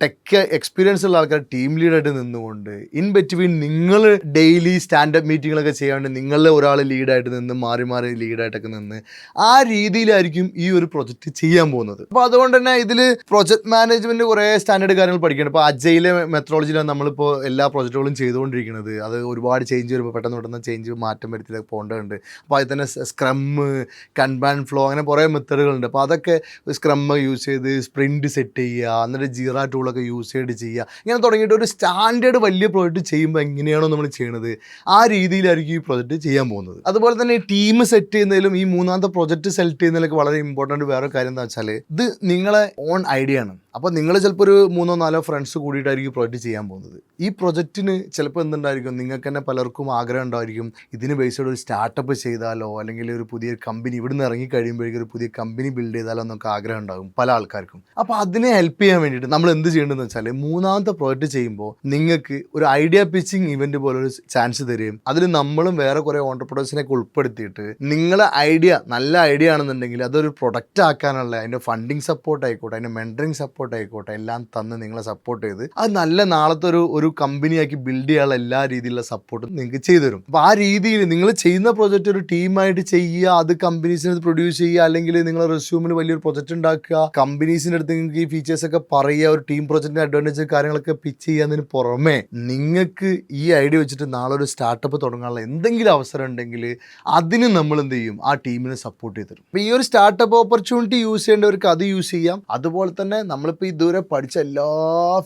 ടെക് എക്സ്പീരിയൻസ് ഉള്ള ആൾക്കാർ ടീം ലീഡായിട്ട് നിന്നുകൊണ്ട് ഇൻ ബിറ്റ്വീൻ നിങ്ങൾ ഡെയിലി സ്റ്റാൻഡപ്പ് മീറ്റിങ്ങുകളൊക്കെ ചെയ്യാണ്ട് നിങ്ങളിൽ ഒരാൾ ലീഡായിട്ട് നിന്ന് മാറി മാറി ലീഡായിട്ടൊക്കെ നിന്ന് ആ രീതിയിലായിരിക്കും ഈ ഒരു പ്രൊജക്റ്റ് ചെയ്യാൻ പോകുന്നത്. അപ്പോൾ അതുകൊണ്ട് തന്നെ ഇതിൽ പ്രൊജക്ട് മാനേജ്മെൻറ്റ് കുറേ സ്റ്റാൻഡേർഡ് കാര്യങ്ങൾ പഠിക്കണം. ഇപ്പോൾ അജൈലെ മെത്തഡോളജിയിലാണ് നമ്മളിപ്പോൾ എല്ലാ പ്രൊജക്റ്റുകളും ചെയ്തുകൊണ്ടിരിക്കുന്നത്. അത് ഒരുപാട് ചേഞ്ച് വരുമ്പോൾ പെട്ടെന്ന് ചേഞ്ച് മാറ്റം വരുത്തിയിട്ട് പോകേണ്ടതുണ്ട്. അപ്പോൾ അതിൽ തന്നെ സ്ക്രം, കൺബാൻ ഫ്ലോ, അങ്ങനെ കുറേ മെത്തേഡുകളുണ്ട്. അപ്പോൾ അതൊക്കെ സ്ക്രം യൂസ് ചെയ്ത് സ്പ്രിൻറ്റ് സെറ്റ് ചെയ്യുക, എന്നിട്ട് ജീറ ടൂളൊക്കെ യൂസ് ചെയ്ത് ചെയ്യുക. ഇങ്ങനെ തുടങ്ങിയിട്ട് ഒരു സ്റ്റാൻഡേർഡ് വലിയ പ്രോജക്റ്റ് ചെയ്യുമ്പോൾ എങ്ങനെയാണോ നമ്മൾ ചെയ്യണത് ആ രീതിയിലായിരിക്കും ഈ പ്രോജക്റ്റ് ചെയ്യാൻ പോകുന്നത്. അതുപോലെ തന്നെ ടീം സെറ്റ് ചെയ്യുന്നതിലും ഈ മൂന്നാമത്തെ പ്രോജക്റ്റ് സെലക്ട് ചെയ്യുന്നതിലൊക്കെ വളരെ ഇമ്പോർട്ടൻറ്റ് വേറെ കാര്യം എന്താ വെച്ചാൽ ഇത് നിങ്ങളെ ഓൺ ഐഡിയ ആണ്. അപ്പോൾ നിങ്ങൾ ചിലപ്പോൾ ഒരു 3-4 ഫ്രണ്ട്സ് കൂടിയിട്ടായിരിക്കും പ്രോജക്റ്റ് ചെയ്യാൻ പോകുന്നത്. ഈ പ്രൊജക്റ്റിന് ചിലപ്പോൾ എന്തുണ്ടായിരിക്കും, നിങ്ങൾക്ക് തന്നെ പലർക്കും ആഗ്രഹം ഉണ്ടായിരിക്കും ഇതിന് ബേസ്ഡ് ഒരു സ്റ്റാർട്ടപ്പ് ചെയ്താലോ അല്ലെങ്കിൽ ഒരു പുതിയ കമ്പനി ഇവിടുന്ന് ഇറങ്ങി കഴിയുമ്പോഴേക്കും ഒരു പുതിയ കമ്പനി ബിൽഡ് ചെയ്താലോ എന്നൊക്കെ ആഗ്രഹം ഉണ്ടാകും പല ആൾക്കാർക്കും. അപ്പോൾ അതിനെ ഹെൽപ്പ് ചെയ്യാൻ വേണ്ടിയിട്ട് നമ്മൾ എന്ത് ചെയ്യേണ്ടതെന്ന് വെച്ചാൽ മൂന്നാമത്തെ പ്രോജക്റ്റ് ചെയ്യുമ്പോൾ നിങ്ങൾക്ക് ഒരു ഐഡിയ പിച്ചിങ് ഇവന്റ് പോലെ ഒരു ചാൻസ് തരും. അതിൽ നമ്മളും വേറെ കുറേ ഓൺടർപ്രണേഴ്സിനെയൊക്കെ ഉൾപ്പെടുത്തിയിട്ട് നിങ്ങളെ ഐഡിയ നല്ല ഐഡിയ ആണെന്നുണ്ടെങ്കിൽ അതൊരു പ്രൊഡക്റ്റ് ആക്കാനുള്ള അതിൻ്റെ ഫണ്ടിങ് സപ്പോർട്ട് ആയിക്കോട്ടെ, അതിൻ്റെ മെൻറ്ററിങ് സപ്പോർട്ട് ആയിക്കോട്ടെ, എല്ലാം തന്ന് നിങ്ങളെ സപ്പോർട്ട് ചെയ്ത് അത് നല്ല നാളത്തെ ഒരു കമ്പനിയാക്കി ബിൽഡ് ചെയ്യാനുള്ള എല്ലാ രീതിയിലുള്ള സപ്പോർട്ടും നിങ്ങൾക്ക് ചെയ്തു തരും. അപ്പോൾ ആ രീതിയിൽ നിങ്ങൾ ചെയ്യുന്ന പ്രോജക്റ്റ് ഒരു ടീമായിട്ട് ചെയ്യുക, അത് കമ്പനീസിന് പ്രൊഡ്യൂസ് ചെയ്യുക, അല്ലെങ്കിൽ നിങ്ങൾ റെസ്യൂമിൽ വലിയൊരു പ്രൊജക്റ്റ് ഉണ്ടാക്കുക, കമ്പനീസിൻ്റെ അടുത്ത് നിങ്ങൾക്ക് ഈ ഫീച്ചേഴ്സ് ഒക്കെ പറയുക, ഒരു ടീം പ്രോജക്റ്റിൻ്റെ അഡ്വാൻറ്റേജ് കാര്യങ്ങളൊക്കെ പിച്ച് ചെയ്യുന്നതിന് പുറമെ നിങ്ങൾക്ക് ഈ ഐഡിയ വെച്ചിട്ട് നാളെ ഒരു സ്റ്റാർട്ടപ്പ് തുടങ്ങാനുള്ള എന്തെങ്കിലും അവസരം ഉണ്ടെങ്കിൽ അതിന് നമ്മൾ എന്ത് ചെയ്യും, ആ ടീമിനെ സപ്പോർട്ട് ചെയ്ത് തരും. അപ്പോൾ ഈ ഒരു സ്റ്റാർട്ടപ്പ് ഓപ്പർച്യൂണിറ്റി യൂസ് ചെയ്യേണ്ടവർക്ക് അത് യൂസ് ചെയ്യാം. അതുപോലെ തന്നെ നമ്മളിപ്പോൾ ഇതുവരെ പഠിച്ച എല്ലാ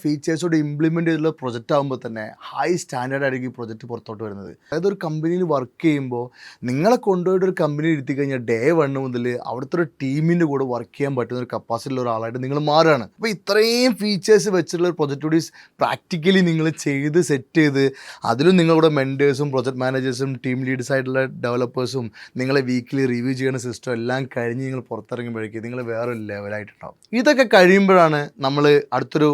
ഫീച്ചേഴ്സോട് ഇംപ്ലിമെൻറ്റ് ചെയ്തുള്ള പ്രൊജക്റ്റ് ആകുമ്പോൾ തന്നെ ഹൈ സ്റ്റാൻഡേർഡ് ആയിരിക്കും ഈ പ്രൊജക്റ്റ് പുറത്തോട്ട് വരുന്നത്. അതായത് ഒരു കമ്പനിയിൽ വർക്ക് ചെയ്യുമ്പോൾ നിങ്ങളെ കൊണ്ടുപോയിട്ട് ഒരു കമ്പനി ഇരുത്തി കഴിഞ്ഞാൽ ഡേ 1 മുതൽ അവിടുത്തെ ഒരു ടീമിൻ്റെ കൂടെ വർക്ക് ചെയ്യാൻ പറ്റുന്ന ഒരു കപ്പാസിറ്റി ഉള്ള ഒരാളായിട്ട് നിങ്ങൾ മാറുകയാണ്. അപ്പോൾ ഇത്രയും ഫീച്ചേഴ്സ് വെച്ചിട്ടുള്ള ഒരു പ്രൊജക്റ്റ് കൂടി പ്രാക്ടിക്കലി നിങ്ങൾ ചെയ്ത് സെറ്റ് ചെയ്ത് അതിലും നിങ്ങളുടെ മെൻറ്റേഴ്സും പ്രൊജക്ട് മാനേജേഴ്സും ടീം ലീഡേഴ്സ് ആയിട്ടുള്ള ഡെവലപ്പേഴ്സും നിങ്ങളെ വീക്കിലി റിവ്യൂ ചെയ്യുന്ന സിസ്റ്റം എല്ലാം കഴിഞ്ഞ് നിങ്ങൾ പുറത്തിറങ്ങുമ്പോഴേക്കും നിങ്ങൾ വേറൊരു ലെവലായിട്ടുണ്ടാവും. ഇതൊക്കെ കഴിയുമ്പോഴാണ് നമ്മൾ അടുത്തൊരു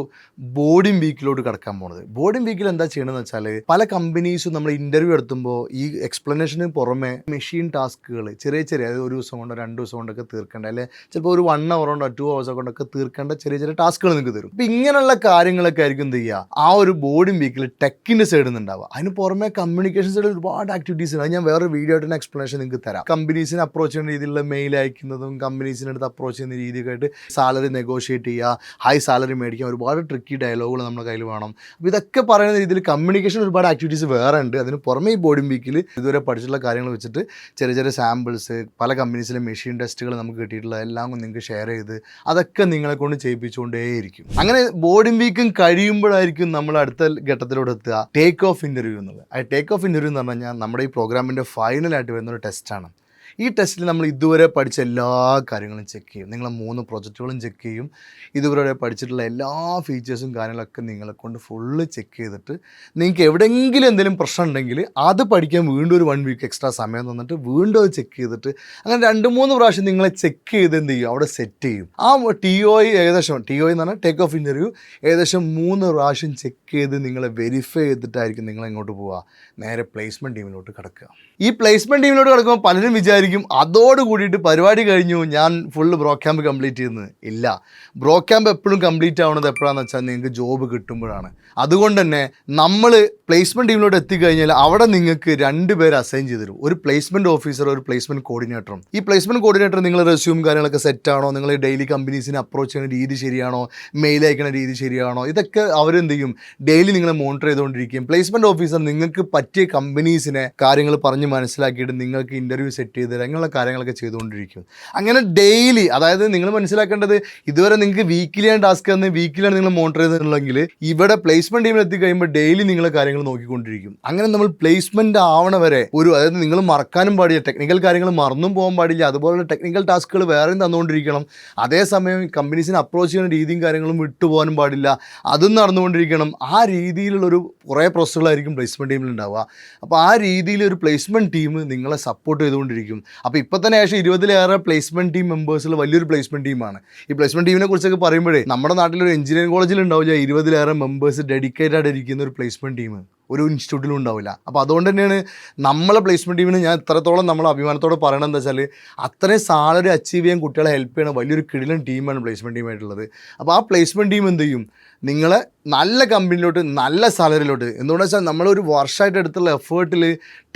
ബോർഡിംഗ് വീക്കിലോട്ട് കടക്കാൻ പോകുന്നത്. ബോർഡിംഗ് വീക്കിൽ എന്താ ചെയ്യണമെന്ന് വെച്ചാൽ പല കമ്പനീസും നമ്മൾ ഇൻ്റർവ്യൂ എടുത്തുമ്പോൾ ഈ എക്സ്പ്ലനേഷന് പുറമെ മെഷീൻ ടാസ്കുകൾ ചെറിയ അതായത് ഒരു ദിവസം കൊണ്ടോ 2 ദിവസം കൊണ്ടൊക്കെ തീർക്കേണ്ട, അല്ലെങ്കിൽ ചിലപ്പോൾ ഒരു 1 hour കൊണ്ടോ 2 hours കൊണ്ടൊക്കെ തീർക്കേണ്ട ചെറിയ ടാസ്കുകൾ നിങ്ങൾക്ക് തരും. അപ്പോൾ ഇങ്ങനെയുള്ള കാര്യങ്ങളൊക്കെ ആയിരിക്കും എന്ത് ചെയ്യുക, ആ ഒരു ബോർഡിംഗ് വീക്കിൽ ടെക്കിൻ്റെ സൈഡിൽ നിന്നുണ്ടാവുക. അതിന് പുറമെ കമ്മ്യൂണിക്കേഷൻ സൈഡിൽ ഒരുപാട് ആക്ടിവിറ്റീസ് ഉണ്ട്. അത് ഞാൻ വേറെ വീഡിയോ ആയിട്ട് എക്സ്പ്ലനേഷൻ നിങ്ങൾക്ക് തരാം. കമ്പനീസിനെ അപ്രോച്ച് ചെയ്യുന്ന രീതിയിലുള്ള മെയിൽ അയക്കുന്നതും കമ്പനീസിൻ്റെ അടുത്ത് അപ്രോച്ച് ചെയ്യുന്ന രീതിയൊക്കെ ആയിട്ട് സാലറി നെഗോഷിയേറ്റ് ചെയ്യുക, ഹൈ സാലറി മേടിക്കാൻ ഒരുപാട് ട്രിക്കി ഡയലോഗുകൾ നമ്മുടെ കയ്യിൽ വേണം. അപ്പോൾ ഇതൊക്കെ പറയുന്ന രീതിയിൽ കമ്മ്യൂണിക്കേഷൻ ഒരുപാട് ആക്ടിവിറ്റീസ് വേറെ ഉണ്ട്. അതിന് പുറമെ ഈ ബോർഡിംഗ് വീക്കിൽ ഇതുവരെ പഠിച്ചിട്ടുള്ള കാര്യങ്ങൾ വെച്ചിട്ട് ചെറിയ സാമ്പിൾസ് പല കമ്പനീസിലെ മെഷീൻ ടെസ്റ്റുകൾ നമുക്ക് കിട്ടിയിട്ടുള്ള എല്ലാം നിങ്ങൾക്ക് ഷെയർ ചെയ്ത് അതൊക്കെ നിങ്ങളെ കൊണ്ട് ചെയ്യിപ്പിച്ചുകൊണ്ടേയിരിക്കും. അങ്ങനെ ബോർഡിംഗ് വീക്കും കഴിയുമ്പോഴായിരിക്കും നമ്മൾ അടുത്ത ഘട്ടത്തിലൂടെ എത്തുക ടേക്ക് ഓഫ് ഇൻ്റർവ്യൂ എന്നുള്ളത്. ആ ടേക്ക് ഓഫ് ഇൻ്റർവ്യൂ എന്ന് പറഞ്ഞു കഴിഞ്ഞാൽ നമ്മുടെ ഈ പ്രോഗ്രാമിൻ്റെ ഫൈനലായിട്ട് വരുന്നൊരു ടെസ്റ്റാണ്. ഈ ടെസ്റ്റിൽ നമ്മൾ ഇതുവരെ പഠിച്ച എല്ലാ കാര്യങ്ങളും ചെക്ക് ചെയ്യും. നിങ്ങളെ 3 പ്രൊജക്റ്റുകളും ചെക്ക് ചെയ്യും. ഇതുവരെ പഠിച്ചിട്ടുള്ള എല്ലാ ഫീച്ചേഴ്സും കാര്യങ്ങളൊക്കെ നിങ്ങളെ കൊണ്ട് ഫുള്ള് ചെക്ക് ചെയ്തിട്ട് നിങ്ങൾക്ക് എവിടെയെങ്കിലും എന്തെങ്കിലും പ്രശ്നം ഉണ്ടെങ്കിൽ അത് പഠിക്കാൻ വീണ്ടും ഒരു 1 week എക്സ്ട്രാ സമയം തന്നിട്ട് വീണ്ടും അത് ചെക്ക് ചെയ്തിട്ട് അങ്ങനെ 2-3 പ്രാവശ്യം നിങ്ങളെ ചെക്ക് ചെയ്ത് എന്ത് ചെയ്യും, അവിടെ സെറ്റ് ചെയ്യും. ആ TOI എന്ന് പറഞ്ഞാൽ ടേക്ക് ഓഫ് ഇൻ്റർവ്യൂ ഏകദേശം 3 പ്രാവശ്യം ചെക്ക് ചെയ്ത് നിങ്ങളെ വെരിഫൈ ചെയ്തിട്ടായിരിക്കും നിങ്ങൾ എങ്ങോട്ട് പോവുക, നേരെ പ്ലേസ്മെൻറ്റ് ടീമിലോട്ട് കിടക്കുക. ഈ പ്ലേസ്മെൻറ്റ് ടീമിലോട്ട് കിടക്കുമ്പോൾ പലരും വിചാരിക്കും അതോട് കൂടിയിട്ട് പരിപാടി കഴിഞ്ഞു, ഞാൻ ഫുള്ള് ബ്രോ ക്യാമ്പ് കംപ്ലീറ്റ് ചെയ്യുന്നത്. ഇല്ല, ബ്രോ ക്യാമ്പ് എപ്പോഴും കംപ്ലീറ്റ് ആവുന്നത് എപ്പോഴാണെന്ന് വെച്ചാൽ നിങ്ങൾക്ക് ജോബ് കിട്ടുമ്പോഴാണ്. അതുകൊണ്ട് തന്നെ നമ്മൾ പ്ലേസ്മെൻറ്റ് ടീമിലോട്ട് എത്തിക്കഴിഞ്ഞാൽ അവിടെ നിങ്ങൾക്ക് 2 പേര് അസൈൻ ചെയ്ത് തരും, ഒരു പ്ലേസ്മെൻറ്റ് ഓഫീസറും ഒരു പ്ലേസ്മെൻറ്റ് കോർഡിനേറ്ററും. ഈ പ്ലേസ്മെൻറ്റ് കോർഡിനേറ്റർ നിങ്ങൾ റെസ്യൂം കാര്യങ്ങളൊക്കെ സെറ്റാണോ, നിങ്ങൾ ഡെയിലി കമ്പനീസിനെ അപ്രോച്ച് ചെയ്യുന്ന രീതി ശരിയാണോ, മെയിൽ അയക്കുന്ന രീതി ശരിയാണോ, ഇതൊക്കെ അവരെന്ത് ചെയ്യും, ഡെയിലി നിങ്ങളെ മോണിറ്റർ ചെയ്തുകൊണ്ടിരിക്കും. പ്ലേസ്മെൻറ്റ് ഓഫീസർ നിങ്ങൾക്ക് പറ്റിയ കമ്പനീസിനെ കാര്യങ്ങൾ പറഞ്ഞ് മനസ്സിലാക്കിയിട്ട് നിങ്ങൾക്ക് ഇൻ്റർവ്യൂ സെറ്റ് ചെയ്ത് അങ്ങനെയുള്ള കാര്യങ്ങളൊക്കെ ചെയ്തുകൊണ്ടിരിക്കും. അങ്ങനെ ഡെയിലി, അതായത് നിങ്ങൾ മനസ്സിലാക്കേണ്ടത് ഇതുവരെ നിങ്ങൾക്ക് വീക്കിലിയാണ് ടാസ്ക് തന്ന് വീക്കിലാണ് നിങ്ങൾ മോണിറ്റർ ചെയ്തിട്ടുണ്ടെങ്കിൽ ഇവിടെ പ്ലേസ്മെൻറ്റ് ടീമിൽ എത്തിക്കഴിയുമ്പോൾ ഡെയിലി നിങ്ങളെ കാര്യങ്ങൾ നോക്കിക്കൊണ്ടിരിക്കും. അങ്ങനെ നമ്മൾ പ്ലേസ്മെൻറ്റ് ആവണ വരെ അതായത് നിങ്ങൾ മറക്കാനും പാടില്ല, ടെക്നിക്കൽ കാര്യങ്ങൾ മറന്നും പോകാൻ പാടില്ല, അതുപോലെ ടെക്നിക്കൽ ടാസ്കുകൾ വേറെയും തന്നുകൊണ്ടിരിക്കണം. അതേസമയം കമ്പനീസിനെ അപ്രോച്ച് ചെയ്യുന്ന രീതിയും കാര്യങ്ങളും വിട്ടുപോകാനും പാടില്ല, അതും നടന്നുകൊണ്ടിരിക്കണം. ആ രീതിയിലുള്ളൊരു കുറേ പ്രോസസ്സുകളായിരിക്കും പ്ലേസ്മെൻറ്റ് ടീമിൽ ഉണ്ടാവുക. അപ്പോൾ ആ രീതിയിൽ ഒരു പ്ലേസ്മെൻറ്റ് ടീം നിങ്ങളെ സപ്പോർട്ട് ചെയ്തുകൊണ്ടിരിക്കും. അപ്പോൾ ഇപ്പോൾ തന്നെ ഏകദേശം 20-ലേറെ പ്ലേസ്മെൻറ്റ് ടീം മെമ്പേഴ്സിൽ വലിയൊരു പ്ലേസ്മെൻറ്റ് ടീമാണ്. ഈ പ്ലേസ്മെൻറ്റ് ടീമിനെ കുറിച്ചൊക്കെ പറയുമ്പോഴേ നമ്മുടെ നാട്ടിലൊരു എഞ്ചിനീയറിംഗ് കോളേജിൽ ഉണ്ടാവില്ല 20-ലേറെ മെമ്പേഴ്സ് ഡെഡിക്കേറ്റഡ് ആയിട്ട് ഇരിക്കുന്ന ഒരു പ്ലേസ്മെൻറ്റ് ടീം ഒരു ഇൻസ്റ്റിറ്റ്യൂട്ടിലും ഉണ്ടാവില്ല. അപ്പോൾ അതുകൊണ്ട് തന്നെയാണ് നമ്മളെ പ്ലേസ്മെൻറ്റ് ടീമിന് ഞാൻ ഇത്രത്തോളം നമ്മൾ അഭിമാനത്തോടെ പറയണത് എന്താ വെച്ചാൽ അത്രയും സാലറി അച്ചീവ് ചെയ്യാൻ കുട്ടികളെ ഹെൽപ്പ് ചെയ്യണ വലിയൊരു കിടിലൻ ടീമാണ് പ്ലേസ്മെൻറ്റ് ടീമായിട്ടുള്ളത്. അപ്പോൾ ആ പ്ലേസ്മെൻറ്റ് ടീം എന്ത് ചെയ്യും, നിങ്ങളെ നല്ല കമ്പനിയിലോട്ട് നല്ല സാലറിയിലോട്ട്. എന്തുകൊണ്ടെന്ന് വെച്ചാൽ നമ്മളൊരു വർഷമായിട്ട് എടുത്തുള്ള എഫേർട്ടിൽ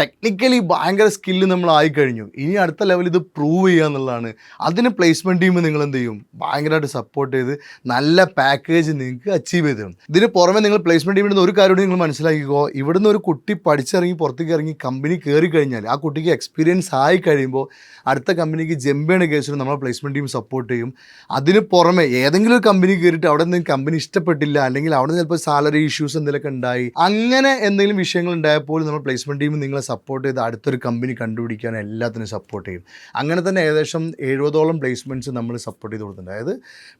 ടെക്നിക്കലി ഭയങ്കര സ്കില്ല് നമ്മൾ ആയിക്കഴിഞ്ഞു. ഇനി അടുത്ത ലെവൽ ഇത് പ്രൂവ് ചെയ്യുക എന്നുള്ളതാണ്. അതിന് പ്ലേസ്മെൻറ്റ് ടീം നിങ്ങൾ എന്ത് ചെയ്യും, ഭയങ്കരമായിട്ട് സപ്പോർട്ട് ചെയ്ത് നല്ല പാക്കേജ് നിങ്ങൾക്ക് അച്ചീവ് ചെയ്ത് തരും. ഇതിന് പുറമെ നിങ്ങൾ പ്ലേസ്മെൻറ്റ് ടീമിൽ നിന്ന് ഒരു കാര്യം നിങ്ങൾ മനസ്സിലാക്കിക്കോ, ഇവിടുന്ന് ഒരു കുട്ടി പഠിച്ചിറങ്ങി പുറത്തേക്ക് ഇറങ്ങി കമ്പനി കയറി കഴിഞ്ഞാൽ ആ കുട്ടിക്ക് എക്സ്പീരിയൻസ് ആയി കഴിയുമ്പോൾ അടുത്ത കമ്പനിക്ക് ജമ്പ് ചെയ്യുന്ന കേസിൽ നമ്മൾ പ്ലേസ്മെൻറ്റ് ടീം സപ്പോർട്ട് ചെയ്യും. അതിന് പുറമെ ഏതെങ്കിലും ഒരു കമ്പനി കയറിയിട്ട് അവിടെ നിന്ന് കമ്പനി ഇഷ്ടപ്പെട്ടില്ല, അല്ലെങ്കിൽ അവിടെ നിന്ന് ചിലപ്പോൾ സാലറി ഇഷ്യൂസ് എന്തെങ്കിലുമൊക്കെ ഉണ്ടായി, അങ്ങനെ എന്തെങ്കിലും വിഷയങ്ങൾ ഉണ്ടായപ്പോൾ നമ്മൾ പ്ലേസ്മെൻറ്റ് ടീം നിങ്ങളെ സപ്പോർട്ട് ചെയ്ത് അടുത്തൊരു കമ്പനി കണ്ടുപിടിക്കാൻ എല്ലാത്തിനും സപ്പോർട്ട് ചെയ്യും. അങ്ങനെ തന്നെ ഏകദേശം 70ഓളം പ്ലേസ്മെൻറ്റ്സ് നമ്മൾ സപ്പോർട്ട് ചെയ്ത് കൊടുത്തിട്ടുണ്ട്. അതായത്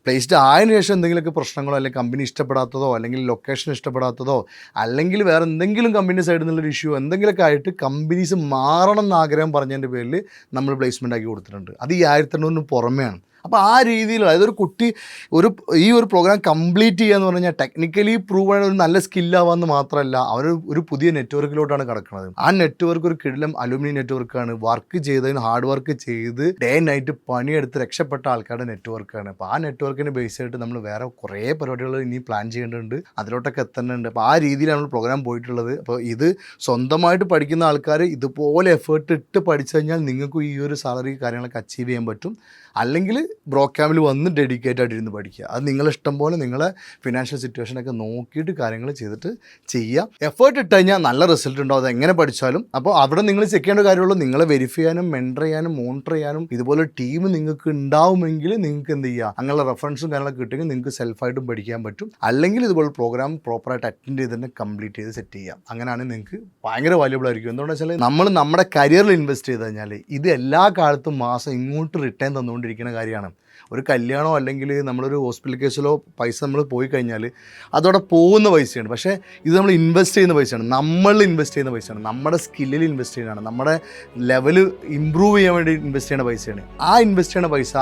പ്ലേസ്ഡ് ആയതിനു ശേഷം എന്തെങ്കിലുമൊക്കെ പ്രശ്നങ്ങളോ അല്ലെങ്കിൽ കമ്പനി ഇഷ്ടപ്പെടാത്തതോ അല്ലെങ്കിൽ ലൊക്കേഷൻ ഇഷ്ടപ്പെടാത്തതോ അല്ലെങ്കിൽ വേറെ എന്തെങ്കിലും കമ്പനി സൈഡിൽ നിന്നുള്ളൊരു ഇഷ്യൂ എന്തെങ്കിലുമൊക്കെ ആയിട്ട് കമ്പനീസ് മാറണം എന്ന് ആഗ്രഹം പറഞ്ഞതിൻ്റെ പേരിൽ നമ്മൾ പ്ലേസ്മെൻ്റ് ആക്കി കൊടുത്തിട്ടുണ്ട്. അത് ഈ 1800 പുറമെയാണ്. അപ്പോൾ ആ രീതിയിൽ, അതായത് ഒരു കുട്ടി ഈ ഒരു പ്രോഗ്രാം കംപ്ലീറ്റ് ചെയ്യുക എന്ന് പറഞ്ഞു കഴിഞ്ഞാൽ ടെക്നിക്കലി പ്രൂവ് ആയ ഒരു നല്ല സ്കില്ലാവാന്ന് മാത്രമല്ല, അവർ ഒരു പുതിയ നെറ്റ്വർക്കിലോട്ടാണ് കിടക്കുന്നത്. ആ നെറ്റ്വർക്ക് ഒരു കിടിലം അലുമിനി നെറ്റ്വർക്കാണ്. വർക്ക് ചെയ്തതിന് ഹാർഡ് വർക്ക് ചെയ്ത് ഡേ നൈറ്റ് പണിയെടുത്ത് രക്ഷപ്പെട്ട ആൾക്കാരുടെ നെറ്റ്വർക്കാണ്. അപ്പോൾ ആ നെറ്റ്വർക്കിനെ ബേസ് ചെയ്തിട്ട് നമ്മൾ വേറെ കുറേ പരിപാടികൾ ഇനി പ്ലാൻ ചെയ്യേണ്ടതുണ്ട്, അതിലോട്ടൊക്കെ എത്തേണ്ടതുണ്ട്. അപ്പോൾ ആ രീതിയിലാണ് നമ്മൾ പ്രോഗ്രാം പോയിട്ടുള്ളത്. അപ്പോൾ ഇത് സ്വന്തമായിട്ട് പഠിക്കുന്ന ആൾക്കാർ ഇതുപോലെ എഫേർട്ട് ഇട്ട് പഠിച്ചു കഴിഞ്ഞാൽ നിങ്ങൾക്കും ഈ ഒരു സാലറി കാര്യങ്ങളൊക്കെ അച്ചീവ് ചെയ്യാൻ പറ്റും. അല്ലെങ്കിൽ ബ്രോക്യാമിൽ വന്ന് ഡെഡിക്കേറ്റ് ആയിട്ടിരുന്ന് പഠിക്കുക. അത് നിങ്ങളിഷ്ടം പോലെ നിങ്ങളെ ഫിനാൻഷ്യൽ സിറ്റുവേഷനൊക്കെ നോക്കിയിട്ട് കാര്യങ്ങൾ ചെയ്തിട്ട് ചെയ്യുക. എഫേർട്ട് ഇട്ട് കഴിഞ്ഞാൽ നല്ല റിസൾട്ട് ഉണ്ടാവും, അത് എങ്ങനെ പഠിച്ചാലും. അപ്പോൾ അവിടെ നിങ്ങൾ ചെക്ക് ചെയ്യേണ്ട കാര്യമുള്ളൂ, നിങ്ങളെ വെരിഫൈ ചെയ്യാനും മെൻറ്റർ ചെയ്യാനും മോണിറ്റർ ചെയ്യാനും ഇതുപോലെ ടീം നിങ്ങൾക്ക് ഉണ്ടാവുമെങ്കിൽ നിങ്ങൾക്ക് എന്ത് ചെയ്യുക, അങ്ങനെയുള്ള റെഫറൻസും കാര്യങ്ങളൊക്കെ കിട്ടുമെങ്കിൽ നിങ്ങൾക്ക് സെൽഫായിട്ടും പഠിക്കാൻ പറ്റും. അല്ലെങ്കിൽ ഇതുപോലെ പ്രോഗ്രാം പ്രോപ്പറായിട്ട് അറ്റൻഡ് ചെയ്ത് തന്നെ കംപ്ലീറ്റ് ചെയ്ത് സെറ്റ് ചെയ്യാം. അങ്ങനെയാണെങ്കിൽ നിങ്ങൾക്ക് ഭയങ്കര വാല്യുബിൾ ആയിരിക്കും. എന്തുകൊണ്ടെന്ന് വെച്ചാൽ നമ്മൾ നമ്മുടെ കരിയറിൽ ഇൻവെസ്റ്റ് ചെയ്ത് കഴിഞ്ഞാൽ ഇത് എല്ലാ കാലത്തും മാസം ഇങ്ങോട്ട് റിട്ടേൺ തന്നുകൊണ്ടിരിക്കുന്ന കാര്യമാണ്. ഒരു കല്യാണമോ അല്ലെങ്കിൽ നമ്മളൊരു ഹോസ്പിറ്റൽ കേസിലോ പൈസ നമ്മൾ പോയി കഴിഞ്ഞാൽ അതോടെ പോകുന്ന പൈസയാണ്. പക്ഷേ ഇത് നമ്മൾ ഇൻവെസ്റ്റ് ചെയ്യുന്ന പൈസയാണ്, നമ്മൾ ഇൻവെസ്റ്റ് ചെയ്യുന്ന പൈസയാണ്, നമ്മുടെ സ്കില്ലിൽ ഇൻവെസ്റ്റ് ചെയ്യുന്നതാണ്, നമ്മുടെ ലെവൽ ഇമ്പ്രൂവ് ചെയ്യാൻ വേണ്ടി ഇൻവെസ്റ്റ് ചെയ്യുന്ന പൈസയാണ്. ആ ഇൻവെസ്റ്റ് ചെയ്യുന്ന പൈസ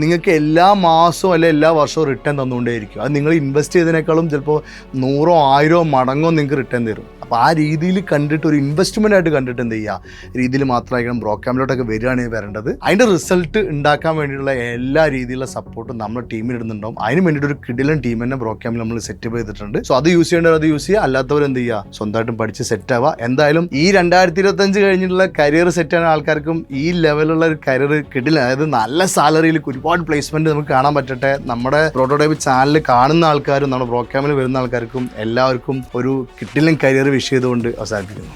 നിങ്ങൾക്ക് എല്ലാ മാസവും അല്ലെങ്കിൽ എല്ലാ വർഷവും റിട്ടേൺ തന്നുകൊണ്ടേയിരിക്കും. അത് നിങ്ങൾ ഇൻവെസ്റ്റ് ചെയ്തതിനേക്കാളും ചിലപ്പോൾ 100 1000 മടങ്ങോ നിങ്ങൾക്ക് റിട്ടേൺ തരും. അപ്പോൾ ആ രീതിയിൽ കണ്ടിട്ട് ഒരു ഇൻവെസ്റ്റ്മെൻ്റ് ആയിട്ട് കണ്ടിട്ട് എന്ത് ചെയ്യുക, രീതിയിൽ മാത്രമായിരിക്കണം ബ്രോക്യാമിലോട്ടൊക്കെ വരികയാണ് വരേണ്ടത്. അതിൻ്റെ റിസൾട്ട് ഉണ്ടാക്കാൻ വേണ്ടിയിട്ടുള്ള എല്ലാ രീതിയിലുള്ള സപ്പോർട്ടും നമ്മുടെ ടീമിൽ ഇടുന്നുണ്ടാവും. അതിന് വേണ്ടിയിട്ട് ഒരു കിടിലൻ ടീം തന്നെ ബ്രോക്യാമിൽ നമ്മൾ സെറ്റപ്പ് ചെയ്തിട്ടുണ്ട്. സോ അത് യൂസ് ചെയ്യേണ്ടവർ അത് യൂസ് ചെയ്യുക, അല്ലാത്തവർ എന്ത് ചെയ്യുക, സ്വന്തമായിട്ടും പഠിച്ച് സെറ്റ് ആവുക. എന്തായാലും ഈ 2025 കഴിഞ്ഞിട്ടുള്ള കരിയർ സെറ്റ് ചെയ്യുന്ന ആൾക്കാർക്കും ഈ ലെവലുള്ള ഒരു കരിയർ കിടിലൻ, അതായത് നല്ല സാലറിയിൽ ഒരുപാട് പ്ലേസ്മെൻറ്റ് നമുക്ക് കാണാൻ പറ്റട്ടെ. നമ്മുടെ പ്രോട്ടോടൈപ്പ് ചാനൽ കാണുന്ന ആൾക്കാരും നമ്മുടെ ബ്രോക്യാമിൽ വരുന്ന ആൾക്കാർക്കും എല്ലാവർക്കും ഒരു കിടിലൻ കരിയർ വിഷ് ചെയ്തുകൊണ്ട് അവസാനിപ്പിക്കുന്നു.